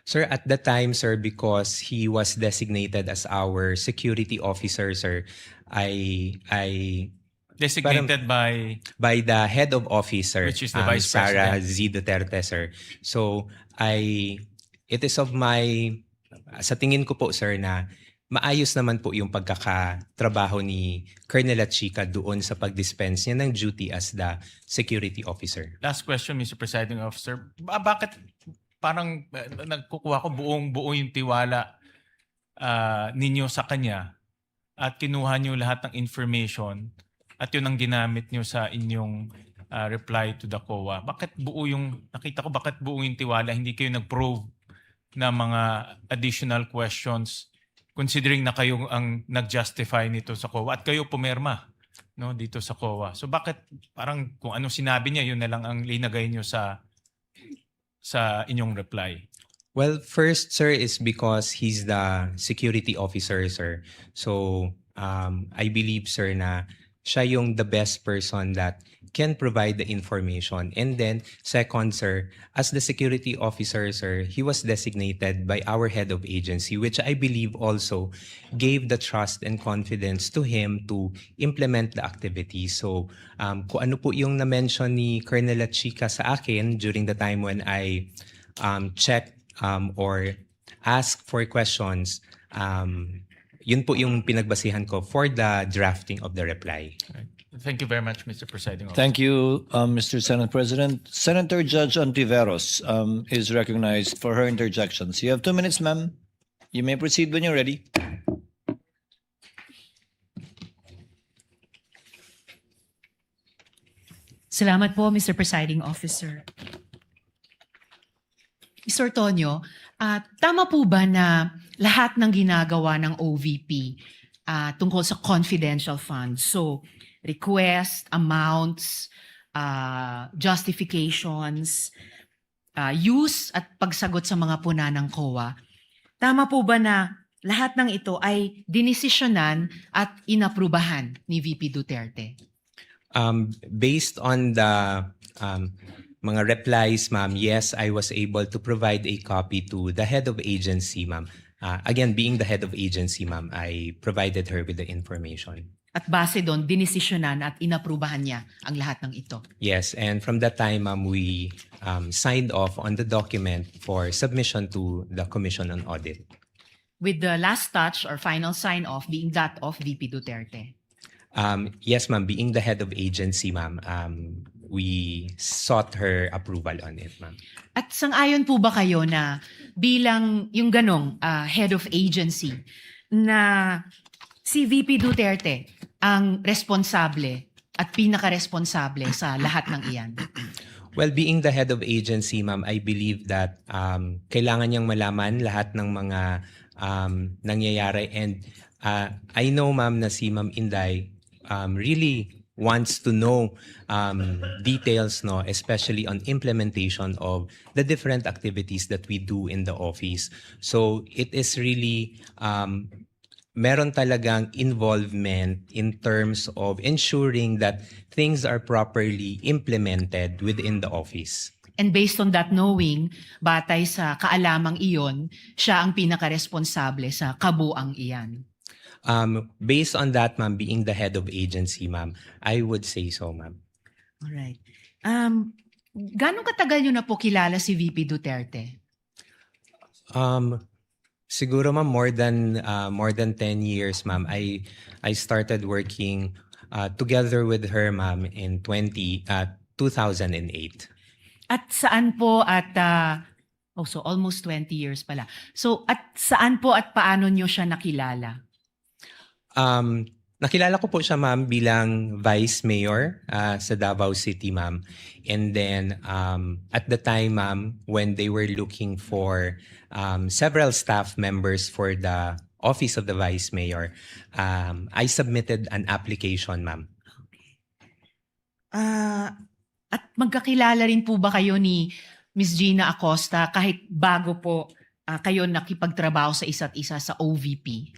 Sir, at the time, sir, because he was designated as our security officer, sir, I Designated by the head of office, sir, Which is the Vice Sara President. Duterte, sir. So it is of my, sa tingin ko po, sir, na maayos naman po yung pagkakatrabaho ni Colonel Chica doon sa pag-dispense niya ng duty as the security officer. Last question, Mr. Presiding Officer. Bakit parang nagkukuha ko buo yung tiwala ninyo sa kanya at kinuha niyo lahat ng information at yun ang ginamit niyo sa inyong reply to the COA? Bakit buo yung tiwala, hindi kayo nag-probe na mga additional questions considering na kayo ang nag-justify nito sa COA at kayo pumirma, no, dito sa COA? So bakit parang kung ano sinabi niya, yun na lang ang linagay niyo sa inyong reply? Well, first, sir, is because he's the security officer, sir. So, I believe, sir, na siya yung the best person that can provide the information. And then, second, sir, as the security officer, sir, he was designated by our head of agency, which I believe also gave the trust and confidence to him to implement the activity. So, kung ano po yung na-mention ni Colonel Chica sa akin during the time when I checked or ask for questions, yun po yung pinagbasihan ko for the drafting of the reply. Thank you very much, Mr. Presiding Officer. Thank you, Mr. Senate President. Senator Judge Ontiveros is recognized for her interjections. You have 2 minutes, ma'am. You may proceed when you're ready. Salamat po, Mr. Presiding Officer. Mr. Tonyo, tama po ba na lahat ng ginagawa ng OVP tungkol sa confidential funds, so request, amounts, justifications, use at pagsagot sa mga puna ng COA, tama po ba na lahat ng ito ay dinesisyonan at inaprubahan ni VP Duterte? Based on the mga replies, ma'am, yes, I was able to provide a copy to the head of agency, ma'am. Again, being the head of agency, ma'am, I provided her with the information. At base doon, dinesisyonan at inaprubahan niya ang lahat ng ito? Yes, and from that time, ma'am, we signed off on the document for submission to the Commission on Audit. With the last touch or final sign-off being that of VP Duterte? Yes, ma'am, being the head of agency, ma'am, we sought her approval on it, ma'am. At sang-ayon po ba kayo na bilang yung ganong head of agency na si VP Duterte ang responsable at pinaka-responsable sa lahat ng iyan? Well, being the head of agency, ma'am, I believe that kailangan niyang malaman lahat ng mga nangyayari. And I know, ma'am, na si Ma'am Inday really wants to know details, no, especially on implementation of the different activities that we do in the office. So it is really meron talagang involvement in terms of ensuring that things are properly implemented within the office. And based on that knowing, batay sa kaalamang iyon, siya ang pinaka-responsable sa kabuang iyan. Based on that, ma'am, being the head of agency, ma'am, I would say so, ma'am. Alright. Gano'ng katagal nyo na po kilala si VP Duterte? Siguro, ma'am, more than 10 years, ma'am. I started working together with her, ma'am, in 2008. At saan po at so almost 20 years pala. So at saan po at paano nyo siya nakilala? Nakilala ko po siya, ma'am, bilang Vice Mayor sa Davao City, ma'am. And then at the time, ma'am, when they were looking for several staff members for the office of the Vice Mayor, I submitted an application, ma'am. At magkakilala rin po ba kayo ni Ms. Gina Acosta kahit bago po kayo nakipagtrabaho sa isa't isa sa OVP?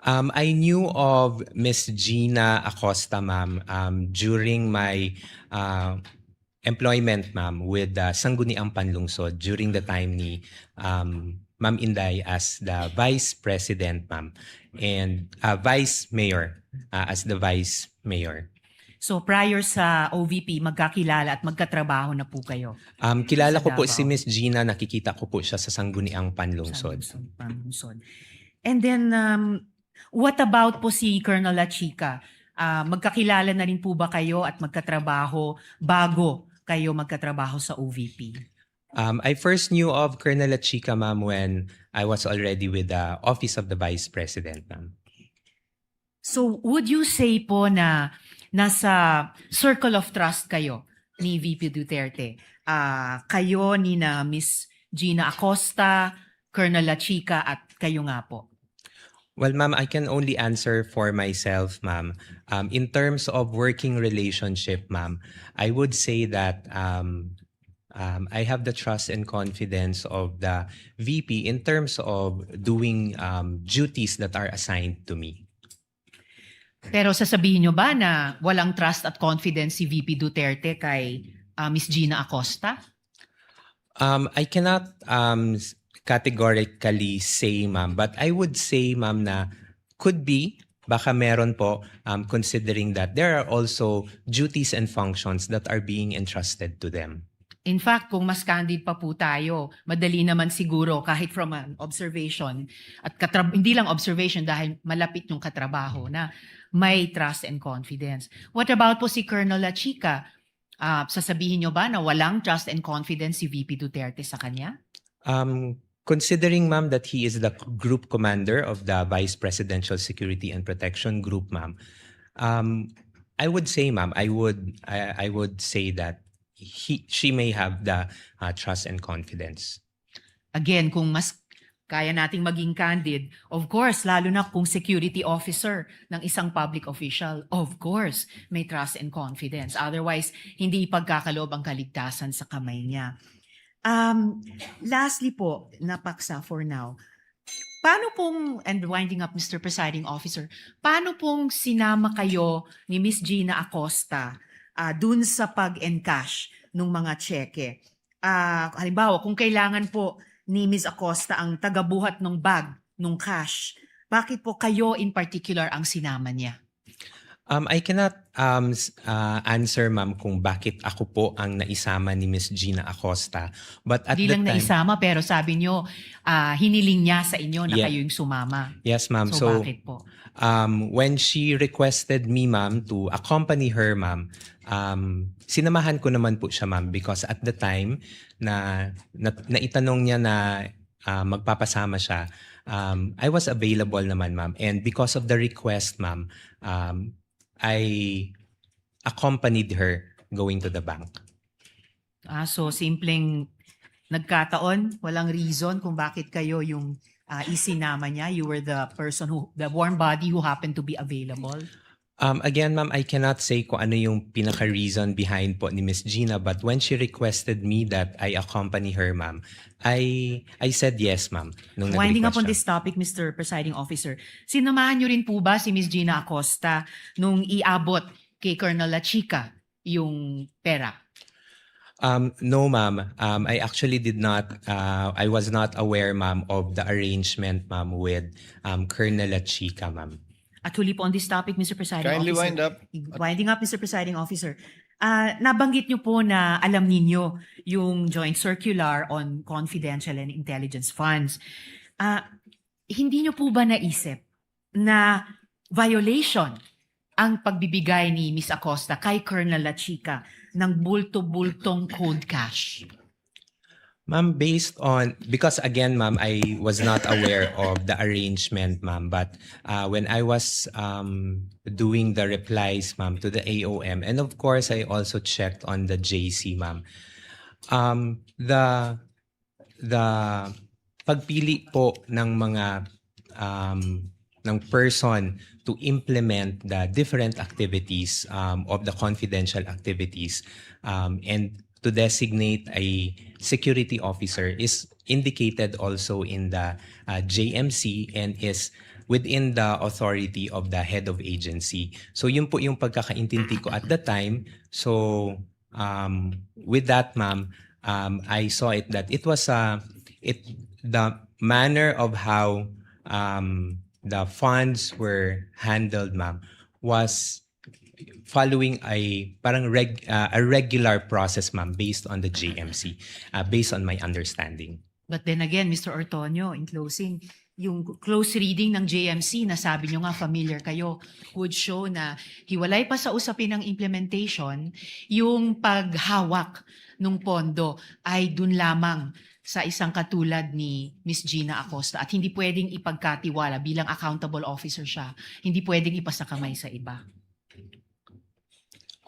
I knew of Miss Gina Acosta, ma'am, during my employment, ma'am, with Sangguniang Panlungsod during the time ni Ma'am Inday as the Vice President, ma'am, and Vice Mayor as the Vice Mayor. So prior sa OVP, magkakilala at magkatrabaho na po kayo? Kilala ko po si Miss Gina, nakikita ko po siya sa Sangguniang Panlungsod. Panlungsod. And then, what about po si Colonel La Chica? Magkakilala na rin po ba kayo at magkatrabaho bago kayo magkatrabaho sa OVP? I first knew of Colonel Chica, ma'am, when I was already with the Office of the Vice President, ma'am. So, would you say po na nasa circle of trust kayo ni VP Duterte? Kayo ni na Miss Gina Acosta, Colonel La Chica at kayo nga po? Well, ma'am, I can only answer for myself, ma'am. In terms of working relationship, ma'am, I would say that I have the trust and confidence of the VP in terms of doing duties that are assigned to me. Pero sasabihin nyo ba na walang trust at confidence si VP Duterte kay Miss Gina Acosta? I cannot categorically say, ma'am, but I would say, ma'am, na could be, baka meron po, considering that there are also duties and functions that are being entrusted to them. In fact, kung mas candid pa po tayo, madali naman siguro kahit from an observation at hindi lang observation dahil malapit yung katrabaho na may trust and confidence. What about po si Colonel La Chica? Sasabihin nyo ba na walang trust and confidence si VP Duterte sa kanya? Considering, ma'am, that he is the group commander of the Vice Presidential Security and Protection Group, ma'am, I would say, ma'am, I would say that she may have the trust and confidence. Again, kung mas kaya nating maging candid, of course, lalo na kung security officer ng isang public official, of course, may trust and confidence. Otherwise, hindi ipagkakaloob ang kaligtasan sa kamay niya. Lastly po, napaksa for now, paano pong, and winding up Mr. Presiding Officer, paano pong sinama kayo ni Miss Gina Acosta dun sa pag-encash ng mga cheque? Halimbawa, kung kailangan po ni Ms. Acosta ang tagabuhat ng bag, ng cash, bakit po kayo in particular ang sinama niya? I cannot answer, ma'am, kung bakit ako po ang naisama ni Miss Gina Acosta. But at Hindi the lang time, naisama, pero sabi nyo, hiniling niya sa inyo na Yeah. kayo yung sumama. yes, ma'am. So, bakit po? When she requested me, ma'am, to accompany her, ma'am, sinamahan ko naman po siya, ma'am, because at the time na itanong niya na magpapasama siya, I was available naman, ma'am. And because of the request, ma'am, I accompanied her going to the bank. So, simpleng nagkataon, walang reason kung bakit kayo yung isinama niya. You were the person the warm body who happened to be available. Again, ma'am, I cannot say kung ano yung pinaka-reason behind po ni Miss Gina, but when she requested me that I accompany her, ma'am, I said yes, ma'am. Nung Winding up nag-request on siya. this topic, Mr. Presiding Officer, sinamahan niyo rin po ba si Miss Gina Acosta nung iabot kay Colonel La Chica yung pera? No, ma'am. I actually did not. I was not aware, ma'am, of the arrangement, ma'am, with Colonel La Chica, ma'am. At huli po on this topic, Mr. Presiding Kindly Officer. wind up. Winding up, Mr. Presiding Officer. Nabanggit niyo po na alam ninyo yung joint circular on confidential and intelligence funds. Hindi niyo po ba naisip na violation ang pagbibigay ni Ms. Acosta kay Colonel La Chica ng bulto-bultong code cash? Ma'am, because again, ma'am, I was not aware of the arrangement, ma'am. But when I was doing the replies, ma'am, to the AOM, and of course, I also checked on the JC, ma'am. The pagpili po ng mga ng person to implement the different activities of the confidential activities and to designate a security officer is indicated also in the JMC and is within the authority of the head of agency. So yun po yung pagkakaintindi ko at the time. So with that, ma'am, I saw it that it was the manner of how the funds were handled, ma'am, was following a regular process, ma'am, based on the JMC, based on my understanding. But then again, Mr. Ortonio, in closing, yung close reading ng JMC na sabi nyo nga familiar kayo would show na hiwalay pa sa usapin ng implementation, yung paghawak ng pondo ay dun lamang sa isang katulad ni Miss Gina Acosta at hindi pwedeng ipagkatiwala bilang accountable officer siya, hindi pwedeng ipasakamay sa iba.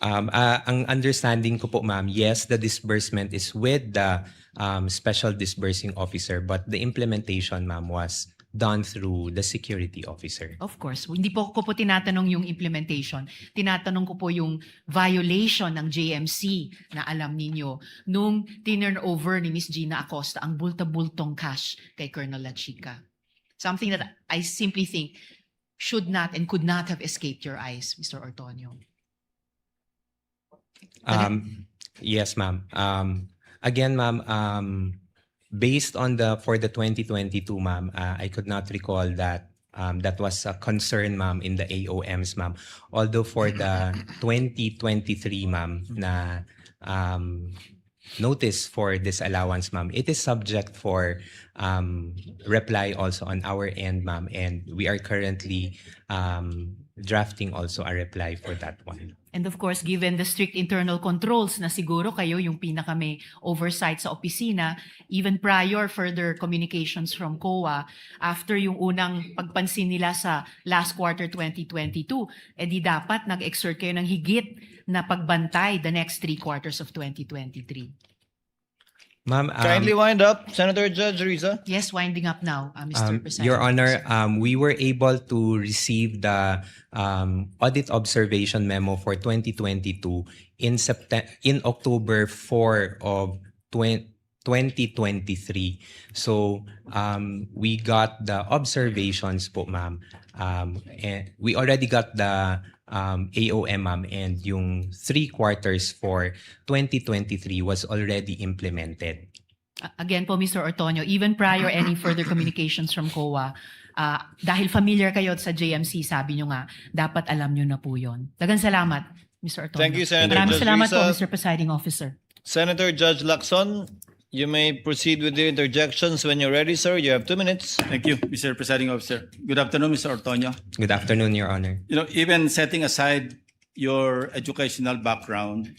Ang understanding ko po, ma'am, yes, the disbursement is with the special disbursing officer, but the implementation, ma'am, was done through the security officer. Of course, hindi po ko po tinatanong yung implementation. Tinatanong ko po yung violation ng JMC na alam ninyo nung tinurn over ni Miss Gina Acosta ang bulta-bultong cash kay Colonel Lachica. Something that I simply think should not and could not have escaped your eyes, Mr. Ortonio. Yes, ma'am. Again, ma'am, based on for the 2022, ma'am, I could not recall that that was a concern, ma'am, in the AOMs, ma'am. Although for the 2023, ma'am, na notice for disallowance, ma'am, it is subject for reply also on our end, ma'am, and we are currently drafting also a reply for that one. And of course, given the strict internal controls na siguro kayo yung pinaka may oversight sa opisina, even prior further communications from COA, after yung unang pagpansin nila sa last quarter 2022, edi dapat nag-exert kayo ng higit na pagbantay the next 3 quarters of 2023. Ma'am, Kindly wind up, Senator Judge Riza. Yes, winding up now, Mr. President. Your Honor, we were able to receive the audit observation memo for 2022 in October 4 of 2023. So we got the observations po, ma'am. And we already got the AOM, ma'am, and yung 3 quarters for 2023 was already implemented. Again po, Mr. Ortonio, even prior any further communications from COA, dahil familiar kayo sa JMC, sabi nyo nga, dapat alam nyo na po yun. Dagang salamat, Mr. Ortonio. Thank you, Senator Maraming Judge salamat po, Riza. Mr. Presiding Officer. Senator Judge Lacson, you may proceed with the interjections when you're ready, sir. You have 2 minutes. Thank you, Mr. Presiding Officer. Good afternoon, Mr. Ortonio. Good afternoon, Your Honor. You know, even setting aside your educational background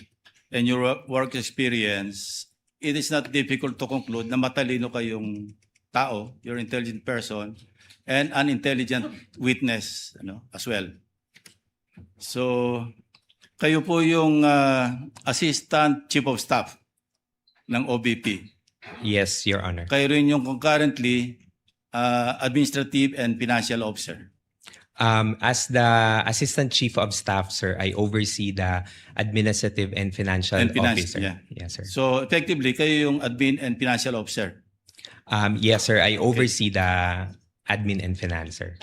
and your work experience, it is not difficult to conclude na matalino kayong tao, you're an intelligent person, and an intelligent witness, as well. So, kayo po yung Assistant Chief of Staff ng OBP. Yes, Your Honor. Kayo rin yung concurrently Administrative and Financial Officer. As the Assistant Chief of Staff, sir, I oversee the Administrative and Financial Officer. Yeah. Yes, sir. So effectively, kayo yung Admin and Financial Officer. Yes, sir. I oversee the Admin and Finance, sir.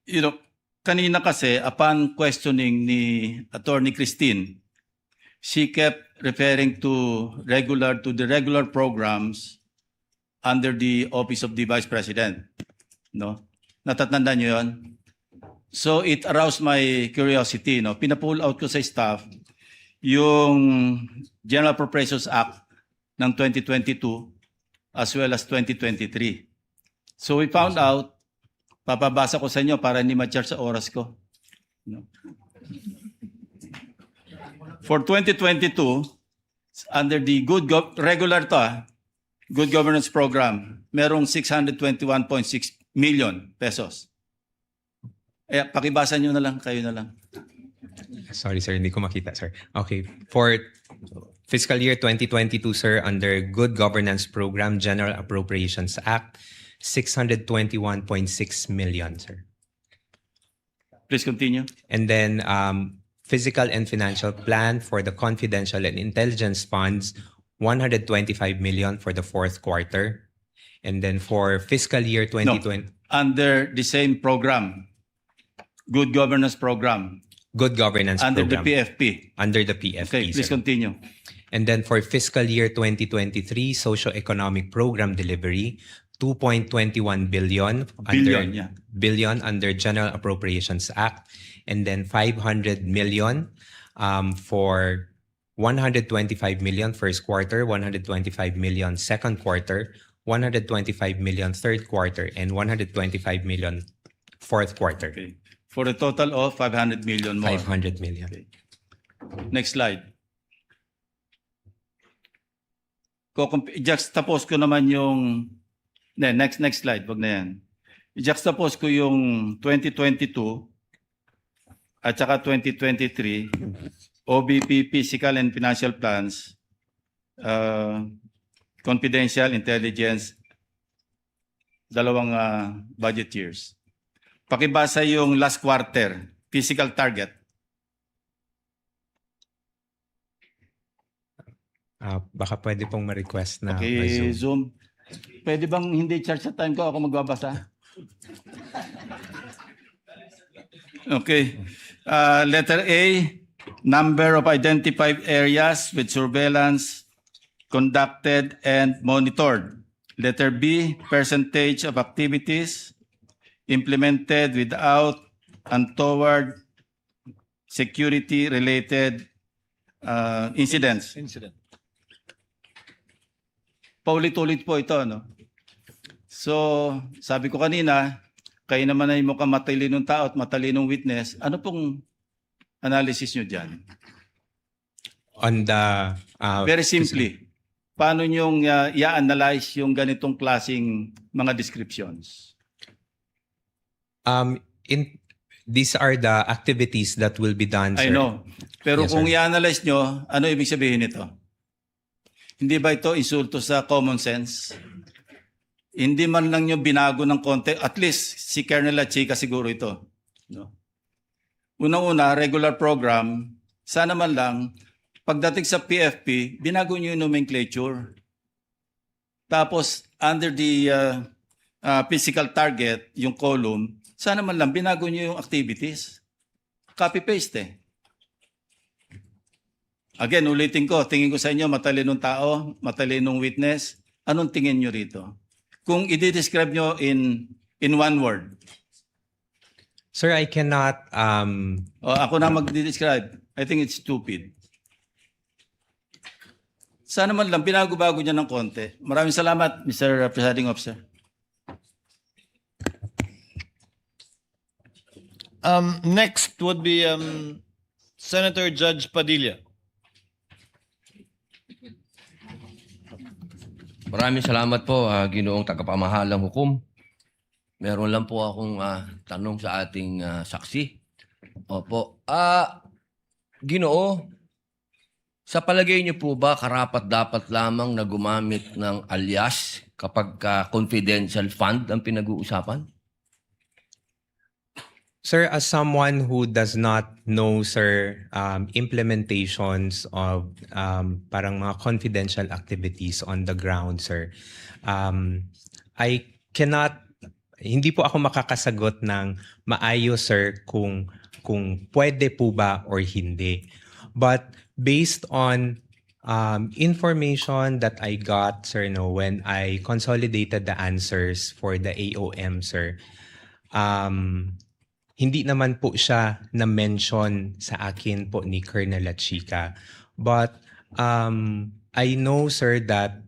You know, kanina kasi, upon questioning ni Attorney Christine, she kept referring to the regular programs under the Office of the Vice President. No? Natatandaan niyo yun? So it aroused my curiosity. No? Pina-pull out ko sa staff yung General Appropriations Act ng 2022 as well as 2023. So we found out, papabasa ko sa inyo para hindi ma-charge sa oras ko. No? For 2022, under the Good Governance Program, merong 621.6 million pesos. Pakibasa nyo na lang, kayo na lang. Sorry, sir. Hindi ko makita, sir. Okay. For fiscal year 2022, sir, under Good Governance Program, General Appropriations Act, 621.6 million, sir. Please continue. And then Fiscal and Financial Plan for the Confidential and Intelligence Funds, 125 million for the 4th quarter. And then for fiscal year 2020... Under the same program, Good Governance Program. Good Governance Under Program. the PFP. Under the PFP, Okay, please sir. continue. And then for fiscal year 2023, Socio-Economic Program Delivery, 2.21 billion billion under General Appropriations Act, and then 500 million for 125 million first quarter, 125 million second quarter, 125 million third quarter, and 125 million fourth quarter. Okay. For a total of 500 million more. 500 million. Okay. Next slide. I-juxtapose ko naman yung next slide, wag na yan. I-juxtapose ko yung 2022 at saka 2023 OBP physical and financial plans, confidential intelligence, dalawang budget years. Pakibasa yung last quarter physical target. Baka pwede pong ma-request na Okay, ma-zoom. Zoom. Pwede bang hindi charge sa time ko? Ako magbabasa. Okay. Letter A, number of identified areas with surveillance conducted and monitored. Letter B, percentage of activities implemented without untoward security-related incidents. Paulit-ulit po ito, no? So, sabi ko kanina, kayo naman ay mukhang matalinong tao at matalinong witness. Ano pong analysis nyo dyan? On the... Very simply, paano nyong i-analyze yung ganitong klaseng mga descriptions? These are the activities that will be done, I sir. know. Pero Yes, kung sir. i-analyze nyo, ano ibig sabihin nito? Hindi ba ito insulto sa common sense? Hindi man lang nyo binago ng konti, at least si Colonel Achika siguro ito. No? Unang-una, regular program, sana man lang, pagdating sa PFP, binago nyo yung nomenclature. Tapos, under the physical target, yung column, sana man lang, binago nyo yung activities. Copy-paste eh. Again, ulitin ko, tingin ko sa inyo, matalinong tao, matalinong witness. Anong tingin nyo rito? Kung i-describe nyo in one word. Sir, I cannot... Ako na mag-describe. I think it's stupid. Sana man lang, binago-bago niya ng konti. Maraming salamat, Mr. Presiding Officer. Next would be Senator Judge Padilla. Maraming salamat po, Ginoong Tagapamahalang Hukom. Meron lang po akong tanong sa ating saksi. Opo. Ginoo, sa palagay niyo po ba karapat-dapat lamang na gumamit ng alias kapag confidential fund ang pinag-uusapan? Sir, as someone who does not know, sir, implementations of parang mga confidential activities on the ground, sir, I cannot, hindi po ako makakasagot ng maayos, sir, kung pwede po ba or hindi. But based on information that I got, sir, when I consolidated the answers for the AOM, sir, hindi naman po siya na-mention sa akin po ni Colonel Achika. But I know, sir, that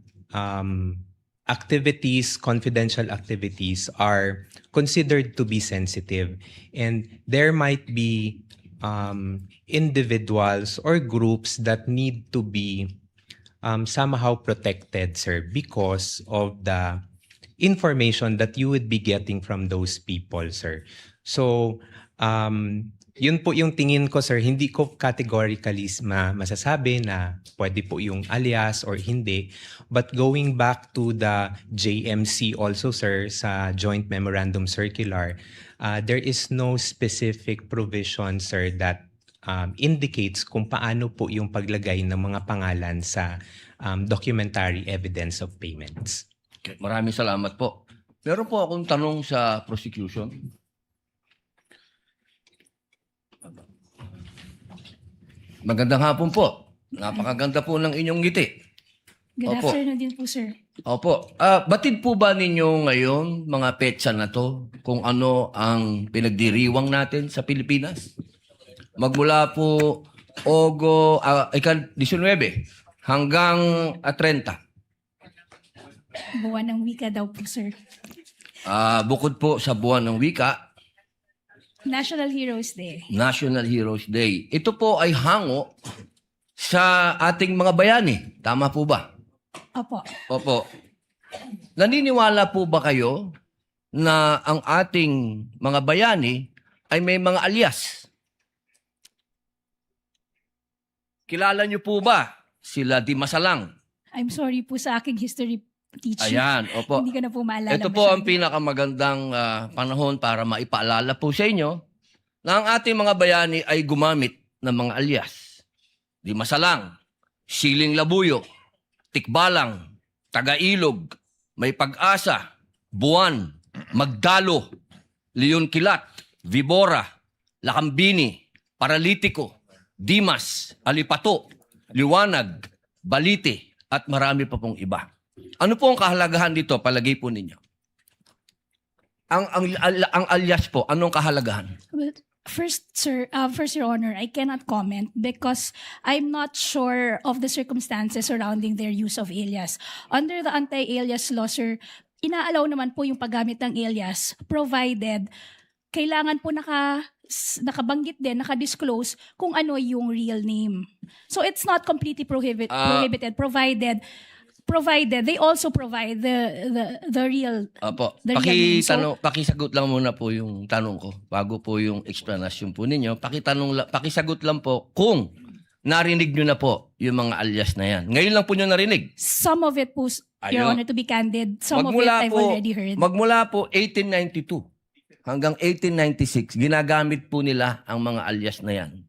activities, confidential activities are considered to be sensitive. And there might be individuals or groups that need to be somehow protected, sir, because of the information that you would be getting from those people, sir. So, yun po yung tingin ko, sir. Hindi ko categorically masasabi na pwede po yung alias or hindi. But going back to the JMC also, sir, sa Joint Memorandum Circular, there is no specific provision, sir, that indicates kung paano po yung paglagay ng mga pangalan sa documentary evidence of payments. Okay. Maraming salamat po. Meron po akong tanong sa prosecution. Magandang hapon po. Napakaganda po ng inyong ngiti. Good Opo. afternoon din po, sir. Opo. Batid po ba ninyo ngayon, mga petsa na to, kung ano ang pinagdiriwang natin sa Pilipinas? Magmula po 19 hanggang 30. Buwan ng wika daw po, sir. Bukod po sa buwan ng wika, National Heroes Day. National Heroes Day. Ito po ay hango sa ating mga bayani. Tama po ba? Opo. Opo. Naniniwala po ba kayo na ang ating mga bayani ay may mga alias? Kilala niyo po ba sila Di Masalang? I'm sorry po sa aking history teaching. Ayan, opo. Hindi ko na po maalala. Ito po ang pinakamagandang panahon para maipaalala po sa inyo na ang ating mga bayani ay gumamit ng mga alias. Di Masalang, Siling Labuyo, Tikbalang, Tagailog, May Pag-asa, Buwan, Magdalo, Leon Kilat, Vibora, Lakambini, Paralitiko, Dimas, Alipato, Liwanag, Balite, at marami pa pong iba. Ano po ang kahalagahan dito? Palagay po ninyo. Ang alias po, anong kahalagahan? Well, first, sir, Your Honor, I cannot comment because I'm not sure of the circumstances surrounding their use of alias. Under the anti-alias law, sir, inaalaw naman po yung paggamit ng alias provided kailangan po nakabanggit din, nakadisclose kung ano yung real name. So it's not completely prohibited provided they also provide the real Opo. the real name. Pakisagot lang muna po yung tanong ko bago po yung explanation po ninyo. Pakisagot lang po kung narinig nyo na po yung mga alias na yan. Ngayon lang po nyo narinig. Some of it po, Your Honor, to be candid, some of it Magmula I've po- already heard. Magmula po 1892 hanggang 1896, ginagamit po nila ang mga alias na yan.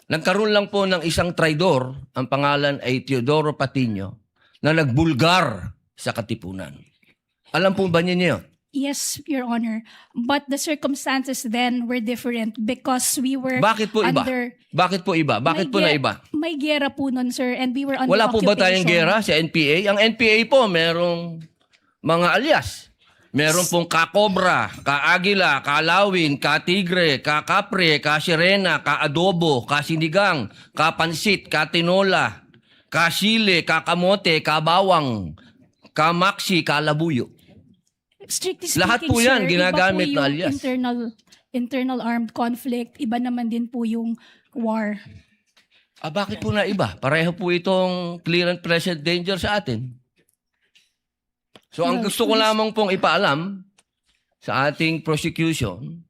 Nagkaroon lang po ng isang traidor, ang pangalan ay Teodoro Patiño, na nagbulgar sa Katipunan. Alam po ba niyo yun? Yes, Your Honor. But the circumstances then were different because we were Bakit po iba? under... Bakit po iba? Bakit po na iba? May gera po nun, sir, and we were under Wala po ba tayong occupation. gera sa NPA? Ang NPA po, merong mga alias. Meron pong ka-Cobra, ka-Agila, ka-Lawin, ka-Tigre, ka-Kapre, ka-Sirena, ka-Adobo, ka-Sinigang, ka-Pansit, ka-Tinola, ka-Sile, ka-Kamote, ka-Bawang, ka-Maxi, ka-Labuyo. Strictly speaking, Lahat po yan sir, ginagamit iba po na yung alias. internal armed conflict, iba naman din po yung war. Bakit po na iba? Pareho po itong clear and present danger sa atin. So ang Well, gusto ko lamang pong ipaalam sa ating prosecution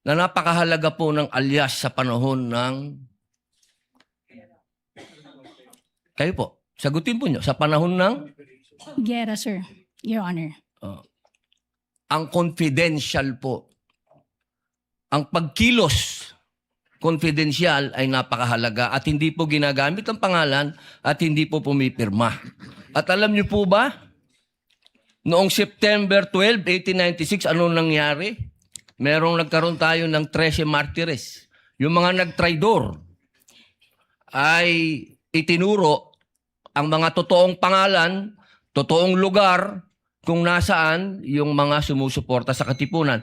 na napakahalaga po ng alias sa panahon ng... Kayo po, sagutin po nyo. Sa panahon ng... Gera, sir, Your Honor. Ang confidential po. Ang pagkilos confidential ay napakahalaga at hindi po ginagamit ang pangalan at hindi po pumipirma. At alam niyo po ba, noong September 12, 1896, anong nangyari? Nagkaroon tayo ng 13 martires. Yung mga nagtraidor ay itinuro ang mga totoong pangalan, totoong lugar, kung nasaan yung mga sumusuporta sa Katipunan.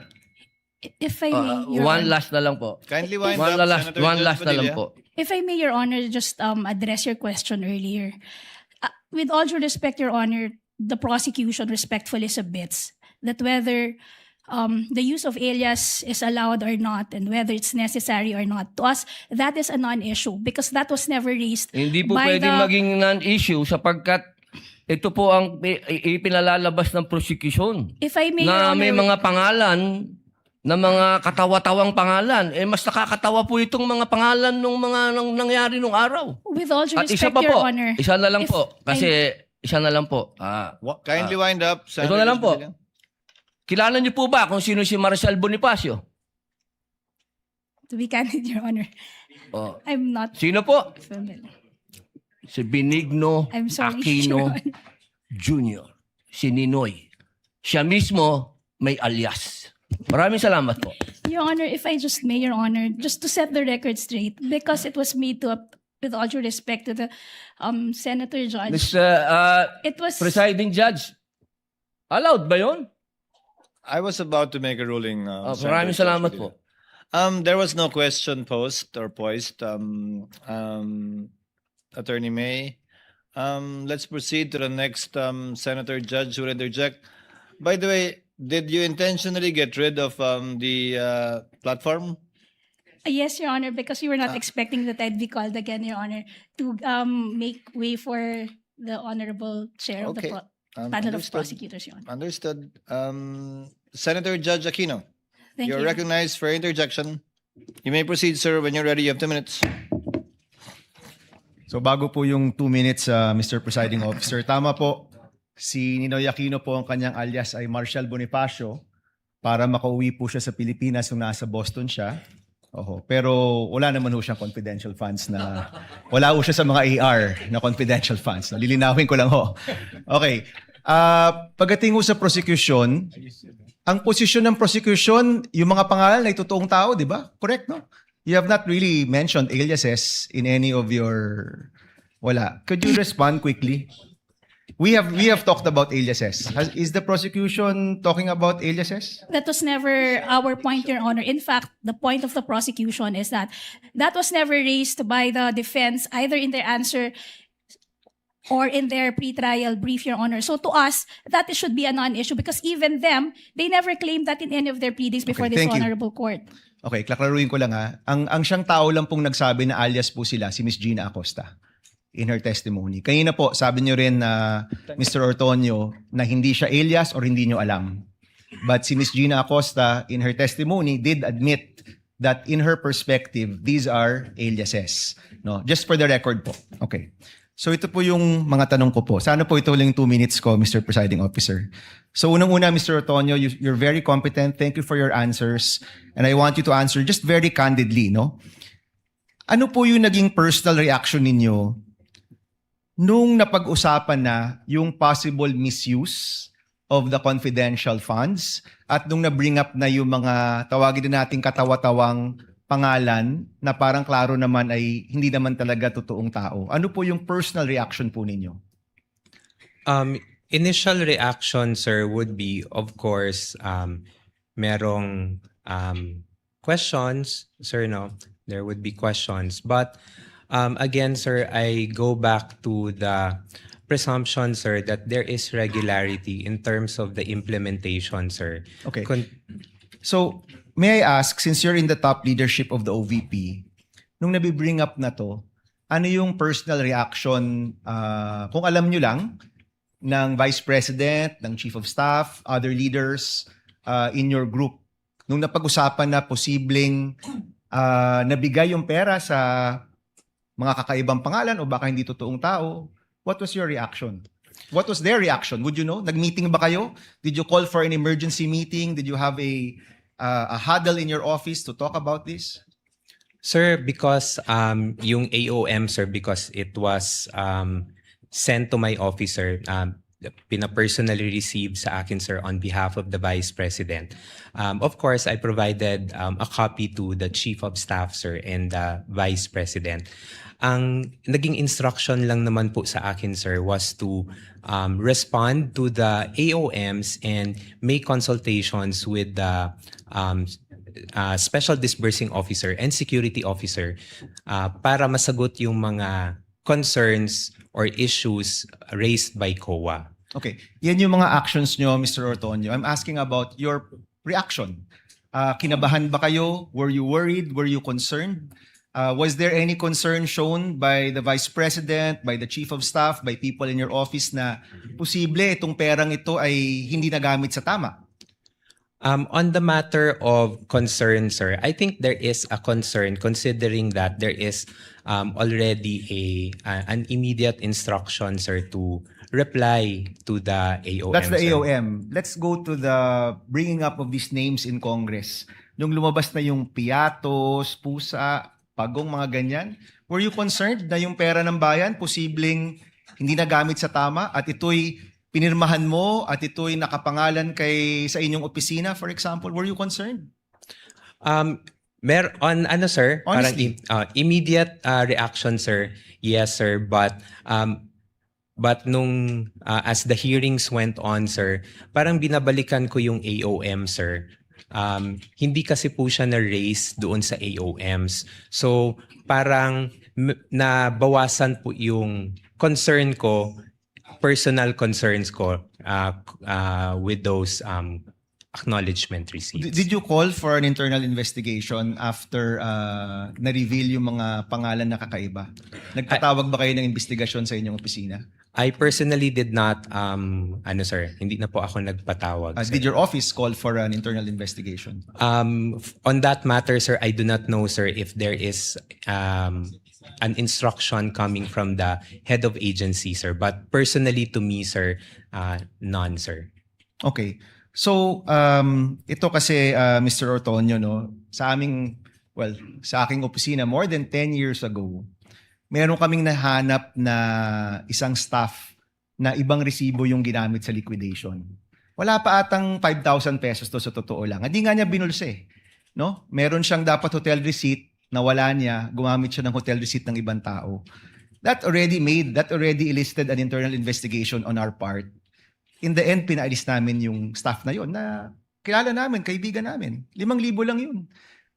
If I may, Your One Honor. last na lang po. Kindly wind One up, last, Senator one Judge last na lang Padilla. po. If I may, Your Honor, just address your question earlier. With all due respect, Your Honor, the prosecution respectfully submits that whether the use of alias is allowed or not and whether it's necessary or not, to us, that is a non-issue because that was never raised Hindi po by pwedeng the... maging non-issue sapagkat ito po ang ipinalalabas ng prosecution. If I may, Na Your may Honor, mga pangalan, na mga katawa-tawang pangalan. Mas nakakatawa po itong mga pangalan ng mga nangyari nung araw. with all due At isa respect, pa Your po, Honor, isa na lang if po. Kasi isa na lang po. Kindly wind up, Ito Senator na lang Judge po. Padilla. Kilala niyo po ba kung sino si Marcel Bonifacio? to be candid, Your Honor, Oh. I'm not Sino po? familiar. Si Benigno I'm sorry, Aquino Your Honor. Jr. Si Ninoy. Siya mismo may alias. Maraming salamat po. Your Honor, if I just may, Your Honor, just to set the record straight, because it was made to, with all due respect to the Senator Judge, it was... Presiding Judge, allowed ba yun? I was about to make a ruling. Maraming Senator salamat Judge po. Padilla. There was no question posed or poised. Attorney May, Let's proceed to the next senator judge who will interject. By the way, did you intentionally get rid of the platform? Yes, Your Honor, because we were not expecting that I'd be called again, Your Honor, to make way for the honorable chair of the Okay. panel of Understood. prosecutors, Your Honor. Understood. Senator Judge Aquino, Thank you're you. recognized for interjection. You may proceed, sir. When you're ready, you have 2 minutes. So bago po yung 2 minutes, Mr. Presiding Officer, tama po, si Ninoy Aquino po ang kanyang alias ay Marshal Bonifacio para makauwi po siya sa Pilipinas nung nasa Boston siya. Oho. Pero wala naman ho siyang confidential funds na, wala ho siya sa mga AR na confidential funds. Lilinawin ko lang ho. Okay. Pagdating ho sa prosecution, ang posisyon ng prosecution, yung mga pangalan ay totoong tao, di ba? Correct, no? You have not really mentioned aliases in any of your... Wala. Could you respond quickly? We have talked about aliases. Is the prosecution talking about aliases? That was never our point, Your Honor. In fact, the point of the prosecution is that was never raised by the defense, either in their answer or in their pretrial brief, Your Honor. So to us, that should be a non-issue because even them, they never claimed that in any of their pleadings before this thank you. honorable court. Okay, klaklaruin ko lang ha. Ang siyang tao lang pong nagsabi na alias po sila, si Miss Gina Acosta in her testimony. Kanina po, sabi niyo rin na Mr. Ortonio na hindi siya alias or hindi niyo alam. But si Miss Gina Acosta in her testimony did admit that in her perspective, these are aliases. No? Just for the record po. Okay. So ito po yung mga tanong ko po. Sana po ito lang 2 minutes ko, Mr. Presiding Officer. So unang-una, Mr. Ortonio, you're very competent. Thank you for your answers. And I want you to answer just very candidly, no? Ano po yung naging personal reaction ninyo nung napag-usapan na yung possible misuse of the confidential funds at nung na-bring up na yung mga tawagin din nating katawa-tawang pangalan na parang klaro naman ay hindi naman talaga totoong tao. Ano po yung personal reaction po ninyo? Initial reaction, sir, would be, of course, merong questions, sir, no? There would be questions. But again, sir, I go back to the presumption, sir, that there is regularity in terms of the implementation, sir. Okay. So, may I ask, since you're in the top leadership of the OVP, nung nabibring up na to, ano yung personal reaction, kung alam nyo lang, ng Vice President, ng Chief of Staff, other leaders in your group, nung napag-usapan na posibleng nabigay yung pera sa mga kakaibang pangalan o baka hindi totoong tao, what was your reaction? What was their reaction? Would you know? Nag-meeting ba kayo? Did you call for an emergency meeting? Did you have a huddle in your office to talk about this? Sir, because yung AOM, sir, because it was sent to my officer, pina-personally received sa akin, sir, on behalf of the Vice President. Of course, I provided a copy to the Chief of Staff, sir, and the Vice President. Ang naging instruction lang naman po sa akin, sir, was to respond to the AOMs and make consultations with the Special Disbursing Officer and Security Officer para masagot yung mga concerns or issues raised by COA. Okay. Yan yung mga actions nyo, Mr. Ortonio. I'm asking about your reaction. Kinabahan ba kayo? Were you worried? Were you concerned? Was there any concern shown by the Vice President, by the Chief of Staff, by people in your office na posible itong perang ito ay hindi nagamit sa tama? On the matter of concern, sir, I think there is a concern considering that there is already an immediate instruction, sir, to reply to the AOM. That's the sir. AOM. Let's go to the bringing up of these names in Congress. Nung lumabas na yung piatos, pusa, pagong, mga ganyan, were you concerned na yung pera ng bayan posibleng hindi nagamit sa tama at ito'y pinirmahan mo at ito'y nakapangalan sa inyong opisina, for example? Were you concerned? Sir, Honestly. parang immediate reaction, sir. Yes, sir, but nung as the hearings went on, sir, parang binabalikan ko yung AOM, sir. Hindi kasi po siya na-raise doon sa AOMs. So, parang nabawasan po yung concern ko, personal concerns ko with those acknowledgement receipts. Did you call for an internal investigation after na-reveal yung mga pangalan na kakaiba? Nagpatawag ba kayo ng investigasyon sa inyong opisina? I personally did not, sir, hindi na po ako nagpatawag. Sir. Did your office call for an internal investigation? On that matter, sir, I do not know, sir, if there is an instruction coming from the head of agency, sir. But personally to me, sir, none, sir. Okay. So, ito kasi, Mr. Ortonio, no, sa aking opisina, more than 10 years ago, meron kaming nahanap na isang staff na ibang resibo yung ginamit sa liquidation. Wala pa atang 5,000 pesos to sa totoo lang. Hindi nga niya binulse. No? Meron siyang dapat hotel receipt, nawala niya, gumamit siya ng hotel receipt ng ibang tao. That already elicited an internal investigation on our part. In the end, pinaalis namin yung staff na yon na kilala namin, kaibigan namin. 5,000 lang yun.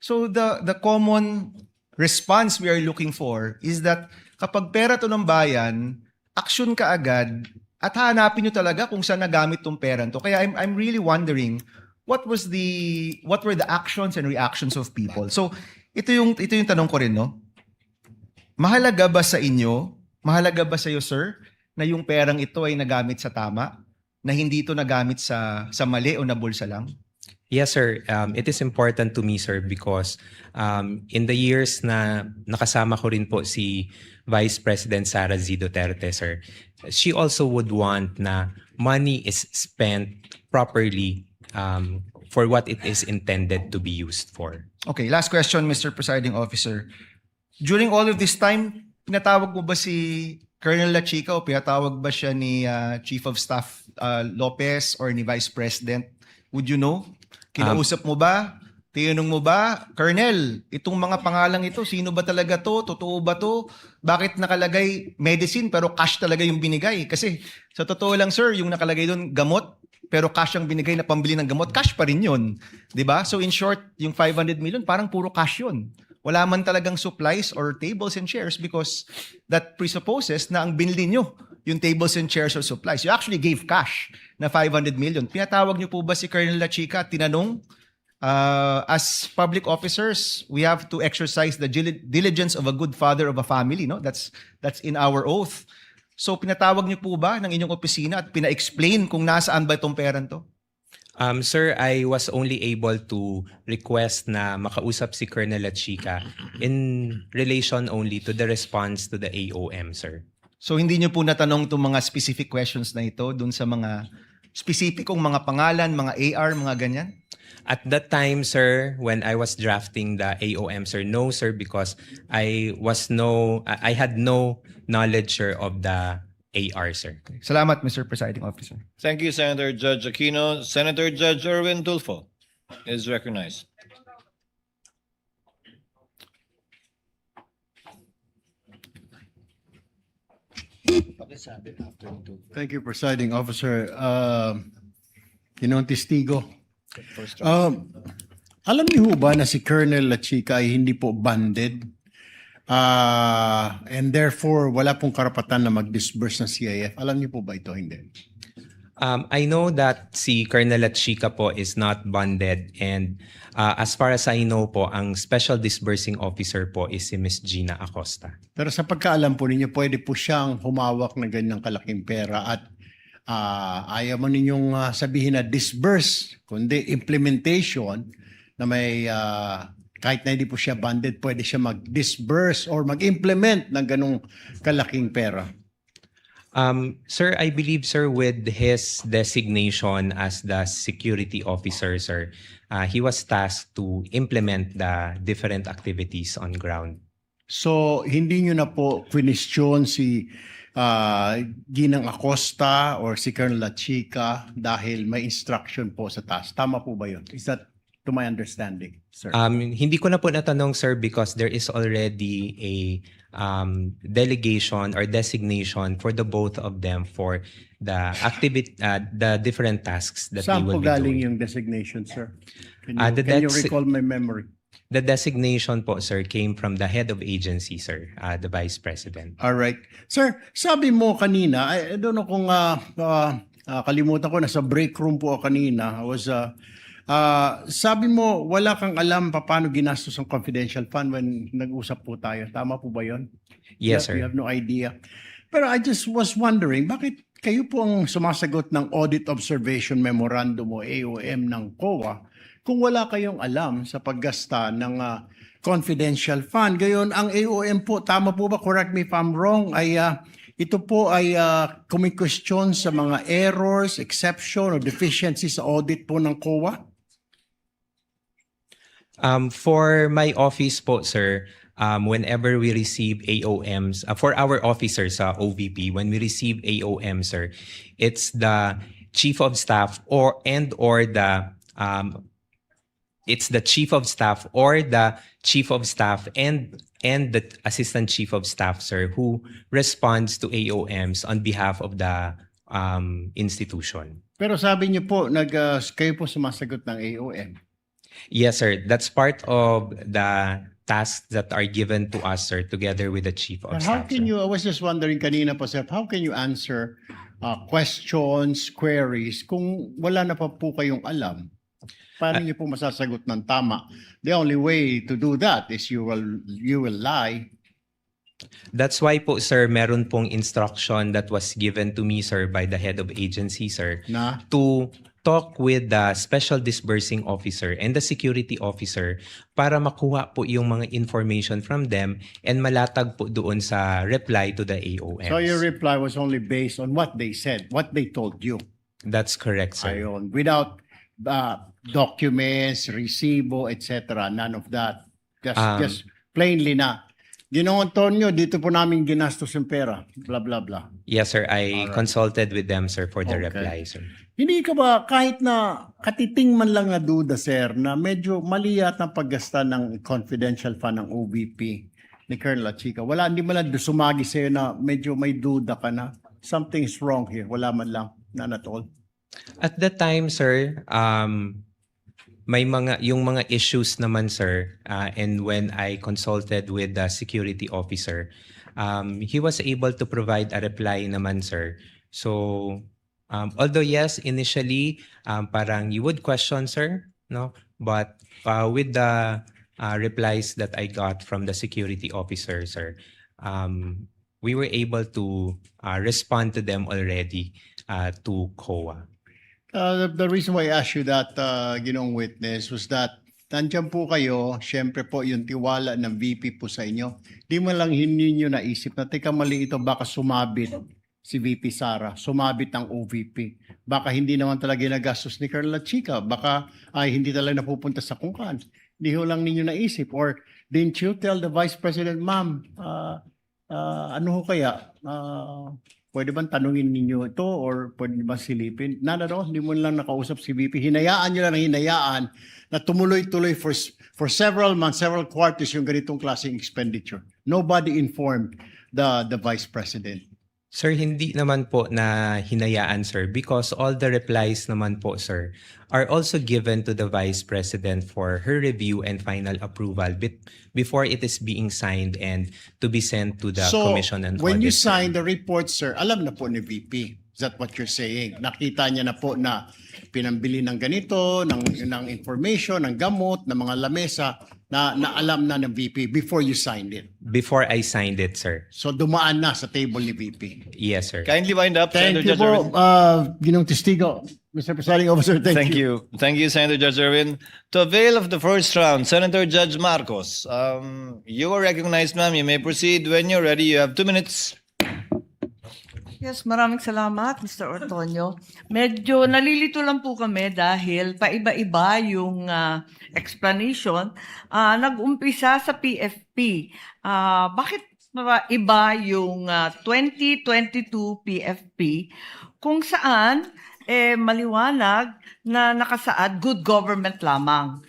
So the common response we are looking for is that kapag pera to ng bayan, action ka agad at hanapin nyo talaga kung saan nagamit tong pera to. Kaya I'm really wondering what were the actions and reactions of people. So ito yung tanong ko rin, no? Mahalaga ba sa inyo, mahalaga ba sa iyo, sir, na yung perang ito ay nagamit sa tama? Na hindi ito nagamit sa mali o nabulsa lang? Yes, sir. It is important to me, sir, because in the years na nakasama ko rin po si Vice President Sara Duterte, sir, she also would want na money is spent properly for what it is intended to be used for. Okay, last question, Mr. Presiding Officer. During all of this time, pinatawag mo ba si Colonel La Chica o pinatawag ba siya ni Chief of Staff Lopez or ni Vice President? Would you know? Kinausap mo ba? Tinanong mo ba? Colonel, itong mga pangalang ito, sino ba talaga to? Totoo ba to? Bakit nakalagay medicine pero cash talaga yung binigay? Kasi sa totoo lang, sir, yung nakalagay doon gamot pero cash ang binigay na pambili ng gamot, cash pa rin yun. Diba? So in short, yung 500 million, parang puro cash yun. Wala man talagang supplies or tables and chairs because that presupposes na ang binili nyo yung tables and chairs or supplies. You actually gave cash na 500 million. Pinatawag nyo po ba si Colonel La Chica at tinanong, as public officers, we have to exercise the diligence of a good father of a family. No? That's in our oath. So pinatawag nyo po ba ng inyong opisina at pina-explain kung nasaan ba itong peran to? Sir, I was only able to request na makausap si Colonel La Chica in relation only to the response to the AOM, sir. So hindi nyo po natanong itong mga specific questions na ito dun sa mga specificong mga pangalan, mga AR, mga ganyan? At that time, sir, when I was drafting the AOM, sir, no, sir, because I had no knowledge, sir, of the AR, sir. Salamat, Mr. Presiding Officer. Thank you, Senator Judge Aquino. Senator Judge Erwin Tulfo is recognized. Thank you, Presiding Officer. Ginoong Testigo. Alam niyo ba na si Colonel La Chica ay hindi po banded? And therefore, wala pong karapatan na mag-disburse ng CIF. Alam niyo po ba ito? Hindi. I know that si Colonel La Chica po is not bonded and as far as I know po, ang special disbursing officer po is si Ms. Gina Acosta. Pero sa pagkaalam po ninyo, pwede po siyang humawak ng ganyang kalaking pera at ayaw mo ninyong sabihin na disburse, kundi implementation na may kahit na hindi po siya banded, pwede siya mag-disburse or mag-implement ng ganong kalaking pera. Sir, I believe, sir, with his designation as the security officer, sir, he was tasked to implement the different activities on ground. So, hindi nyo na po question si Ginang Acosta or si Colonel La Chica dahil may instruction po sa task. Tama po ba yun? Is that to my understanding, sir? Hindi ko na po natanong, sir, because there is already a delegation or designation for the both of them for the the different tasks that Saan they will po be galing doing. yung designation, sir? Can The you dex- recall my memory? The designation po, sir, came from the head of agency, sir, the Vice President. All right. Sir, sabi mo kanina, I don't know kung kalimutan ko, nasa break room po ako kanina. Sabi mo, wala kang alam paano ginastos ang confidential fund when nag-usap po tayo. Tama po ba yun? Yes, sir. You have no idea. Pero I just was wondering, bakit kayo po ang sumasagot ng Audit Observation Memorandum o AOM ng COA kung wala kayong alam sa paggasta ng confidential fund? Gayon, ang AOM po, tama po ba, correct me if I'm wrong, ay ito po ay kumikwestiyon sa mga errors, exception, or deficiencies sa audit po ng COA? For my office po, sir, whenever we receive AOMs, for our officers sa OVP, when we receive AOM, sir, it's the Chief of Staff or the it's the Chief of Staff or the Chief of Staff and the Assistant Chief of Staff, sir, who responds to AOMs on behalf of the institution. Pero sabi niyo po, kayo po sumasagot ng AOM. Yes, sir. That's part of the tasks that are given to us, sir, together with the Chief of But how Staff. can sir. you, I was just wondering kanina po, sir, how can you answer questions, queries, kung wala na pa po kayong alam? Paano niyo po masasagot ng tama? The only way to do that is you will lie. That's why po, sir, meron pong instruction that was given to me, sir, by the head of agency, sir, Na? to talk with the special disbursing officer and the security officer para makuha po yung mga information from them and malatag po doon sa reply to the AOMs. So your reply was only based on what they said, what they told you. That's correct, sir. Ayon. Without documents, resibo, etc. None of that. Just plainly na. Ginoong Antonio, dito po namin ginastos yung pera. Blah, blah, blah. Yes, sir. I Alright. consulted with them, sir, for the Okay. reply, sir. Hindi ka ba, kahit na katiting man lang na duda, sir, na medyo mali yata ang paggasta ng confidential fund ng OVP ni Colonel Chica, hindi man lang sumagi sa'yo na medyo may duda ka na something is wrong here. Wala man lang, none at all. At that time, sir, may yung mga issues naman, sir, and when I consulted with the security officer, he was able to provide a reply naman, sir. So, although yes, initially, parang you would question, sir, no? But with the replies that I got from the security officer, sir, we were able to respond to them already to COA. The reason why I asked you that, ginong witness, was that nandiyan po kayo, syempre po yung tiwala ng VP po sa inyo. Di mo lang ninyo naisip na, teka mali ito, baka sumabit si VP Sara, sumabit ang OVP. Baka hindi naman talaga nagastos ni Colonel Chica, baka hindi talaga napupunta sa kungkan. Hindi ho lang ninyo naisip. Or didn't you tell the Vice President, ma'am, ano ho kaya? Pwede bang tanungin ninyo ito or pwede ba silipin? Hindi mo lang nakausap si VP. Hinayaan nyo lang ng hinayaan na tumuloy-tuloy for several months, several quarters yung ganitong klaseng expenditure. Nobody informed the Vice President. Sir, hindi naman po na hinayaan, sir, because all the replies naman po, sir, are also given to the Vice President for her review and final approval before it is being signed and to be sent to the Commission on Audit. When you sign the report, sir, alam na po ni VP. Is that what you're saying? Nakita niya na po na pinambili ng ganito, ng information, ng gamot, ng mga lamesa, na alam na ng VP before you signed it. Before I signed it, sir. So dumaan na sa table ni VP. Yes, sir. Kindly wind up, Thank Senator you Judge po, Irwin. Ginong Testigo. Mr. Presiding Officer, thank you. Thank you, Senator Judge Irwin. To avail of the first round, Senator Judge Marcos, you are recognized, ma'am. You may proceed when you're ready. You have 2 minutes. Yes, maraming salamat, Mr. Ortonio. Medyo nalilito lang po kami dahil paiba-iba yung explanation. Nag-umpisa sa PFP. Bakit iba yung 2022 PFP kung saan maliwanag na nakasaad good government lamang?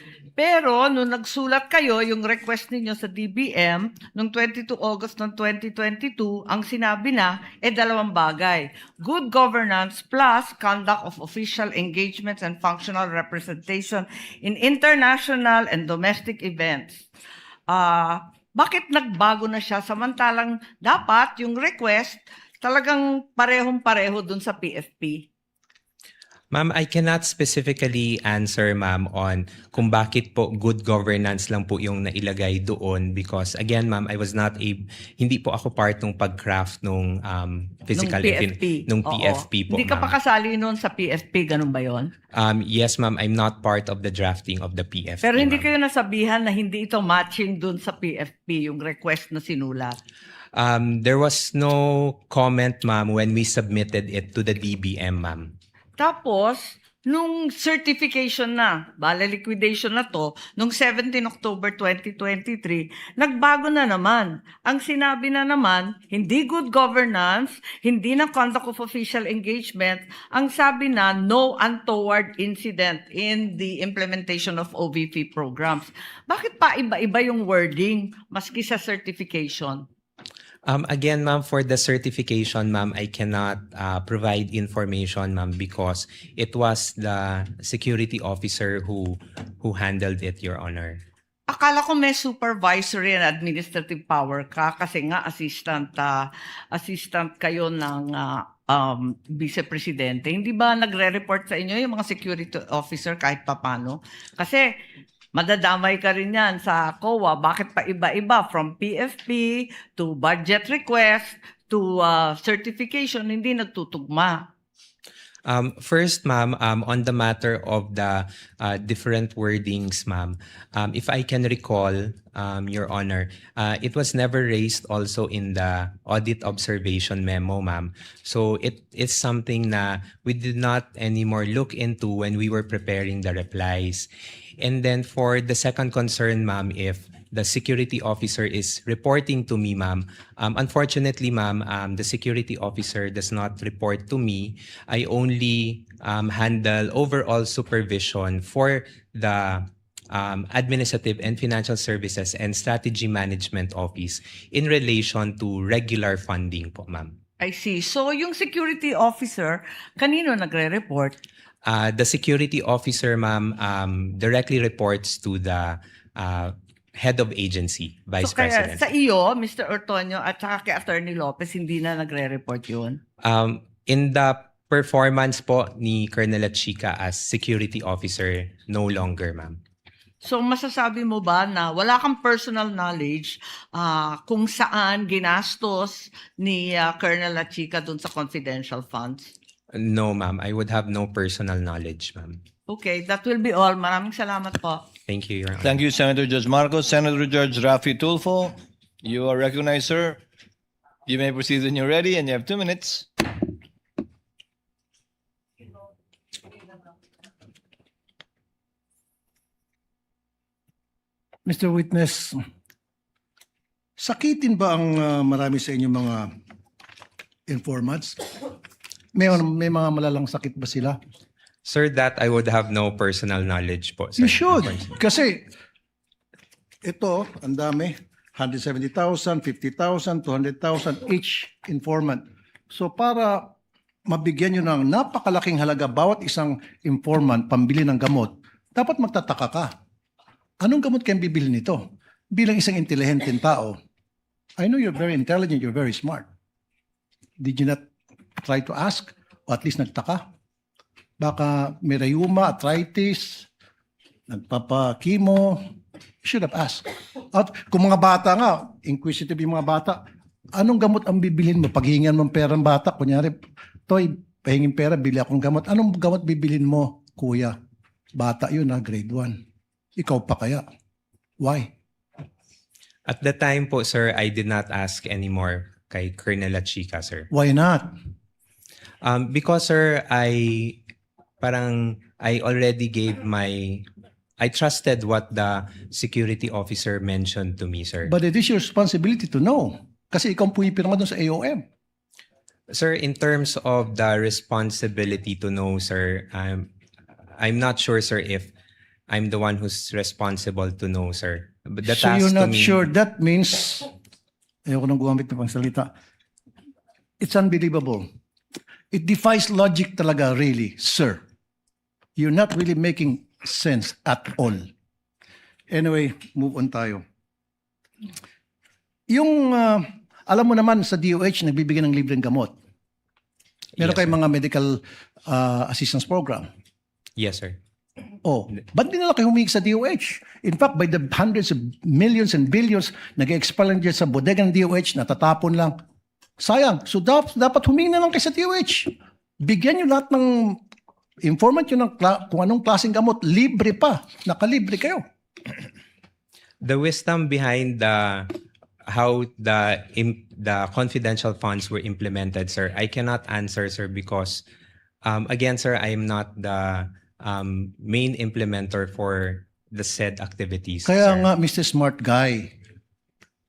Pero nung nagsulat kayo, yung request ninyo sa DBM, nung 22 August ng 2022, ang sinabi na, dalawang bagay. Good governance plus conduct of official engagements and functional representation in international and domestic events. Bakit nagbago na siya samantalang dapat yung request talagang parehong-pareho dun sa PFP? Ma'am, I cannot specifically answer, ma'am, on kung bakit po good governance lang po yung nailagay doon because, again, ma'am, I was not hindi po ako part ng pag-craft nung physical nung Oo. PFP po, Hindi ka pa ma'am. kasali noon sa PFP, ganun ba yon? Yes, ma'am, I'm not part of the drafting of the PFP. Pero hindi ma'am. kayo nasabihan na hindi ito matching dun sa PFP, yung request na sinulat. There was no comment, ma'am, when we submitted it to the DBM, ma'am. Tapos, nung certification na, bala liquidation na to, nung 17 October 2023, nagbago na naman. Ang sinabi na naman, hindi good governance, hindi na conduct of official engagement, ang sabi na no untoward incident in the implementation of OVP programs. Bakit pa iba-iba yung wording maski sa certification? Again, ma'am, for the certification, ma'am, I cannot provide information, ma'am, because it was the security officer who handled it, Your Honor. Akala ko may supervisory and administrative power ka kasi nga assistant kayo ng vice-presidente. Hindi ba nagre-report sa inyo yung mga security officer kahit papano? Kasi madadamay ka rin yan sa COA. Bakit pa iba-iba? From PFP to budget request to certification, hindi nagtutugma. First, ma'am, on the matter of the different wordings, ma'am, if I can recall, Your Honor, it was never raised also in the audit observation memo, ma'am. So it is something na we did not anymore look into when we were preparing the replies. And then for the second concern, ma'am, if the security officer is reporting to me, ma'am. Unfortunately, ma'am, the security officer does not report to me. I only handle overall supervision for the Administrative and Financial Services and Strategy Management Office in relation to regular funding po, ma'am. I see. So yung security officer, kanino nagre-report? The security officer, ma'am, directly reports to the head of agency, Vice President. Kaya sa iyo, Mr. Ortonio, at saka kay Attorney Lopez, hindi na nagre-report yun? In the performance po ni Colonel Chica as security officer, no longer, ma'am. So masasabi mo ba na wala kang personal knowledge kung saan ginastos ni Colonel Chica dun sa confidential funds? No, ma'am. I would have no personal knowledge, ma'am. Okay, that will be all. Maraming salamat po. Thank you, Your Honor. Thank you, Senator Judge Marcos. Senator Judge Rafi Tulfo, you are recognized, sir. You may proceed when you're ready, and you have 2 minutes. Mr. Witness, sakitin ba ang marami sa inyong mga informants? May mga malalang sakit ba sila? Sir, that I would have no personal knowledge po, sir. You should. Kasi ito, ang dami. 170,000, 50,000, 200,000 each informant. So para mabigyan nyo ng napakalaking halaga bawat isang informant pambili ng gamot, dapat magtataka ka. Anong gamot kayong bibili nito? Bilang isang intelihenteng tao, I know you're very intelligent, you're very smart. Did you not try to ask? O at least nagtaka? Baka may rheuma, arthritis, nagpapakimo, you should have asked. At kung mga bata nga, inquisitive yung mga bata, anong gamot ang bibilin mo? Paghingan mo ng pera ng bata, kunyari, Toy, pahingin pera, bili akong gamot. Anong gamot bibilin mo, kuya? Bata yun grade 1. Ikaw pa kaya? Why? At the time po, sir, I did not ask anymore kay Colonel Chica, sir. Why not? Because, sir, I already gave I trusted what the security officer mentioned to me, sir. But it is your responsibility to know. Kasi ikaw ang pumipirma doon sa AOM. Sir, in terms of the responsibility to know, sir, I'm not sure, sir, if I'm the one who's responsible to know, sir. But the So task you're to not me, sure. That means, ayoko nang gumamit ng pangsalita. It's unbelievable. It defies logic talaga, really, sir. You're not really making sense at all. Anyway, move on tayo. Yung, alam mo naman sa DOH, nagbibigay ng libreng gamot. Meron Yes, kayong sir. mga medical assistance program. Yes, sir. Oh, ba't di nila kayo humingi sa DOH? In fact, by the hundreds of millions and billions, nag-expire lang dyan sa bodega ng DOH, natatapon lang. Sayang. So dapat humingi na lang kayo sa DOH. Bigyan nyo lahat ng informant nyo ng kung anong klaseng gamot. Libre pa. Nakalibre kayo. The wisdom behind how the confidential funds were implemented, sir, I cannot answer, sir, because again, sir, I am not the main implementer for the said activities. Kaya sir. nga, Mr. Smart Guy,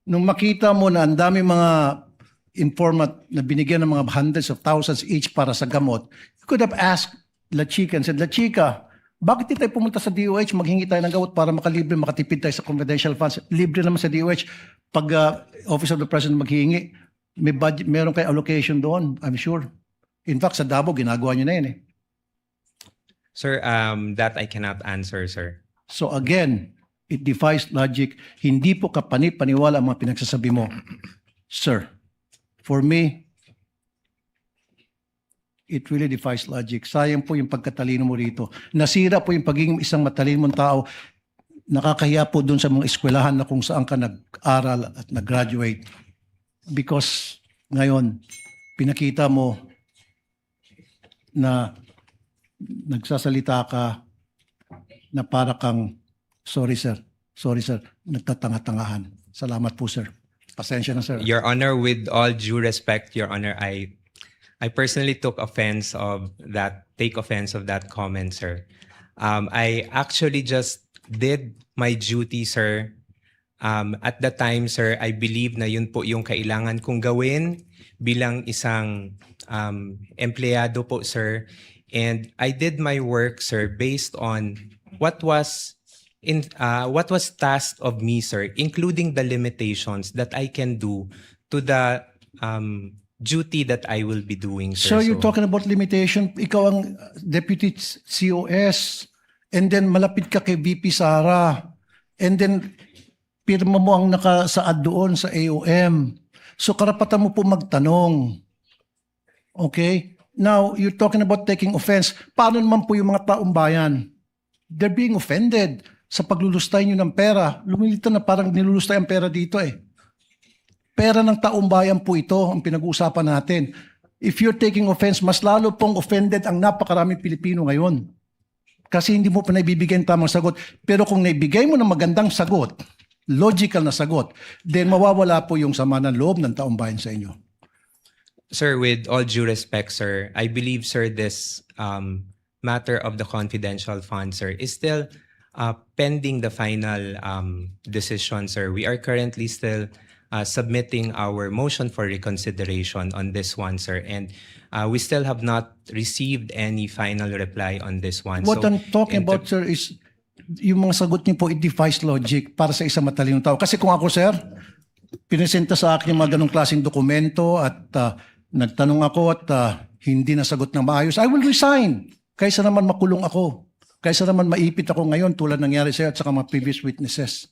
nung makita mo na ang dami mga informant na binigyan ng mga hundreds of thousands each para sa gamot, you could have asked La Chica and said, La Chica, bakit di tayo pumunta sa DOH, maghingi tayo ng gamot para makalibre, makatipid tayo sa confidential funds? Libre naman sa DOH. Pag Office of the President maghingi, may budget, meron kayo allocation doon, I'm sure. In fact, sa Davao, ginagawa nyo na yun eh. Sir, that I cannot answer, sir. So again, it defies logic. Hindi po kapani-paniwala ang mga pinagsasabi mo. Sir, for me, it really defies logic. Sayang po yung pagkatalino mo rito. Nasira po yung pagiging isang matalino mong tao. Nakakahiya po dun sa mga eskwelahan na kung saan ka nag-aral at nag-graduate. Because ngayon, pinakita mo na nagsasalita ka na para kang, sorry sir, nagtatanga-tangahan. Salamat po sir. Pasensya na sir. Your Honor, with all due respect, Your Honor, I personally take offense of that comment, sir. I actually just did my duty, sir. At the time, sir, I believe na yun po yung kailangan kong gawin bilang isang empleyado po, sir. And I did my work, sir, based on what was tasked of me, sir, including the limitations that I can do to the duty that I will be doing, So sir. you're talking about limitation. Ikaw ang deputy COS and then malapit ka kay VP Sara and then pirma mo ang nakasaad doon sa AOM. So karapatan mo po magtanong. Okay? Now, you're talking about taking offense. Paano naman po yung mga taong bayan? They're being offended sa paglulustay nyo ng pera. Lumilita na parang nilulustay ang pera dito eh. Pera ng taong bayan po ito ang pinag-uusapan natin. If you're taking offense, mas lalo pong offended ang napakaraming Pilipino ngayon. Kasi hindi mo pa naibibigay ang tamang sagot. Pero kung naibigay mo ng magandang sagot, logical na sagot, then mawawala po yung sama ng loob ng taong bayan sa inyo. Sir, with all due respect, sir, I believe, sir, this matter of the confidential fund, sir, is still pending the final decision, sir. We are currently still submitting our motion for reconsideration on this one, sir. And we still have not received any final reply on this one. What So, I'm talking about, sir, is yung mga sagot niyo po, it defies logic para sa isang matalinong tao. Kasi kung ako, sir, pinesenta sa akin yung mga ganong klaseng dokumento at nagtanong ako at hindi nasagot ng maayos, I will resign. Kaysa naman makulong ako. Kaysa naman maipit ako ngayon tulad nangyari sa'yo at saka mga previous witnesses.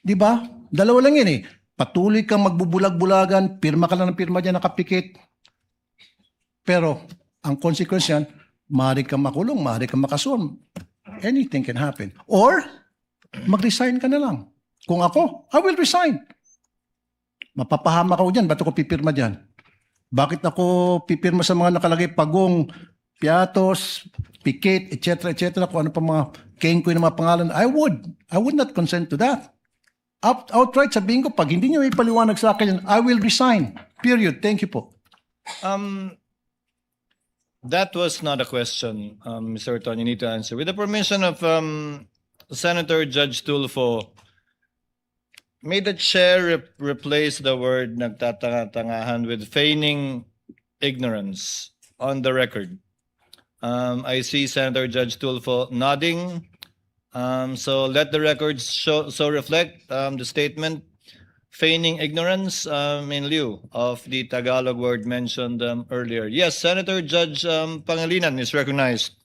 Di ba? Dalawa lang yun eh. Patuloy kang magbubulag-bulagan, pirma ka lang ng pirma dyan, nakapikit. Pero ang consequence yan, maaari kang makulong, maaari kang makasuhan. Anything can happen. Or, mag-resign ka na lang. Kung ako, I will resign. Mapapahama ako dyan, ba't ako pipirma dyan? Bakit ako pipirma sa mga nakalagay pagong, piatos, pikit, etc., kung ano pa mga kengkoy na mga pangalan? I would not consent to that. Outright sabihin ko, pag hindi niyo ipaliwanag sa akin, I will resign. Period. Thank you po. That was not a question, Mr. Orton. You need to answer. With the permission of Senator Judge Tulfo, may the chair replace the word nagtatanga-tangahan with feigning ignorance on the record? I see Senator Judge Tulfo nodding. So let the records so reflect the statement feigning ignorance in lieu of the Tagalog word mentioned earlier. Yes, Senator Judge Pangilinan is recognized.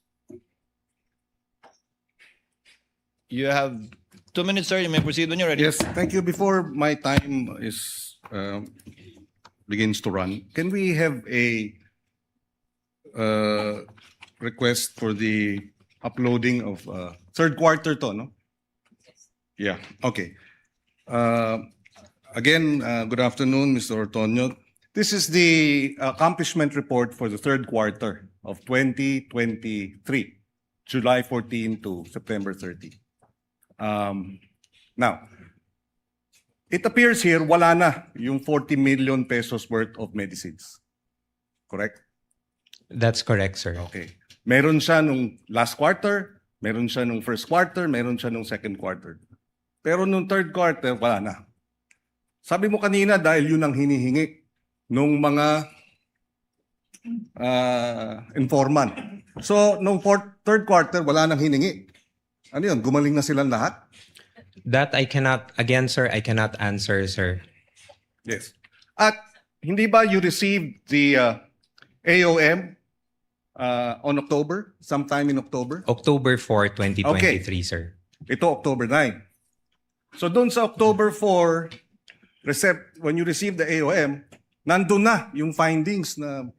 You have 2 minutes, sir. You may proceed when you're ready. Yes, thank you. Before my time is begins to run, can we have a request for the uploading of third quarter to, no? Yeah, okay. Again, good afternoon, Mr. Ortonio. This is the accomplishment report for the third quarter of 2023, July 14 to September 30. Now, it appears here wala na yung 40 million pesos worth of medicines. Correct? That's correct, sir. Okay. Meron siya nung last quarter, meron siya nung first quarter, meron siya nung second quarter. Pero nung third quarter, wala na. Sabi mo kanina dahil yun ang hinihingi nung mga informant. So, nung third quarter, wala nang hiningi. Ano yun? Gumaling na silang lahat? That I cannot, again, sir, I cannot answer, sir. Yes. At hindi ba you received the AOM on October? Sometime in October? October 4, 2023, sir. Ito, October 9. So doon sa October 4, when you receive the AOM, nandun na yung findings na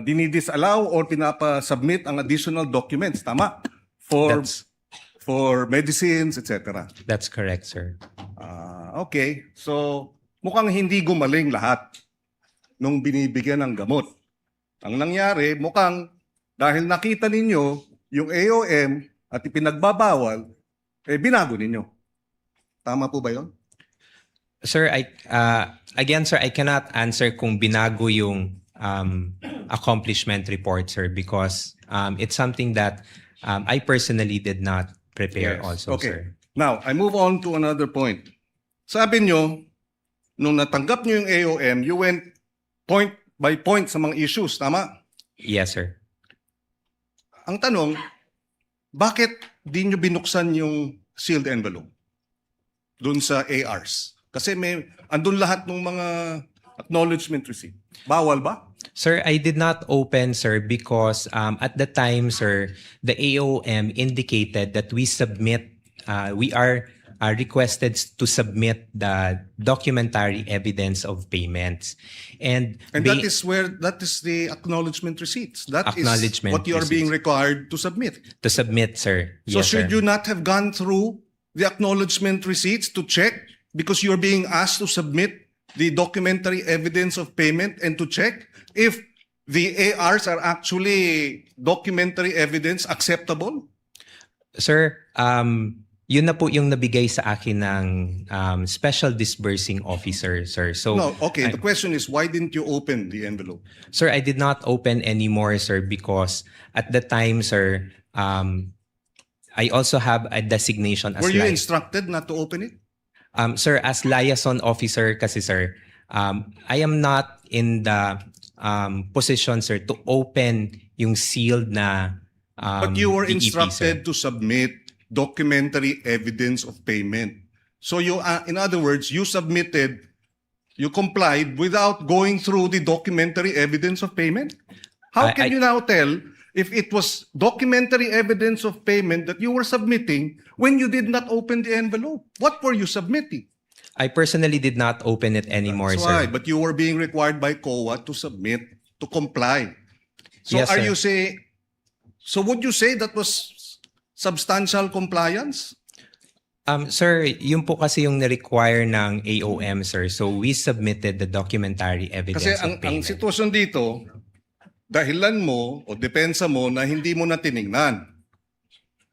dinidisallow or pinapa-submit ang additional documents. Tama? For medicines, etc. That's correct, sir. Okay. So, mukhang hindi gumaling lahat nung binibigyan ng gamot. Ang nangyari, mukhang dahil nakita ninyo yung AOM at ipinagbabawal, binago ninyo. Tama po ba yun? Sir, again, sir, I cannot answer kung binago yung accomplishment report, sir, because it's something that I personally did not prepare also, Okay. sir. Now, I move on to another point. Sabi nyo, nung natanggap nyo yung AOM, you went point by point sa mga issues, tama? Yes, sir. Ang tanong, bakit di nyo binuksan yung sealed envelope dun sa ARs? Kasi andun lahat ng mga acknowledgement receipt. Bawal ba? Sir, I did not open, sir, because at the time, sir, the AOM indicated that we are requested to submit the documentary evidence of payments. And that is the acknowledgement receipts. That is Acknowledgement what you are being required to submit. To submit, sir. So Yes, should sir. you not have gone through the acknowledgement receipts to check because you're being asked to submit the documentary evidence of payment and to check if the ARs are actually documentary evidence acceptable? Sir, yun na po yung nabigay sa akin ng special disbursing officer, sir. So, No, okay. The question is, why didn't you open the envelope? Sir, I did not open anymore, sir, because at the time, sir, I also have a designation as Were you instructed not to open it? Sir, as liaison officer kasi, sir, I am not in the position, sir, to open yung sealed na But you were DEP, instructed to submit documentary evidence of payment. So in other words, you complied without going through the documentary evidence of payment? How can you now tell if it was documentary evidence of payment that you were submitting when you did not open the envelope? What were you submitting? I personally did not open it anymore, That's sir. why, but you were being required by COA to submit, to comply. So Yes, sir. Would you say that was substantial compliance? Sir, yun po kasi yung na-require ng AOM, sir. So we submitted the documentary evidence Kasi of ang payment. sitwasyon dito, dahilan mo o depensa mo na hindi mo na tiningnan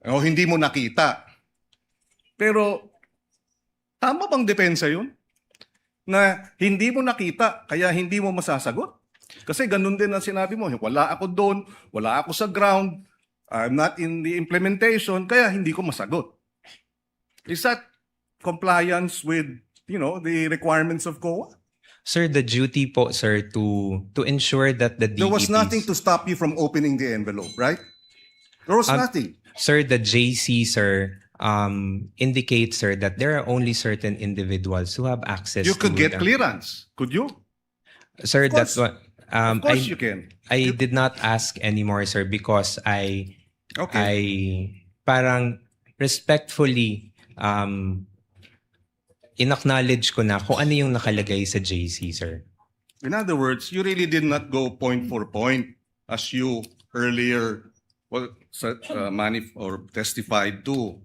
o hindi mo nakita. Pero tama bang depensa yun? Na hindi mo nakita kaya hindi mo masasagot? Kasi ganun din ang sinabi mo, wala ako doon, wala ako sa ground, I'm not in the implementation, kaya hindi ko masagot. Is that compliance with, the requirements of COA? Sir, the duty po, sir, to ensure that the DEPs... There was nothing to stop you from opening the envelope, right? There was nothing. Sir, the JC, sir, indicates, sir, that there are only certain individuals who have access You could to get the- clearance, could you? Sir, Of that's course. what Of course you can. I did not ask anymore, sir, because I parang respectfully inacknowledge ko na kung ano yung nakalagay sa JC, sir. In other words, you really did not go point for point as you earlier testified to.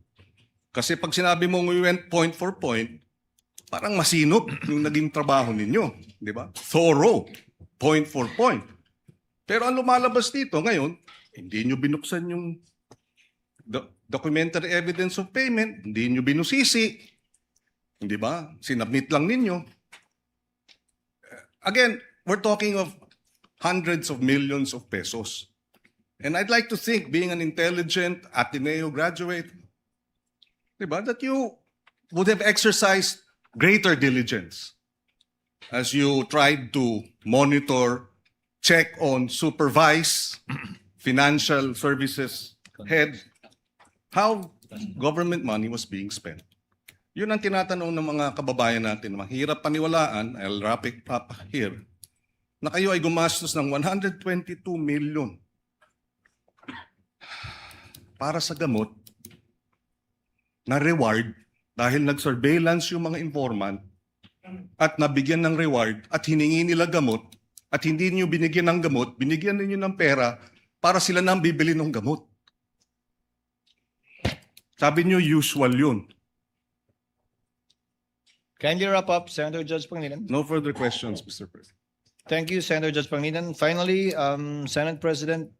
Kasi pag sinabi mo we went point for point, parang masinop yung naging trabaho ninyo, di ba? Thorough, point for point. Pero ang lumalabas dito ngayon, hindi nyo binuksan yung documentary evidence of payment, hindi nyo binusisi, di ba? Sinabmit lang ninyo. Again, we're talking of hundreds of millions of pesos. And I'd like to think, being an intelligent Ateneo graduate, diba, that you would have exercised greater diligence as you tried to monitor, check on, supervise financial services head how government money was being spent. Yun ang tinatanong ng mga kababayan natin, mahirap paniwalaan, I'll wrap it up here, na kayo ay gumastos ng 122 million para sa gamot na reward dahil nag-surveillance yung mga informant at nabigyan ng reward at hiningi nila gamot at hindi niyo binigyan ng gamot, binigyan niyo ng pera para sila nang bibili ng gamot. Sabi niyo usual yun. Kindly wrap up, Senator Judge Pangilinan. No further questions, Mr. President. Thank you, Senator Judge Pangilinan. Finally, Senate President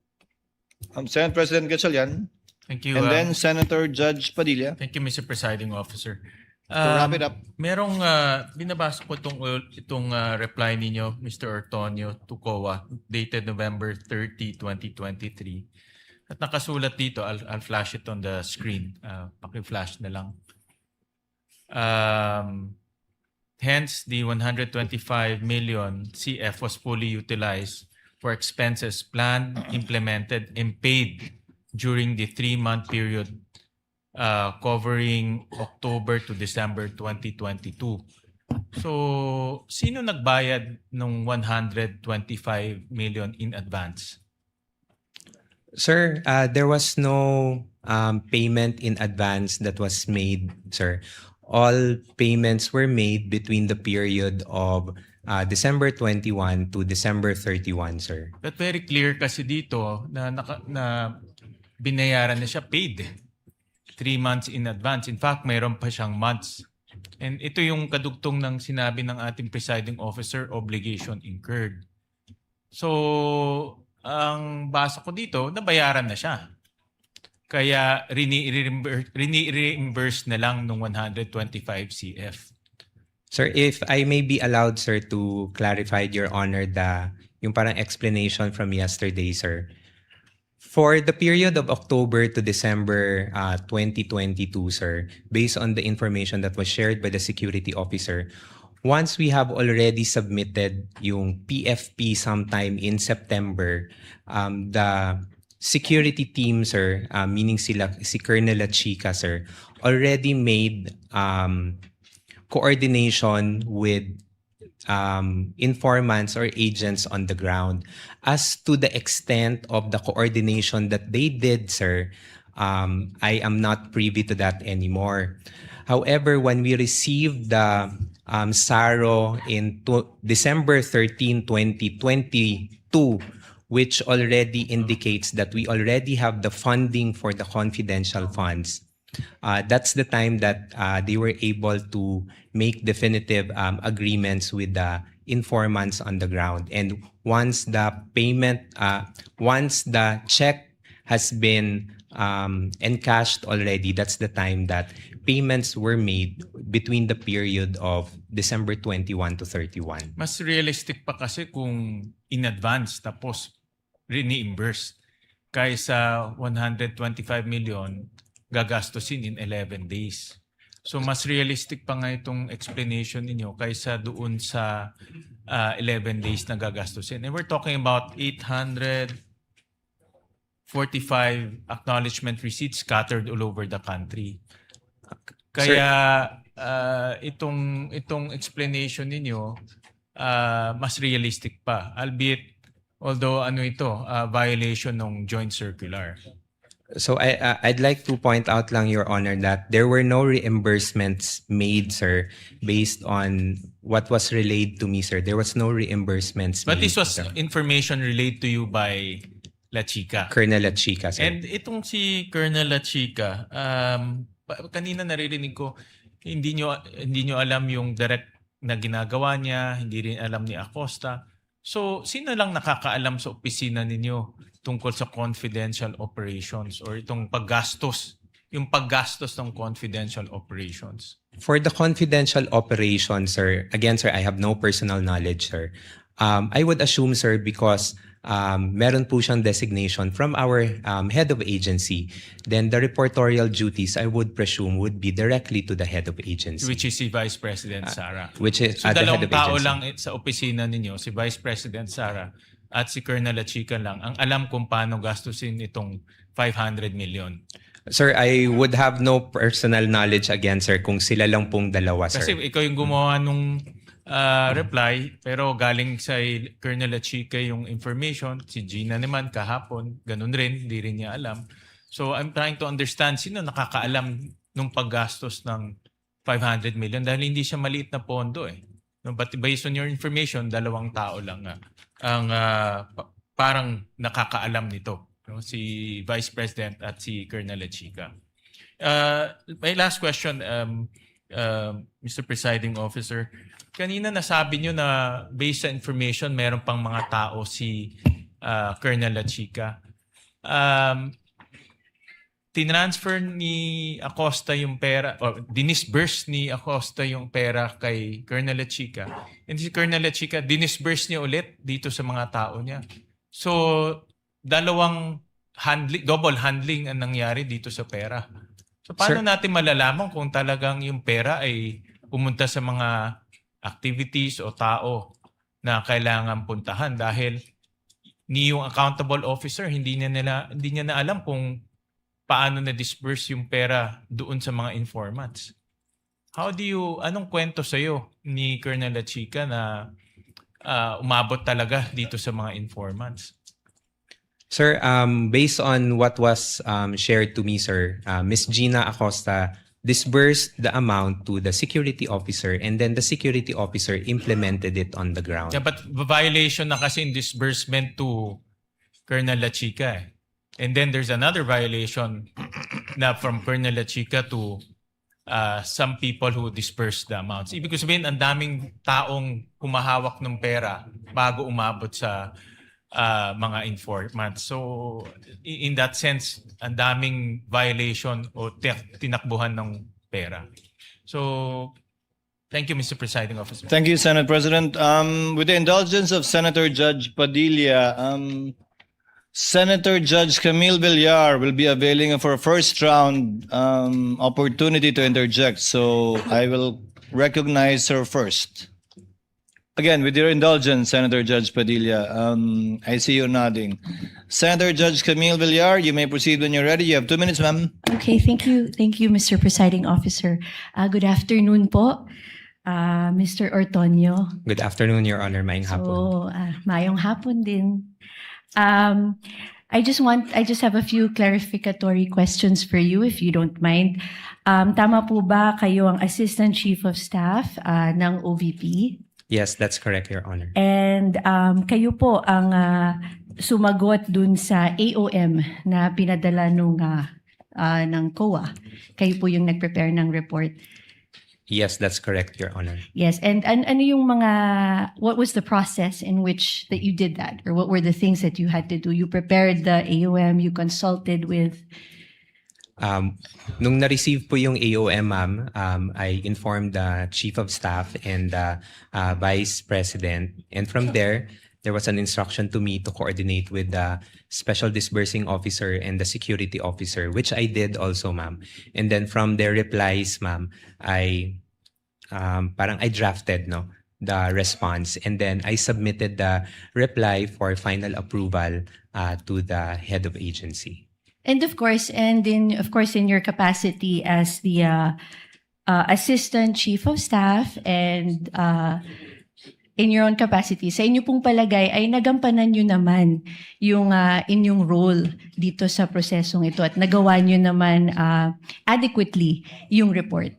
Gatchalian. Thank you. And then Senator Judge Padilla. Thank you, Mr. Presiding Officer. To wrap it up. Merong binabasa ko itong reply ninyo, Mr. Ortonio, to COA, dated November 30, 2023. At nakasulat dito, I'll flash it on the screen. Paki-flash na lang. Hence, the 125 million CF was fully utilized for expenses planned, implemented, and paid during the 3-month period covering October to December 2022. So, sino nagbayad ng 125 million in advance? Sir, there was no payment in advance that was made, sir. All payments were made between the period of December 21 to December 31, sir. But very clear kasi dito na binayaran na siya paid 3 months in advance. In fact, mayroon pa siyang months. And ito yung kadugtong ng sinabi ng ating presiding officer, obligation incurred. So, ang basa ko dito, nabayaran na siya. Kaya reimburse na lang ng 125 CF. Sir, if I may be allowed, sir, to clarify, Your Honor, yung parang explanation from yesterday, sir. For the period of October to December 2022, sir, based on the information that was shared by the security officer, once we have already submitted yung PFP sometime in September, the security team, sir, meaning si Colonel Chica, sir, already made coordination with informants or agents on the ground. As to the extent of the coordination that they did, sir, I am not privy to that anymore. However, when we received the SARO in December 13, 2022, which already indicates that we already have the funding for the confidential funds, that's the time that they were able to make definitive agreements with the informants on the ground. And once the payment, once the check has been encashed already, that's the time that payments were made between the period of December 21 to 31. Mas realistic pa kasi kung in advance tapos reimburse kaysa 125 million gagastusin in 11 days. So mas realistic pa nga itong explanation ninyo kaysa doon sa 11 days na gagastusin. And we're talking about 840 45 acknowledgement receipts scattered all over the country. Kaya itong explanation ninyo mas realistic pa, albeit although violation ng joint circular. So I'd like to point out lang, Your Honor, that there were no reimbursements made, sir, based on what was relayed to me, sir. There was no reimbursements But made, this was sir. information relayed to you by La Chica. Colonel La Chica, sir. And itong si Colonel La Chica, kanina naririnig ko, hindi nyo alam yung direct na ginagawa niya, hindi rin alam ni Acosta. So, sino lang nakakaalam sa opisina ninyo tungkol sa confidential operations or itong paggastos, yung paggastos ng confidential operations? For the confidential operations, sir, again, sir, I have no personal knowledge, sir. I would assume, sir, because meron po siyang designation from our head of agency, then the reportorial duties, I would presume, would be directly to the head of agency. Which is si Vice President Sara. Which is So the head dalawang of tao agency. lang sa opisina ninyo, si Vice President Sara at si Colonel La Chica lang, ang alam kung paano gastusin itong 500 million. Sir, I would have no personal knowledge again, sir, kung sila lang pong dalawa, sir. Kasi ikaw yung gumawa nung reply, pero galing sa Colonel La Chica yung information, si Gina naman kahapon, ganun rin, hindi rin niya alam. So I'm trying to understand sino nakakaalam nung paggastos ng 500 million dahil hindi siya maliit na pondo eh. No, but based on your information, dalawang tao lang ang parang nakakaalam nito. No? Si Vice President at si Colonel La Chica. My last question, Mr. Presiding Officer. Kanina nasabi nyo na based sa information, meron pang mga tao si Colonel La Chica. Tinransfer ni Acosta yung pera, o dinisburse ni Acosta yung pera kay Colonel La Chica. And si Colonel La Chica, dinisburse niya ulit dito sa mga tao niya. So, double handling ang nangyari dito sa pera. So, paano natin malalaman kung talagang yung pera ay pumunta sa mga activities o tao na kailangan puntahan dahil ni yung accountable officer hindi niya na alam kung paano na-disperse yung pera doon sa mga informants. Anong kwento sa'yo ni Colonel La Chica na umabot talaga dito sa mga informants? Sir, based on what was shared to me, sir, Ms. Gina Acosta disbursed the amount to the security officer and then the security officer implemented it on the ground. Yeah, but violation na kasi in disbursement to Colonel La Chica eh. And then there's another violation na from Colonel La Chica to some people who disperse the amounts. Ibig sabihin, ang daming taong humahawak ng pera bago umabot sa mga informants. So, in that sense, ang daming violation o tinakbuhan ng pera. So, thank you, Mr. Presiding Officer. Thank you, Senate President. With the indulgence of Senator Judge Padilla, Senator Judge Camille Villar will be availing for a first round opportunity to interject. So I will recognize her first. Again, with your indulgence, Senator Judge Padilla, I see you nodding. Senator Judge Camille Villar, you may proceed when you're ready. You have 2 minutes, ma'am. Okay, thank you. Thank you, Mr. Presiding Officer. Good afternoon po, Mr. Ortonio. Good afternoon, Your Honor. Mayong hapon. So, mayong hapon din. I just have a few clarificatory questions for you, if you don't mind. Tama po ba kayo ang Assistant Chief of Staff ng OVP? Yes, that's correct, Your Honor. And kayo po ang sumagot dun sa AOM na pinadala ng COA. Kayo po yung nag-prepare ng report. Yes, that's correct, Your Honor. Yes, and ano yung what was the process in which that you did that? Or what were the things that you had to do? You prepared the AOM, you consulted with... Nung na-receive po yung AOM, ma'am, I informed the Chief of Staff and the Vice President. And from there was an instruction to me to coordinate with the Special Disbursing Officer and the Security Officer, which I did also, ma'am. And then from their replies, ma'am, I drafted the response, and then I submitted the reply for final approval to the head of agency. And of course, in your capacity as the Assistant Chief of Staff and in your own capacity, sa inyo pong palagay ay nagampanan nyo naman yung inyong role dito sa prosesong ito at nagawa nyo naman adequately yung report.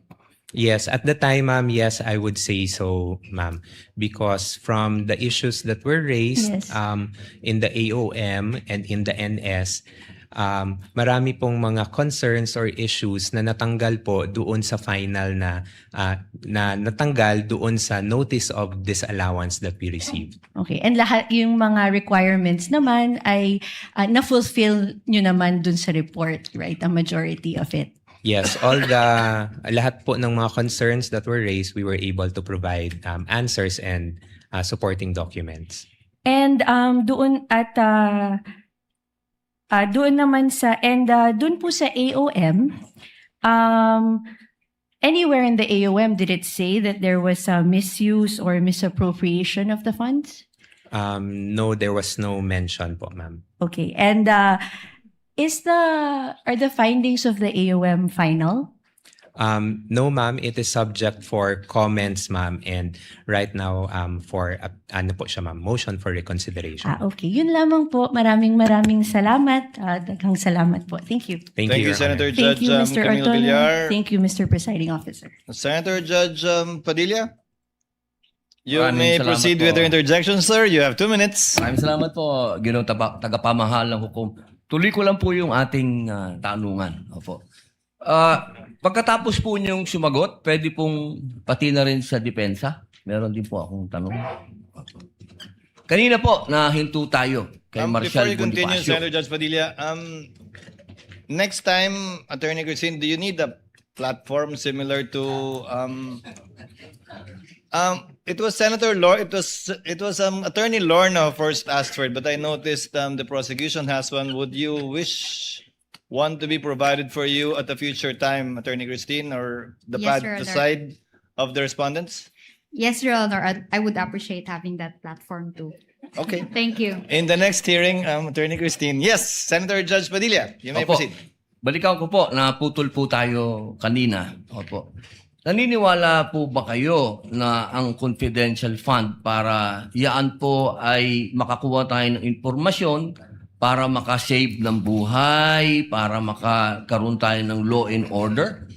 Yes, at the time, ma'am, yes, I would say so, ma'am, because from the issues that were raised Yes. in the AOM and in the NS, marami pong mga concerns or issues na natanggal po doon sa final na natanggal doon sa notice of disallowance that we received. Okay, and lahat yung mga requirements naman ay na-fulfill nyo naman dun sa report, right? A majority of it. Yes, lahat po ng mga concerns that were raised, we were able to provide answers and supporting documents. And doon naman doon po sa AOM, anywhere in the AOM did it say that there was a misuse or misappropriation of the funds? No, there was no mention po, ma'am. Okay, and are the findings of the AOM final? No, ma'am, it is subject for comments, ma'am, and right now for po siya, ma'am, motion for reconsideration. Okay, yun lamang po. Maraming salamat. Daghang salamat po. Thank you. Thank you, Your Senator Honor. Judge Thank you, Mr. Camilo Ortoño. Villar. Thank you, Mr. Presiding Officer. Senator Judge Padilla? You Maraming may salamat proceed po. with your interjection, sir. You have 2 minutes. Maraming salamat po, Ginoong tagapamahalang hukom. Tuloy ko lang po yung ating tanungan. Opo. Pagkatapos po niyong sumagot, pwede pong pati na rin sa depensa. Meron din po akong tanong. Kanina po, nahinto tayo kay Before Marshal you continue, Bonifacio. Senator Judge Padilla, next time, Attorney Christine, do you need a platform similar to it was Senator Lor it was Attorney Lorna first asked for it, but I noticed the prosecution has one. Would you wish one to be provided for you at a future time, Attorney Christine, or the Yes, Your the Honor. side of the respondents? Yes, Your Honor, I would appreciate having that platform too. Okay. Thank you. In the next hearing, Attorney Christine. Yes, Senator Judge Padilla, you may Opo. proceed. Balikan ko po, naputol po tayo kanina. Opo. Naniniwala po ba kayo na ang confidential fund para yaan po ay makakuha tayo ng impormasyon para makasave ng buhay, para makakaroon tayo ng law and order?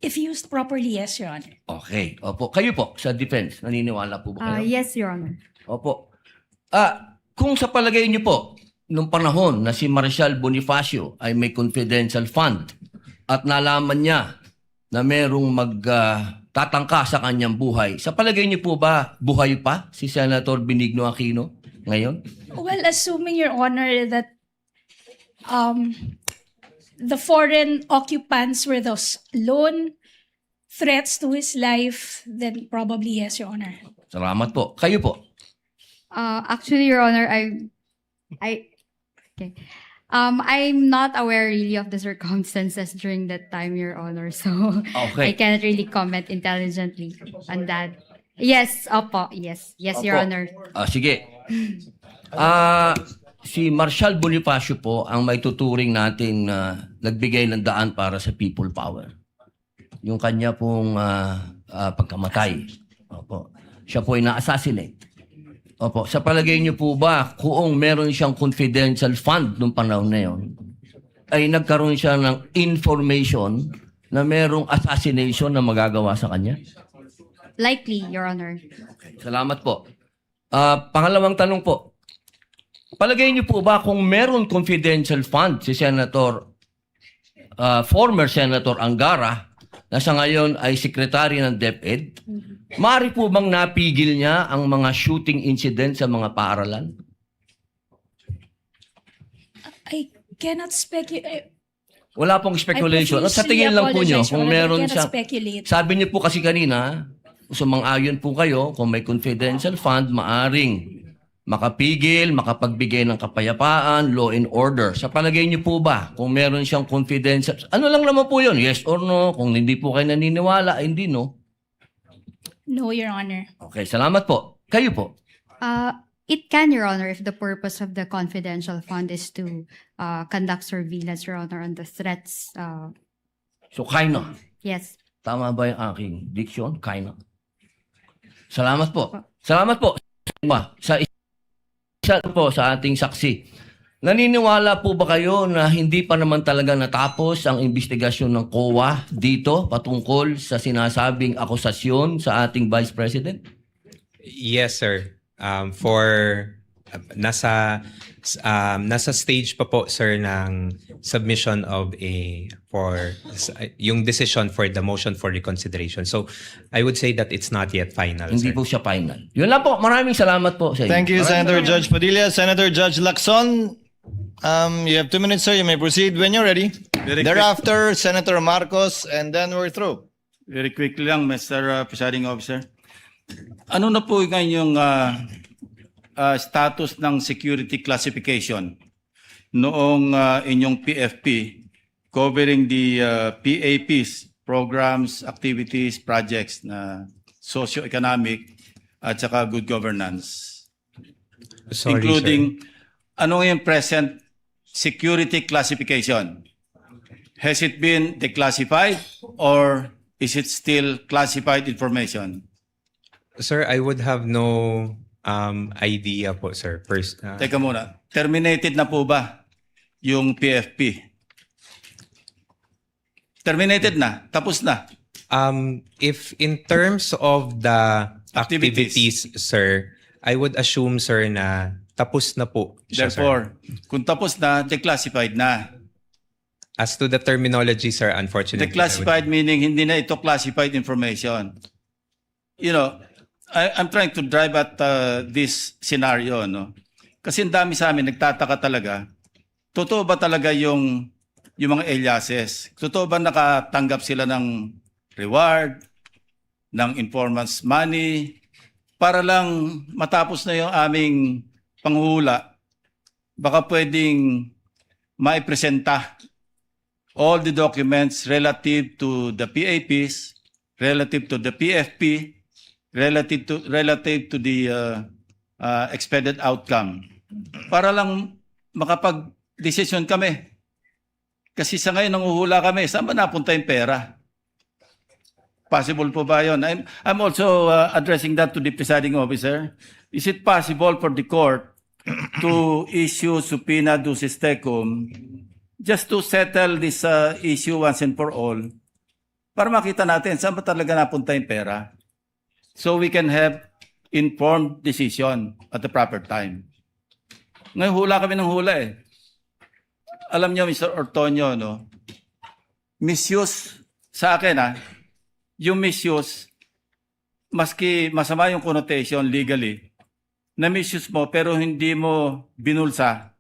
If used properly, yes, Your Honor. Okay. Opo. Kayo po, sa defense, naniniwala po ba kayo? Yes, Your Honor. Opo. Kung sa palagay niyo po, nung panahon na si Marshal Bonifacio ay may confidential fund at nalaman niya na merong magtatangka sa kanyang buhay, sa palagay niyo po ba buhay pa si Senator Benigno Aquino ngayon? Well, assuming, Your Honor, that the foreign occupants were those lone threats to his life, then probably yes, Your Honor. Salamat po. Kayo po? Actually, Your Honor, okay. I'm not aware really of the circumstances during that time, Your Honor. So Okay. I cannot really comment intelligently on that. Yes, opo. Yes, Your Opo. Honor. Sige. Si Marshal Bonifacio po ang may tuturing natin na nagbigay ng daan para sa people power. Yung kanya pong pagkamatay. Opo. Siya po ay na-assassinate. Opo. Sa palagay niyo po ba, kung meron siyang confidential fund nung panahon na yun, ay nagkaroon siya ng information na merong assassination na magagawa sa kanya? Likely, Your Honor. Salamat po. Pangalawang tanong po. Palagay niyo po ba kung meron confidential fund si former Senator Angara, na sa ngayon ay sekretary ng DepEd, maaari po bang napigil niya ang mga shooting incident sa mga paaralan? I cannot speculate. Wala pong speculation. I Sa tingin lang po niyo, apologize, kung Your Honor, meron I cannot siya... speculate. Sabi niyo po kasi kanina, sumang-ayon po kayo, kung may confidential fund, maaring makapigil, makapagbigay ng kapayapaan, law and order. Sa palagay niyo po ba, kung meron siyang confidential... Ano lang naman po yun? Yes or no? Kung hindi po kayo naniniwala, ay hindi, no? No, Your Honor. Okay, salamat po. Kayo po. It can, Your Honor, if the purpose of the confidential fund is to conduct surveillance, Your Honor, on the threats. So, kinda. Yes. Tama ba yung aking diction? Kinda. Salamat po. Salamat po. Sa isa po sa ating saksi. Naniniwala po ba kayo na hindi pa naman talaga natapos ang investigasyon ng COA dito patungkol sa sinasabing akusasyon sa ating Vice President? Yes, sir. Nasa stage pa po, sir, ng submission of yung decision for the motion for reconsideration. So I would say that it's not yet final, Hindi sir. po siya final. Yun lang po. Maraming salamat po sa inyo. Thank you, Maraming Senator salamat. Judge Padilla. Senator Judge Lacson, you have 2 minutes, sir. You may proceed when you're ready. Thereafter, Senator Marcos, and then we're through. Very quickly lang, Mr. Presiding Officer. Ano na po ngayon yung status ng security classification noong inyong PFP covering the PAPs, programs, activities, projects na socio-economic at saka good governance? Sorry, including ano yung present security classification? Has it been declassified or is it still classified information? Sir, I would have no idea po, sir. Teka muna, terminated na po ba yung PFP? Terminated na? Tapos na? If in terms of the activities, sir, I would assume, sir, na tapos na po siya, Therefore, sir. kung tapos na, declassified na. As to the terminology, sir, unfortunately, Declassified meaning hindi na ito classified information. You know, I'm trying to drive at this scenario, no? Kasi ang dami sa amin nagtataka talaga. Totoo ba talaga yung mga aliases? Totoo ba nakatanggap sila ng reward, ng informants money, para lang matapos na yung aming panghuhula? Baka pwedeng maipresenta all the documents relative to the PAPs, relative to the PFP, relative to the expected outcome, para lang makapag-decision kami. Kasi sa ngayon nanguhula kami, saan ba napunta yung pera? Possible po ba yun? I'm also addressing that to the presiding officer. Is it possible for the court to issue subpoena ducis tecum just to settle this issue once and for all, para makita natin saan ba talaga napunta yung pera? So we can have informed decision at the proper time. Ngayon hula kami ng hula eh. Alam niyo, Mr. Ortonio, no? Misuse sa akin, yung misuse, maski masama yung connotation legally, na misuse mo pero hindi mo binulsa,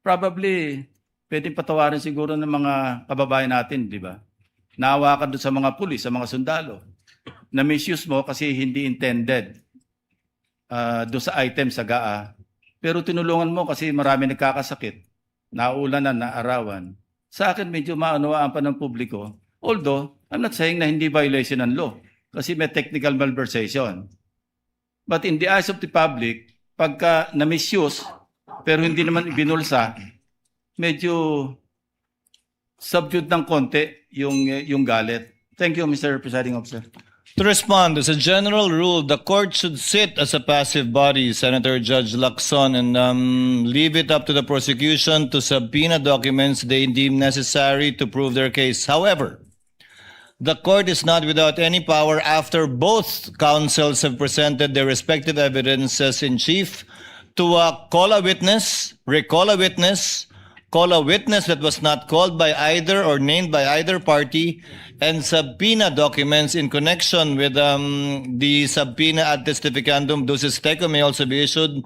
probably pwedeng patawarin siguro ng mga kababayan natin, di ba? Naawa ka doon sa mga pulis, sa mga sundalo. Na misuse mo kasi hindi intended doon sa item sa GAA. Pero tinulungan mo kasi marami nagkakasakit. Naulanan, naarawan. Sa akin medyo maunawaan pa ng publiko. Although, I'm not saying na hindi violation ng law. Kasi may technical malversation. But in the eyes of the public, pagka na-misuse, pero hindi naman ibinulsa, medyo subdued ng konti yung galit. Thank you, Mr. Presiding Officer. To respond, as a general rule, the court should sit as a passive body, Senator Judge Lacson, and leave it up to the prosecution to subpoena documents they deem necessary to prove their case. However, the court is not without any power after both counsels have presented their respective evidences in chief to call a witness, recall a witness, call a witness that was not called by either or named by either party, and subpoena documents in connection with the subpoena ad testificandum ducis tecum may also be issued,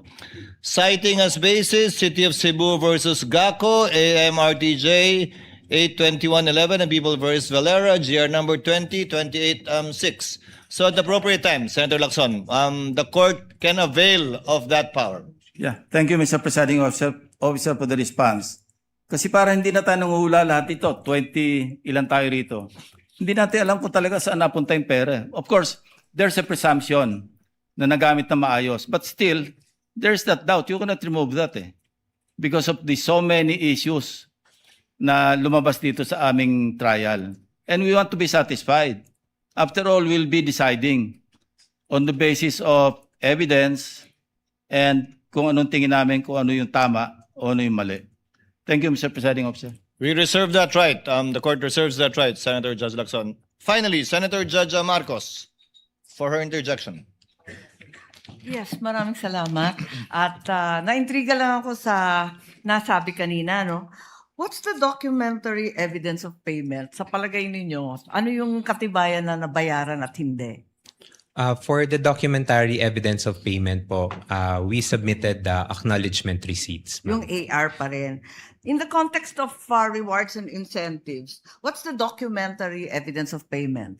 citing as basis City of Cebu versus GACO, AMRTJ 82111, and People versus Valera, GR number 2028-6. So at the appropriate time, Senator Lacson, the court can avail of that power. Yeah, thank you, Mr. Presiding Officer, for the response. Kasi para hindi na tayo nanguhula lahat ito, 20 ilan tayo rito. Hindi natin alam kung talaga saan napunta yung pera. Of course, there's a presumption na nagamit na maayos. But still, there's that doubt. You cannot remove that because of the so many issues na lumabas dito sa aming trial. And we want to be satisfied. After all, we'll be deciding on the basis of evidence and kung anong tingin namin, kung ano yung tama o ano yung mali. Thank you, Mr. Presiding Officer. We reserve that right. The court reserves that right, Senator Judge Lacson. Finally, Senator Judge Marcos for her interjection. Yes, maraming salamat. At naintriga lang ako sa nasabi kanina, no? What's the documentary evidence of payment? Sa palagay ninyo, ano yung katibayan na nabayaran at hindi? For the documentary evidence of payment po, we submitted the acknowledgement receipts. Yung AR pa rin. In the context of rewards and incentives, what's the documentary evidence of payment?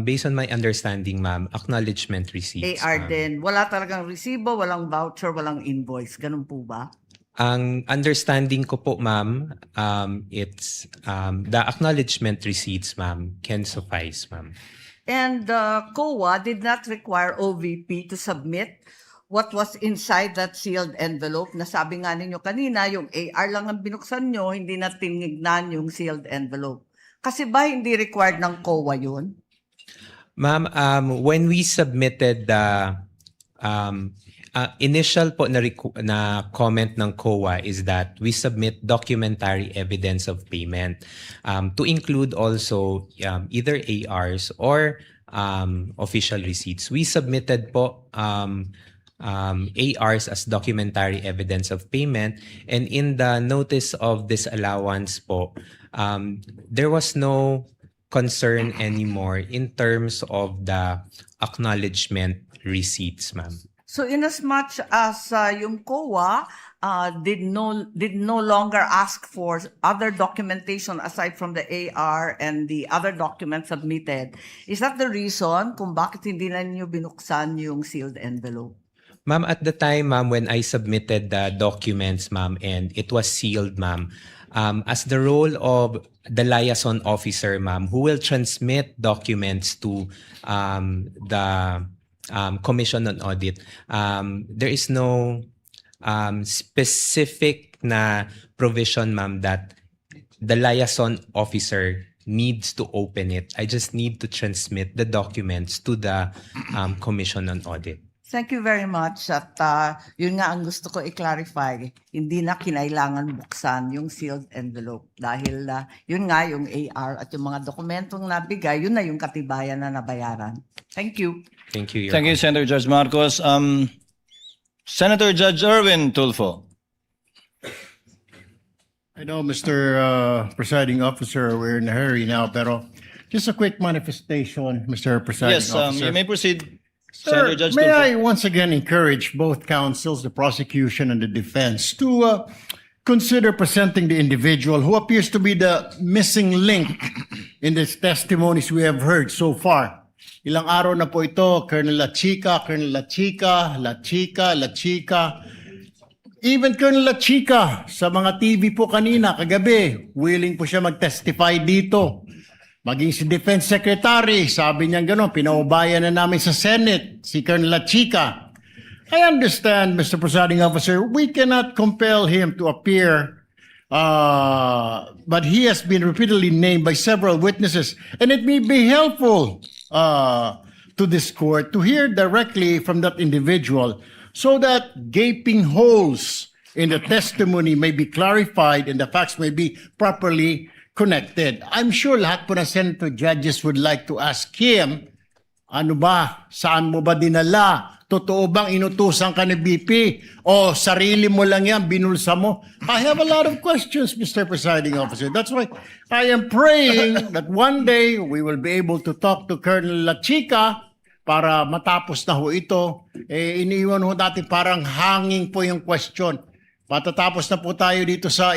Based on my understanding, ma'am, acknowledgement receipts. AR ma'am. din. Wala talagang resibo, walang voucher, walang invoice. Ganun po ba? Ang understanding ko po, ma'am, it's the acknowledgement receipts, ma'am, can suffice, ma'am. And COA did not require OVP to submit what was inside that sealed envelope. Nasabi nga ninyo kanina, yung AR lang ang binuksan nyo, hindi na tinignan yung sealed envelope. Kasi ba hindi required ng COA yun? Ma'am, when we submitted the initial po na comment ng COA is that we submit documentary evidence of payment to include also either ARs or official receipts. We submitted po ARs as documentary evidence of payment, and in the notice of disallowance po, there was no concern anymore in terms of the acknowledgement receipts, ma'am. So inasmuch as yung COA did no longer ask for other documentation aside from the AR and the other documents submitted, is that the reason kung bakit hindi na niyo binuksan yung sealed envelope? Ma'am, at the time, ma'am, when I submitted the documents, ma'am, and it was sealed, ma'am, as the role of the liaison officer, ma'am, who will transmit documents to the Commission on Audit, there is no specific na provision, ma'am, that the liaison officer needs to open it. I just need to transmit the documents to the Commission on Audit. Thank you very much. At yun nga ang gusto ko i-clarify. Hindi na kinailangan buksan yung sealed envelope. Dahil yun nga yung AR at yung mga dokumentong nabigay, yun na yung katibayan na nabayaran. Thank you. Thank you, Your Thank you, Senator Judge Marcos. Senator Judge Erwin Tulfo. I know, Mr. Presiding Officer, we're in a hurry now, pero just a quick manifestation, Mr. Presiding Yes, Officer. you may proceed. Sir, Senator Judge may Tulfo. I once again encourage both counsels, the prosecution and the defense, to consider presenting the individual who appears to be the missing link in the testimonies we have heard so far. Ilang araw na po ito, Colonel La Chica, Colonel La Chica, La Chica, La Chica. Even Colonel La Chica, sa mga TV po kanina, kagabi, willing po siya mag-testify dito. Maging si Defense Secretary, sabi niya gano'n, pinaubayan na namin sa Senate, si Colonel La Chica. I understand, Mr. Presiding Officer, we cannot compel him to appear, but he has been repeatedly named by several witnesses, and it may be helpful to this court to hear directly from that individual so that gaping holes in the testimony may be clarified and the facts may be properly connected. I'm sure lahat po na Senator judges would like to ask him, ano ba, saan mo ba dinala? Totoo bang inutusan ka ni BP? O sarili mo lang yan, binulsa mo? I have a lot of questions, Mr. Presiding Officer. That's why I am praying that one day we will be able to talk to Colonel La Chica para matapos na ho ito. Iniiwan ho natin parang hanging po yung question. Matatapos na po tayo dito sa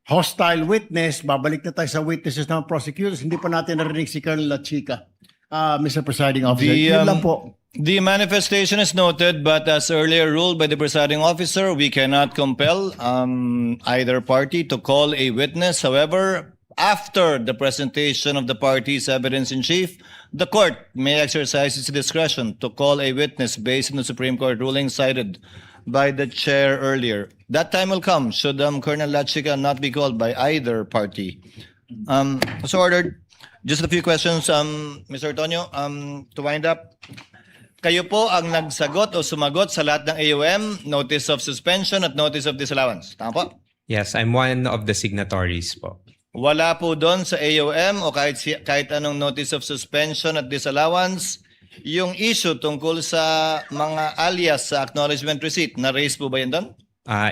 hostile witness. Babalik na tayo sa witnesses ng prosecutors. Hindi pa natin narinig si Colonel La Chica. Mr. Presiding Officer, yun lang po. The manifestation is noted, but as earlier ruled by the presiding officer, we cannot compel either party to call a witness. However, after the presentation of the party's evidence in chief, the court may exercise its discretion to call a witness based on the Supreme Court ruling cited by the chair earlier. That time will come should Colonel Lachica not be called by either party. So ordered. Just a few questions, Mr. Antonio. To wind up, kayo po ang nagsagot o sumagot sa lahat ng AUM, notice of suspension at notice of disallowance. Tama po? Yes, I'm one of the signatories po. Wala po doon sa AUM o kahit anong notice of suspension at disallowance, yung issue tungkol sa mga alias sa acknowledgement receipt, na-raise po ba yun doon?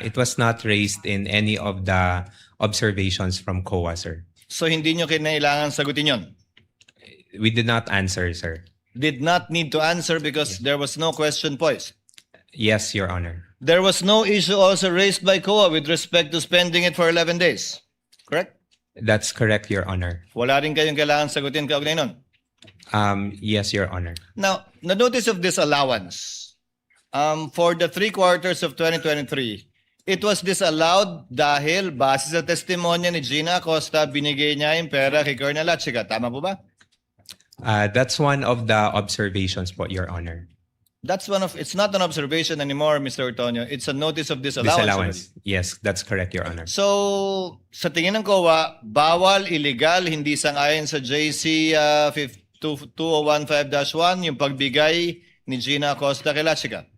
It was not raised in any of the observations from COA, sir. So hindi nyo kinailangan sagutin yun? We did not answer, sir. Did not need to answer because there was no question posed. Yes, Your Honor. There was no issue also raised by COA with respect to spending it for 11 days. Correct? That's correct, Your Honor. Wala rin kayong kailangan sagutin kaugnay nun. Yes, Your Honor. Now, the notice of disallowance, for the 3 quarters of 2023, it was disallowed dahil base sa testimonya ni Gina Acosta, binigay niya yung pera kay Colonel Lachica. Tama po ba? That's one of the observations po, Your Honor. It's not an observation anymore, Mr. Antonio. It's a notice of disallowance. Disallowance. Yes, that's correct, Your Honor. So, sa tingin ng COA, bawal, illegal, hindi sang-ayon sa JC 2015-1 yung pagbigay ni Gina Acosta kay Lachica.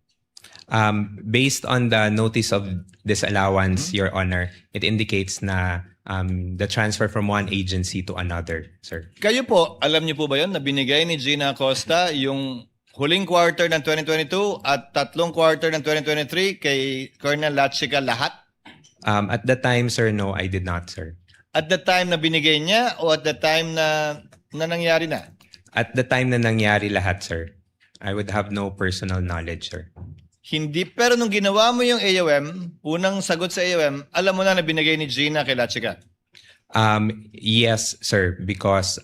Based on the notice of disallowance, Your Honor, it indicates na the transfer from one agency to another, sir. Kayo po, alam niyo po ba yun na binigay ni Gina Acosta yung huling quarter ng 2022 at 3 quarter ng 2023 kay Colonel Lachica lahat? At the time, sir, no, I did not, sir. At the time na binigay niya o at the time na nangyari na? At the time na nangyari lahat, sir. I would have no personal knowledge, sir. Hindi, pero nung ginawa mo yung AUM, unang sagot sa AUM, alam mo na binigay ni Gina kay Lachica? Yes, sir, because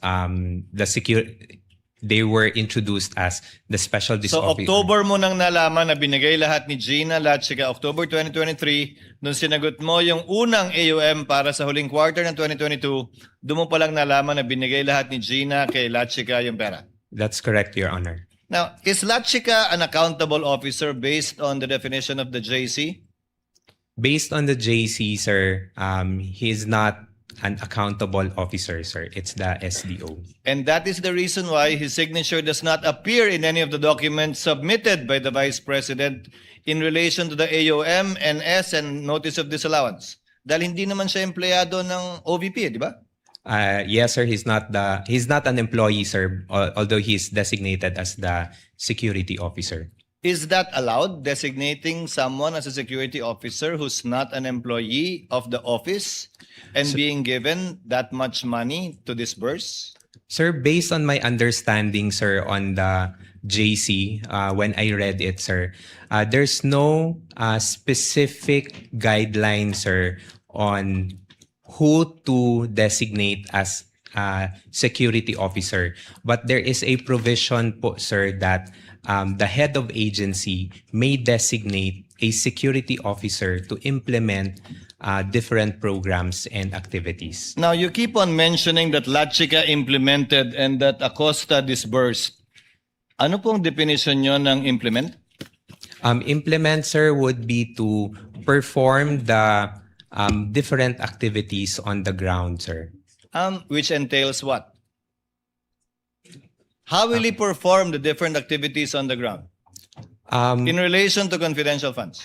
they were introduced as the special So officer. October mo nang nalaman na binigay lahat ni Gina Lachica, October 2023, nung sinagot mo yung unang AUM para sa huling quarter ng 2022, doon mo palang nalaman na binigay lahat ni Gina kay Lachica yung pera? That's correct, Your Honor. Now, is Lachica an accountable officer based on the definition of the JC? Based on the JC, sir, he is not an accountable officer, sir. It's the SDO. And that is the reason why his signature does not appear in any of the documents submitted by the Vice President in relation to the AUM, NS, and Notice of Disallowance. Dahil hindi naman siya empleyado ng OVP, di ba? Yes, sir. He's not an employee, sir, although he's designated as the security officer. Is that allowed, designating someone as a security officer who's not an employee of the office and being given that much money to disburse? Sir, based on my understanding, sir, on the JC, when I read it, sir, there's no specific guideline, sir, on who to designate as security officer. But there is a provision po, sir, that the head of agency may designate a security officer to implement different programs and activities. Now, you keep on mentioning that Lachica implemented and that Acosta disbursed. Ano pong definition nyo ng implement? Implement, sir, would be to perform the different activities on the ground, sir. Which entails what? How will he perform the different activities on the ground in relation to confidential funds?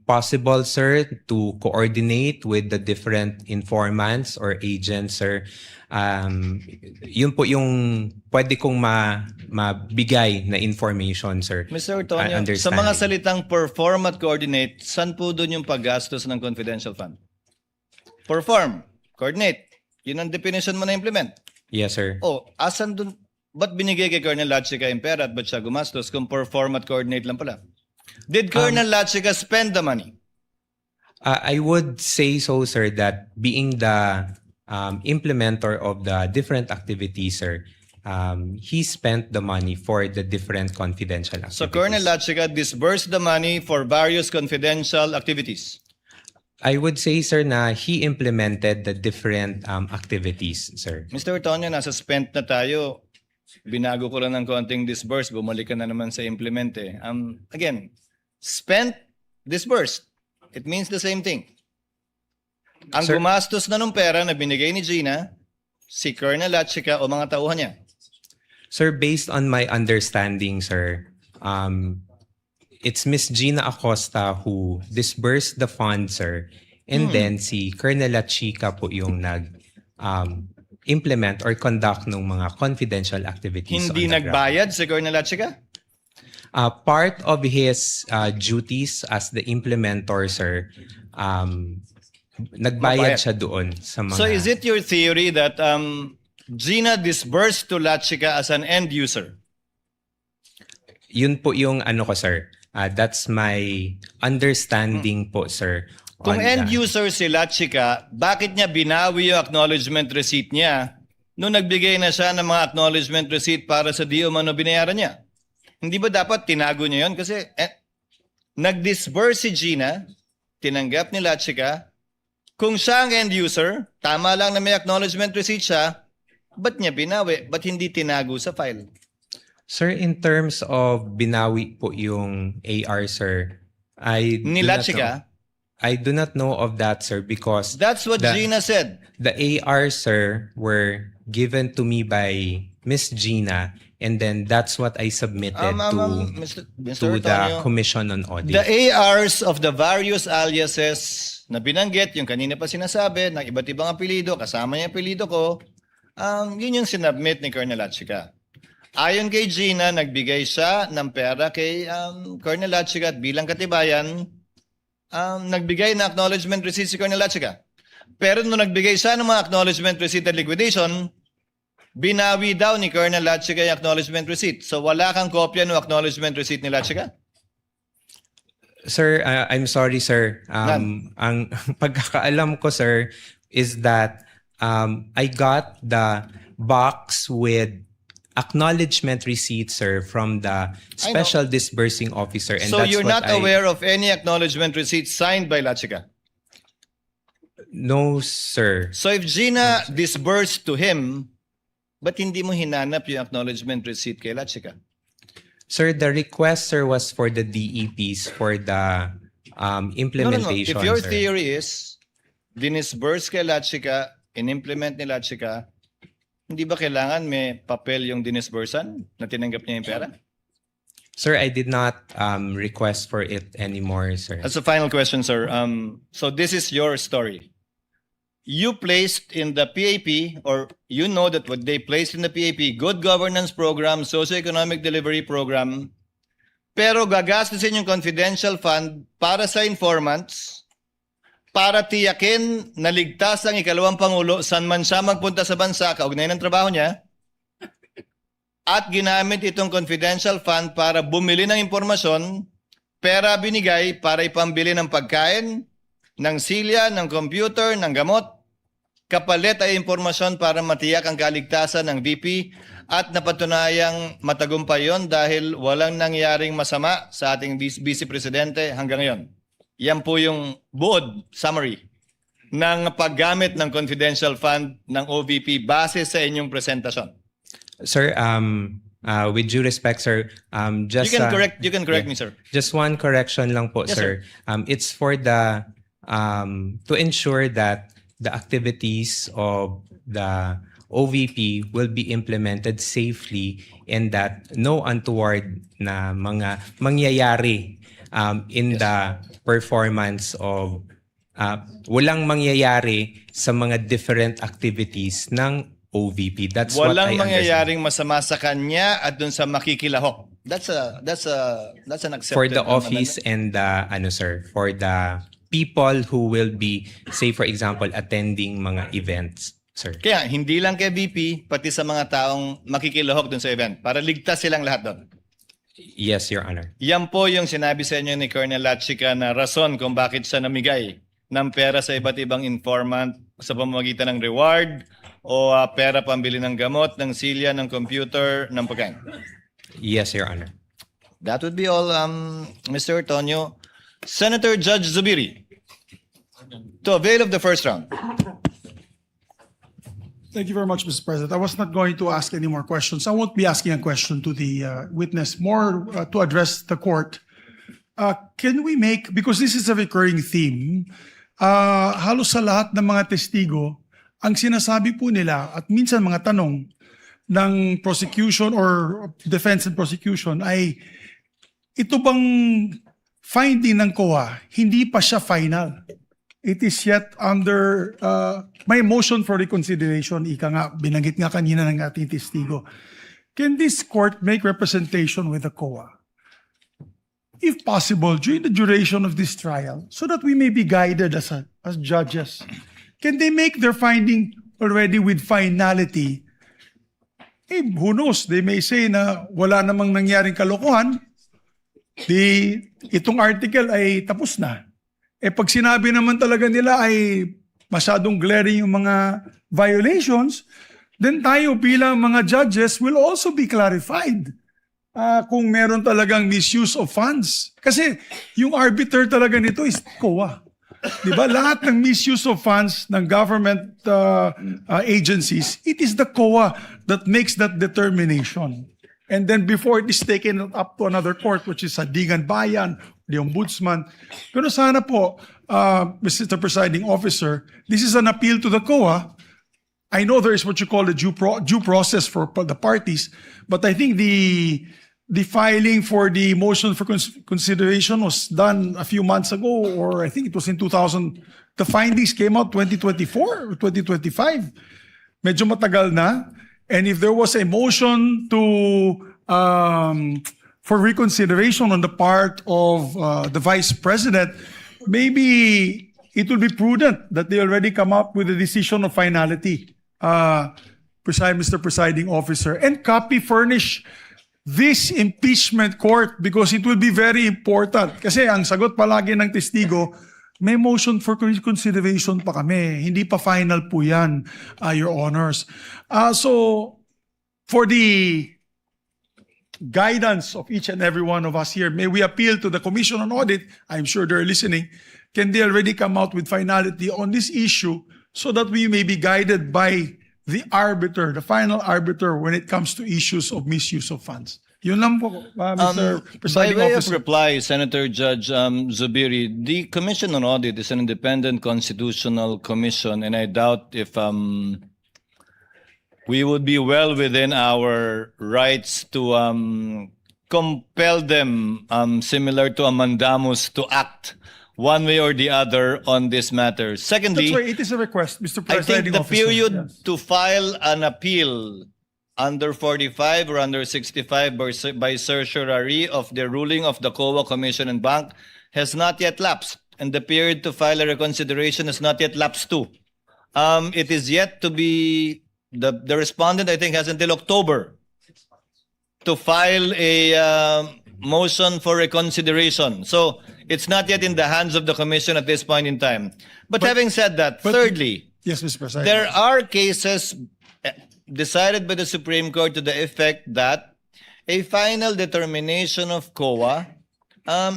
Possible, sir, to coordinate with the different informants or agents, sir. Yun po yung pwede kong mabigay na information, sir. Mr. Antonio, sa mga salitang perform at coordinate, saan po doon yung paggastos ng confidential fund? Perform, coordinate. Yun ang definition mo na implement. Yes, sir. Asan doon? Ba't binigay kay Colonel Lachica yung pera at ba't siya gumastos kung perform at coordinate lang pala? Did Colonel Lachica spend the money? I would say so, sir, that being the implementer of the different activities, sir, he spent the money for the different confidential activities. So Colonel Lachica disbursed the money for various confidential activities? I would say, sir, na he implemented the different activities, sir. Mr. Tonyo, nasa spent na tayo. Binago ko lang ng konting disburse, bumalik ka na naman sa implement eh. Again, spent, disbursed. It means the same thing. Ang Sir- gumastos na ng pera na binigay ni Gina, si Colonel Lachica o mga tauhan niya. Sir, based on my understanding, sir, it's Miss Gina Acosta who disbursed the funds, sir. And then si Colonel Lachica po yung implement or conduct ng mga confidential activities Hindi on the ground. nagbayad si Colonel Lachica? Part of his duties as the implementer, sir, nagbayad Mapayat. siya doon sa mga... So is it your theory that Gina disbursed to Lachica as an end user? Yun po yung ano ko, sir. That's my understanding po, sir. Kung on end that. user si Lachica, bakit niya binawi yung acknowledgement receipt niya nung nagbigay na siya ng mga acknowledgement receipt para sa di umano binayaran niya? Hindi ba dapat tinago niya yun? Kasi nag-disburse si Gina, tinanggap ni Lachica. Kung siya ang end user, tama lang na may acknowledgement receipt siya, ba't niya binawi? Ba't hindi tinago sa file? Sir, in terms of binawi po yung AR, sir, Ni Lachica? I do not know of that, sir, because That's what Gina said. the AR, sir, were given to me by Miss Gina, and then that's what I submitted Mr. to the Antonio, Commission on Audit. the ARs of the various aliases na binanggit, yung kanina pa sinasabi, ng iba't ibang apelido, kasama yung apelido ko, yun yung sinubmit ni Colonel Lachica. Ayon kay Gina, nagbigay siya ng pera kay Colonel Lachica at bilang katibayan, nagbigay na acknowledgement receipt si Colonel Lachica. Pero nung nagbigay siya ng mga acknowledgement receipt at liquidation, binawi daw ni Colonel Lachica yung acknowledgement receipt. So wala kang kopya ng acknowledgement receipt ni Lachica? Sir, I'm sorry, sir. Ang pagkakaalam ko, sir, is that I got the box with acknowledgement receipt, sir, from the special disbursing officer. And So that's you're what not aware of any acknowledgement receipt signed by Lachica? No, sir. So if Gina disbursed to him, ba't hindi mo hinanap yung acknowledgement receipt kay Lachica? Sir, the request, sir, was for the DEPs for the implementation, If your sir. theory is dinisburse kay Lachica, in-implement ni Lachica, hindi ba kailangan may papel yung dinisbursan na tinanggap niya yung pera? Sir, I did not request for it anymore, sir. As a final question, sir. So this is your story. You placed in the PAP, or you know that what they placed in the PAP, Good Governance Program, Socioeconomic Delivery Program, pero gagastusin yung confidential fund para sa informants, para tiyakin na ligtas ang ikalawang Pangulo saan man siya magpunta sa bansa, kaugnay ng trabaho niya, at ginamit itong confidential fund para bumili ng impormasyon, pera binigay para ipambili ng pagkain, ng silya, ng computer, ng gamot, kapalit ay impormasyon para matiyak ang kaligtasan ng VP at napatunayang matagumpay yon dahil walang nangyaring masama sa ating Vice Presidente hanggang ngayon. Yan po yung buod summary ng paggamit ng confidential fund ng OVP base sa inyong presentasyon. Sir, with due respect, sir, just You can correct me, sir. Just one correction lang po, Yes, sir. It's for the to ensure that the activities of the OVP will be implemented safely and that no untoward na mga mangyayari in the performance of walang mangyayari sa mga different activities ng OVP. That's what I Walang understand. mangyayaring masama sa kanya at dun sa makikilahok. That's an accepted For the amendment. office and the sir, for the people who will be, say for example, attending mga events, sir. Kaya hindi lang kay VP, pati sa mga taong makikilahok dun sa event para ligtas silang lahat doon. Yes, Your Honor. Yan po yung sinabi sa inyo ni Colonel Lachica na rason kung bakit siya namigay ng pera sa iba't ibang informant sa pamamagitan ng reward o pera pambili ng gamot, ng silya, ng computer, ng pagkain. Yes, Your Honor. That would be all, Mr. Tonyo. Senator Judge Zubiri. to avail of the first round. Thank you very much, Mr. President. I was not going to ask any more questions. I won't be asking a question to the witness, more to address the court. Can we make, because this is a recurring theme, halos sa lahat ng mga testigo, ang sinasabi po nila at minsan mga tanong ng prosecution or defense and prosecution ay ito bang finding ng COA, hindi pa siya final. It is yet under may motion for reconsideration. Ika nga, binanggit nga kanina ng ating testigo. Can this court make representation with the COA? If possible, during the duration of this trial, so that we may be guided as judges. Can they make their finding already with finality? Who knows? They may say na wala namang nangyaring kalokohan. Itong article ay tapos na. Pag sinabi naman talaga nila ay masyadong glaring yung mga violations, then tayo bilang mga judges will also be clarified kung meron talagang misuse of funds. Kasi yung arbiter talaga nito is COA. Diba? Lahat ng misuse of funds ng government agencies, it is the COA that makes that determination. And then before it is taken up to another court, which is Sandigan Bayan, the Ombudsman. Pero sana po, Mr. Presiding Officer, this is an appeal to the COA. I know there is what you call a due process for the parties, but I think the filing for the motion for consideration was done a few months ago, or I think it was in 2000. The findings came out 2024 or 2025. Medyo matagal na. And if there was a motion for reconsideration on the part of the Vice President, maybe it will be prudent that they already come up with a decision of finality, Mr. Presiding Officer, and furnish this impeachment court because it will be very important. Kasi ang sagot palagi ng testigo, may motion for consideration pa kami. Hindi pa final po yan, Your Honors. So, for the guidance of each and every one of us here, may we appeal to the Commission on Audit, I'm sure they're listening, can they already come out with finality on this issue so that we may be guided by the arbiter, the final arbiter when it comes to issues of misuse of funds. Yun lang po, Mr. Presiding By way Officer. of reply, Senator Judge Zubiri, the Commission on Audit is an independent constitutional commission, and I doubt if we would be well within our rights to compel them, similar to a mandamus, to act one way or the other on this matter. Secondly, That's why it is a request, Mr. I Presiding think the Officer. period Yes. to file an appeal under 45 or under 65 by certiorari of the ruling of the COA Commission and Bank has not yet lapsed, and the period to file a reconsideration has not yet lapsed too. It is yet to be, the respondent I think has until October to file a motion for reconsideration. So it's not yet in the hands of the Commission at this point in time. But having said that, thirdly, Yes, Mr. President. there are cases decided by the Supreme Court to the effect that a final determination of COA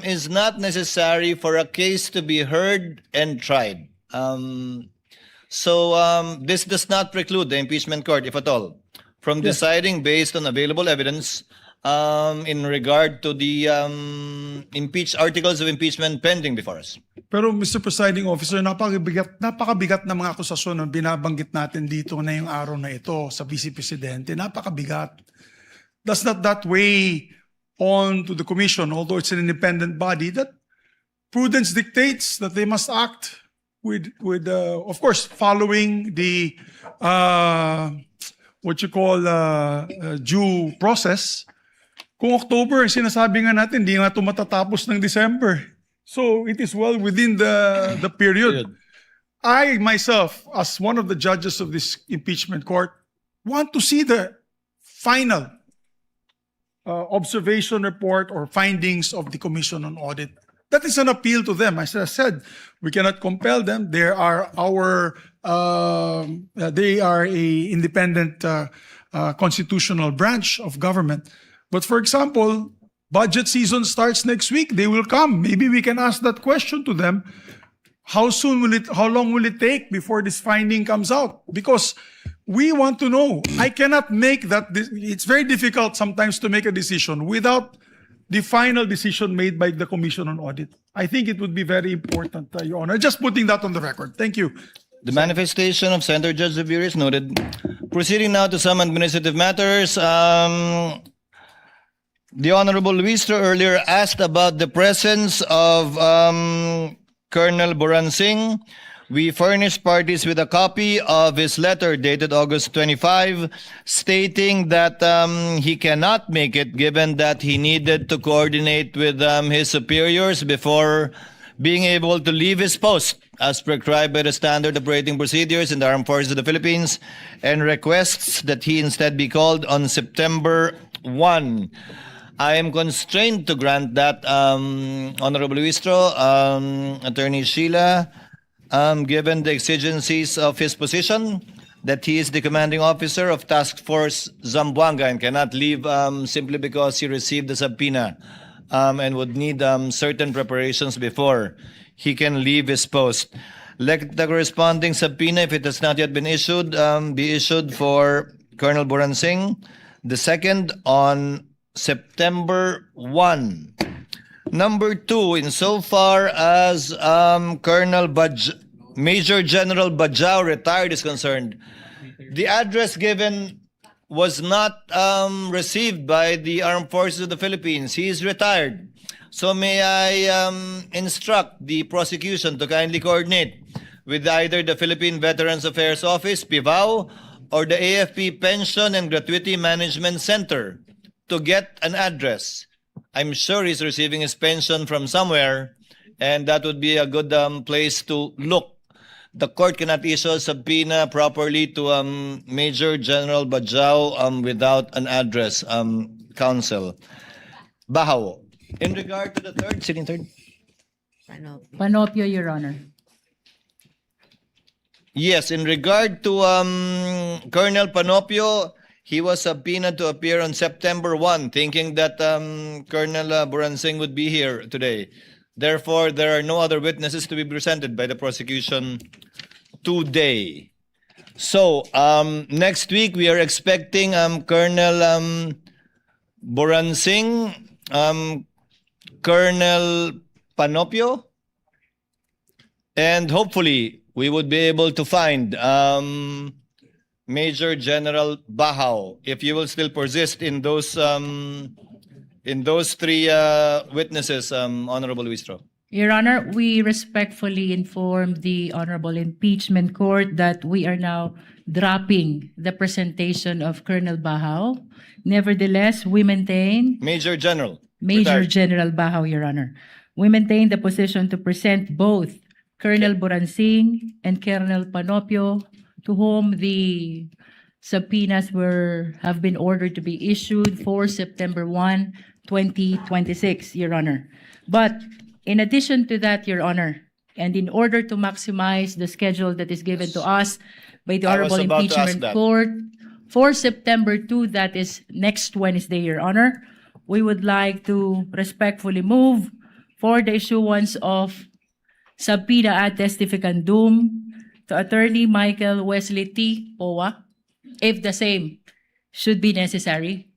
is not necessary for a case to be heard and tried. This does not preclude the impeachment court, if at all, from deciding based on available evidence in regard to the articles of impeachment pending before us. Pero Mr. Presiding Officer, napakabigat na mga akusasyon na binabanggit natin dito na yung araw na ito sa Vice Presidente. Napakabigat. Does not that weigh on to the Commission, although it's an independent body, that prudence dictates that they must act with of course, following the what you call due process. Kung October, sinasabi nga natin, di nga ito matatapos ng December. So it is well within the period. I myself, as one of the judges of this impeachment court, want to see the final observation report or findings of the Commission on Audit. That is an appeal to them. As I said, we cannot compel them. They are a independent constitutional branch of government. But for example, budget season starts next week. They will come. Maybe we can ask that question to them. How long will it take before this finding comes out? Because we want to know. I cannot make that. It's very difficult sometimes to make a decision without the final decision made by the Commission on Audit. I think it would be very important, Your Honor. Just putting that on the record. Thank you. The manifestation of Senator Judge Zubiri is noted. Proceeding now to some administrative matters. The Honorable Luistro earlier asked about the presence of Colonel Boransing. We furnished parties with a copy of his letter dated August 25, stating that he cannot make it given that he needed to coordinate with his superiors before being able to leave his post as prescribed by the standard operating procedures in the Armed Forces of the Philippines, and requests that he instead be called on September 1. I am constrained to grant that, Honorable Luistro, Attorney Sheila, given the exigencies of his position, that he is the commanding officer of Task Force Zamboanga and cannot leave simply because he received the subpoena and would need certain preparations before he can leave his post. Let the corresponding subpoena, if it has not yet been issued, be issued for Colonel Boransing, the second on September 1. Number 2, insofar as Major General Bajao retired is concerned, the address given was not received by the Armed Forces of the Philippines. He is retired. So may I instruct the prosecution to kindly coordinate with either the Philippine Veterans Affairs Office, PIVAO, or the AFP Pension and Gratuity Management Center to get an address. I'm sure he's receiving his pension from somewhere, and that would be a good place to look. The court cannot issue a subpoena properly to Major General Bajao without an address, counsel. Bahaw. In regard to the third, sitting third? Panopio, Your Honor. Yes, in regard to Colonel Panopio, he was subpoenaed to appear on September 1, thinking that Colonel Boransing would be here today. Therefore, there are no other witnesses to be presented by the prosecution today. So, next week we are expecting Colonel Boransing, Colonel Panopio, and hopefully we would be able to find Major General Bahaw, if you will still persist in those three witnesses, Honorable Luistro. Your Honor, we respectfully inform the Honorable Impeachment Court that we are now dropping the presentation of Colonel Bahaw. Nevertheless, we maintain Major General. Major Retired. General Bahaw, Your Honor. We maintain the position to present both Colonel Boransing and Colonel Panopio, to whom the subpoenas have been ordered to be issued for September 1, 2026, Your Honor. But in addition to that, Your Honor, and in order to maximize the schedule that is given to us by the I was Honorable about to ask Impeachment that. Court, for September 2, that is next Wednesday, Your Honor, we would like to respectfully move for the issuance of subpoena ad testificandum to Attorney Michael Wesley T. Poa, if the same should be necessary,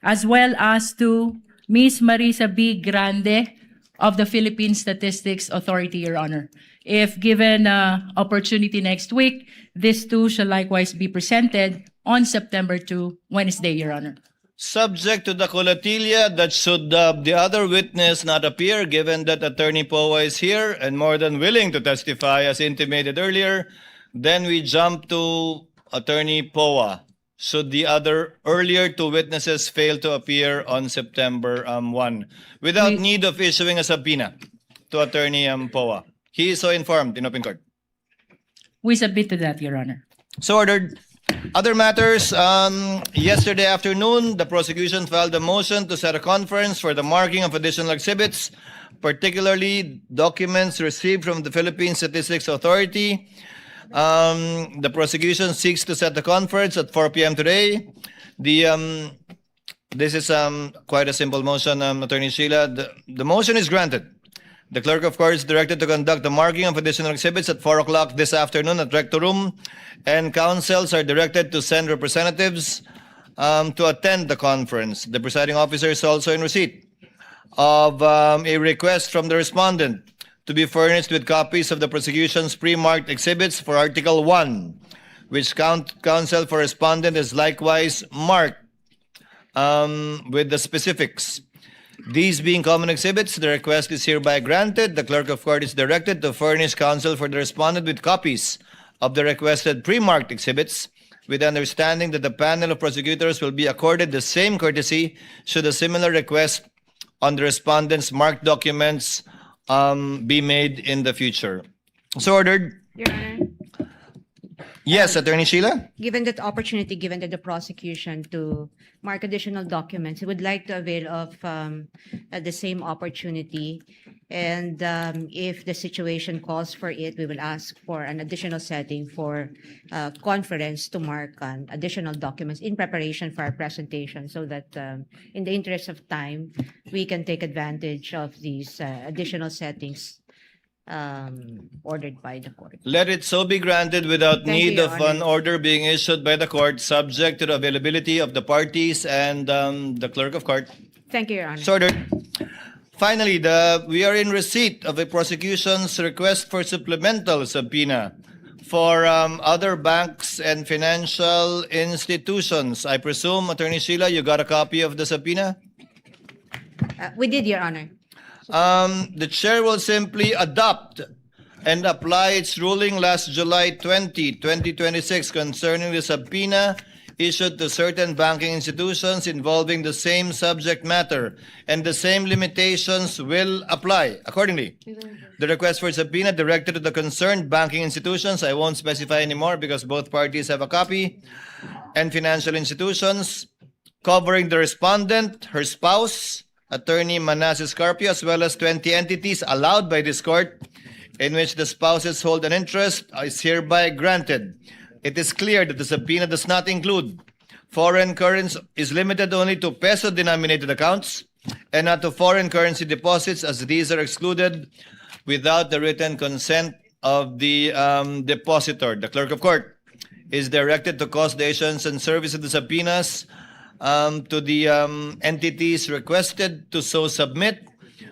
as well as to Ms. Marisa B. Grande of the Philippine Statistics Authority, Your Honor. If given opportunity next week, these two shall likewise be presented on September 2, Wednesday, Your Honor. Subject to the colatilia that should the other witness not appear, given that Attorney Poa is here and more than willing to testify as intimated earlier, then we jump to Attorney Poa. Should the other earlier two witnesses fail to appear on September 1, without need of issuing a subpoena to Attorney Poa. He is so informed in open court. We submit to that, Your Honor. So ordered. Other matters, yesterday afternoon, the prosecution filed a motion to set a conference for the marking of additional exhibits, particularly documents received from the Philippine Statistics Authority. The prosecution seeks to set the conference at 4 p.m. today. This is quite a simple motion, Attorney Sheila. The motion is granted. The clerk of court is directed to conduct the marking of additional exhibits at 4 o'clock this afternoon at Rector Room, and counsels are directed to send representatives to attend the conference. The presiding officer is also in receipt of a request from the respondent to be furnished with copies of the prosecution's pre-marked exhibits for Article 1, which counsel for respondent is likewise marked with the specifics. These being common exhibits, the request is hereby granted. The clerk of court is directed to furnish counsel for the respondent with copies of the requested pre-marked exhibits, with the understanding that the panel of prosecutors will be accorded the same courtesy should a similar request on the respondent's marked documents be made in the future. So ordered. Your Honor, Yes, Attorney Sheila? given that opportunity given to the prosecution to mark additional documents, I would like to avail of the same opportunity. And if the situation calls for it, we will ask for an additional setting for conference to mark on additional documents in preparation for our presentation, so that in the interest of time, we can take advantage of these additional settings ordered by the court. Let it so be granted without Thank you, need Your of Honor. an order being issued by the court, subject to the availability of the parties and the clerk of court. Thank you, Your Honor. So ordered. Finally, we are in receipt of a prosecution's request for supplemental subpoena for other banks and financial institutions. I presume, Attorney Sheila, you got a copy of the subpoena? We did, Your Honor. The chair will simply adopt and apply its ruling last July 20, 2026 concerning the subpoena issued to certain banking institutions involving the same subject matter, and the same limitations will apply accordingly. The request for subpoena directed to the concerned banking institutions, I won't specify anymore because both parties have a copy, and financial institutions covering the respondent, her spouse, Attorney Manasseh Carpio, as well as 20 entities allowed by this court in which the spouses hold an interest, is hereby granted. It is clear that the subpoena does not include foreign currency, is limited only to peso-denominated accounts and not to foreign currency deposits, as these are excluded without the written consent of the depositor. The clerk of court is directed to cause the issuance and service of the subpoenas to the entities requested to so submit,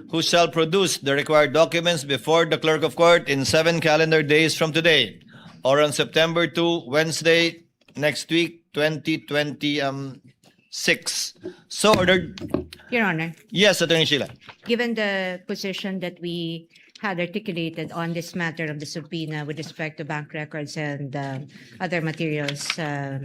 who shall produce the required documents before the clerk of court in 7 calendar days from today, or on September 2, Wednesday, next week, 2026. So ordered. Your Honor, Yes, Attorney Sheila. given the position that we had articulated on this matter of the subpoena with respect to bank records and other materials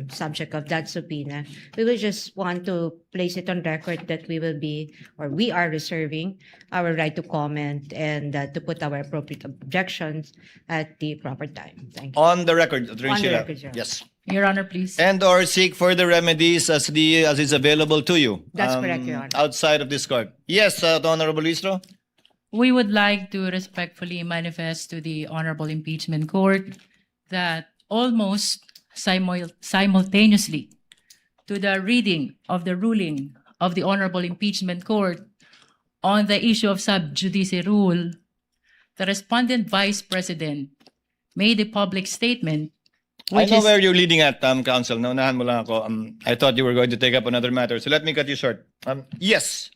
subject of that subpoena, we will just want to place it on record that we will be, or we are reserving our right to comment and to put our appropriate objections at the proper time. Thank you. On the record, Attorney On the Sheila. record, Your Honor. Yes. Your Honor, please. And or seek further remedies as is available to you. That's correct, Your Honor. Outside of this court. Yes, Honorable Listro. We would like to respectfully manifest to the Honorable Impeachment Court that almost simultaneously to the reading of the ruling of the Honorable Impeachment Court on the issue of sub judice rule, the respondent Vice President made a public statement I which know is where you're leading at, Counsel. Naunahan mo lang ako. I thought you were going to take up another matter, so let me cut you short. Yes.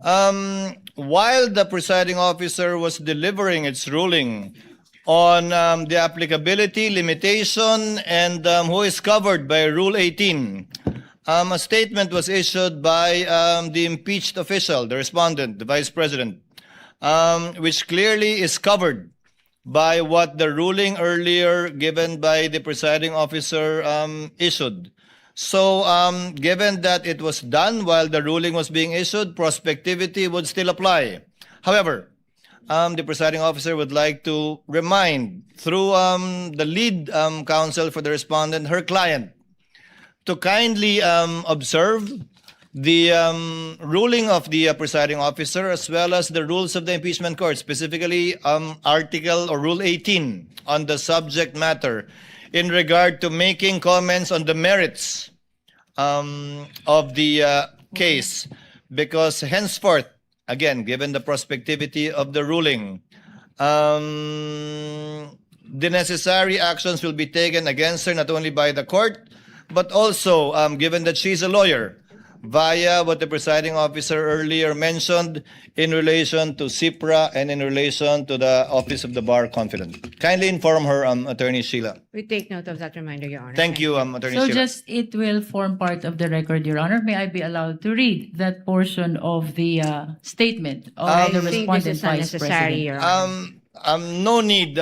While the presiding officer was delivering its ruling on the applicability, limitation, and who is covered by Rule 18, a statement was issued by the impeached official, the respondent, the Vice President, which clearly is covered by what the ruling earlier given by the presiding officer issued. So, given that it was done while the ruling was being issued, prospectivity would still apply. However, the presiding officer would like to remind, through the lead counsel for the respondent, her client, to kindly observe the ruling of the presiding officer as well as the rules of the impeachment court, specifically Article or Rule 18 on the subject matter in regard to making comments on the merits of the case, because henceforth again, given the prospectivity of the ruling, the necessary actions will be taken against her not only by the court, but also, given that she's a lawyer, via what the presiding officer earlier mentioned in relation to CIPRA and in relation to the Office of the Bar Confident. Kindly inform her, Attorney Sheila. We take note of that reminder, Your Honor. Thank you, Attorney So Sheila. just, it will form part of the record, Your Honor. May I be allowed to read that portion of the statement of I the think respondent this is vice unnecessary, president? Your Honor. No need.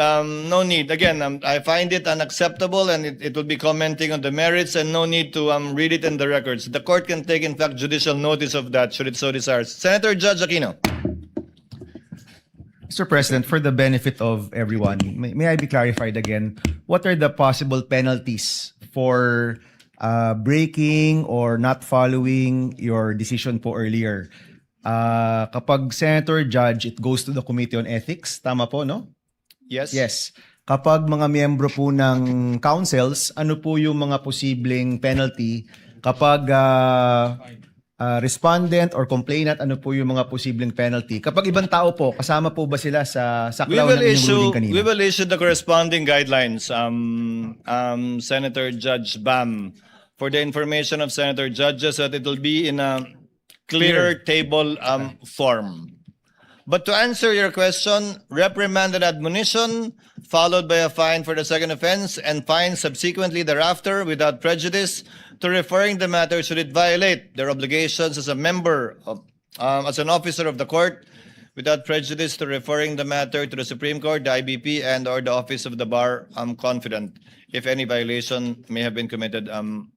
Again, I find it unacceptable, and it will be commenting on the merits, and no need to read it in the records. The court can take, in fact, judicial notice of that, should it so desire. Senator Judge Aquino. Mr. President, for the benefit of everyone, may I be clarified again? What are the possible penalties for breaking or not following your decision po earlier? Kapag Senator Judge, it goes to the Committee on Ethics. Tama po, no? Yes. Yes. Kapag mga miyembro po ng councils, ano po yung mga posibleng penalty? Kapag respondent or complainant, ano po yung mga posibleng penalty? Kapag ibang tao po, kasama po ba sila sa saklaw ng inyong ruling kanina? We will issue the corresponding guidelines, Senator Judge Bam, for the information of Senator Judges, that it will be in a clearer table form. But to answer your question, reprimand and admonition, followed by a fine for the second offense, and fine subsequently thereafter without prejudice to referring the matter should it violate their obligations as a member of, as an officer of the court, without prejudice to referring the matter to the Supreme Court, the IBP, and or the Office of the Bar, confident if any violation may have been committed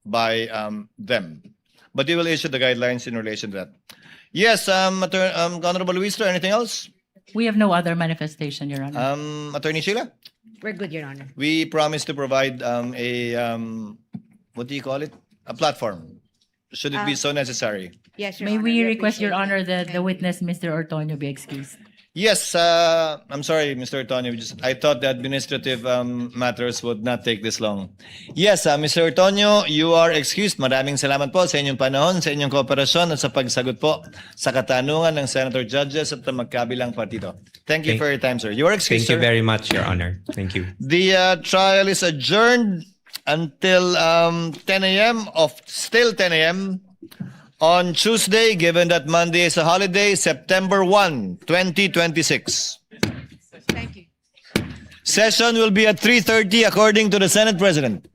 by them. But we will issue the guidelines in relation to that. Yes, Honorable Luistro, anything else? We have no other manifestation, Your Honor. Attorney Sheila? We're good, Your Honor. We promise to provide what do you call it? A platform, should it be so necessary. Yes, Your May Honor. we request, Your appreciate Honor, that. that the witness, Mr. Ortonio, be excused? Yes, I'm sorry, Mr. Ortonio. I thought the administrative matters would not take this long. Yes, Mr. Ortonio, you are excused. Maraming salamat po sa inyong panahon, sa inyong kooperasyon at sa pagsagot po sa katanungan ng Senator Judges at ng magkabilang partido. Thank you for your time, sir. You are excused, Thank you sir. very much, Your Honor. Thank you. The trial is adjourned until 10 a.m. Still 10 a.m. on Tuesday, given that Monday is a holiday, September 1, 2026. Thank you. Session will be at 3:30 according to the Senate President.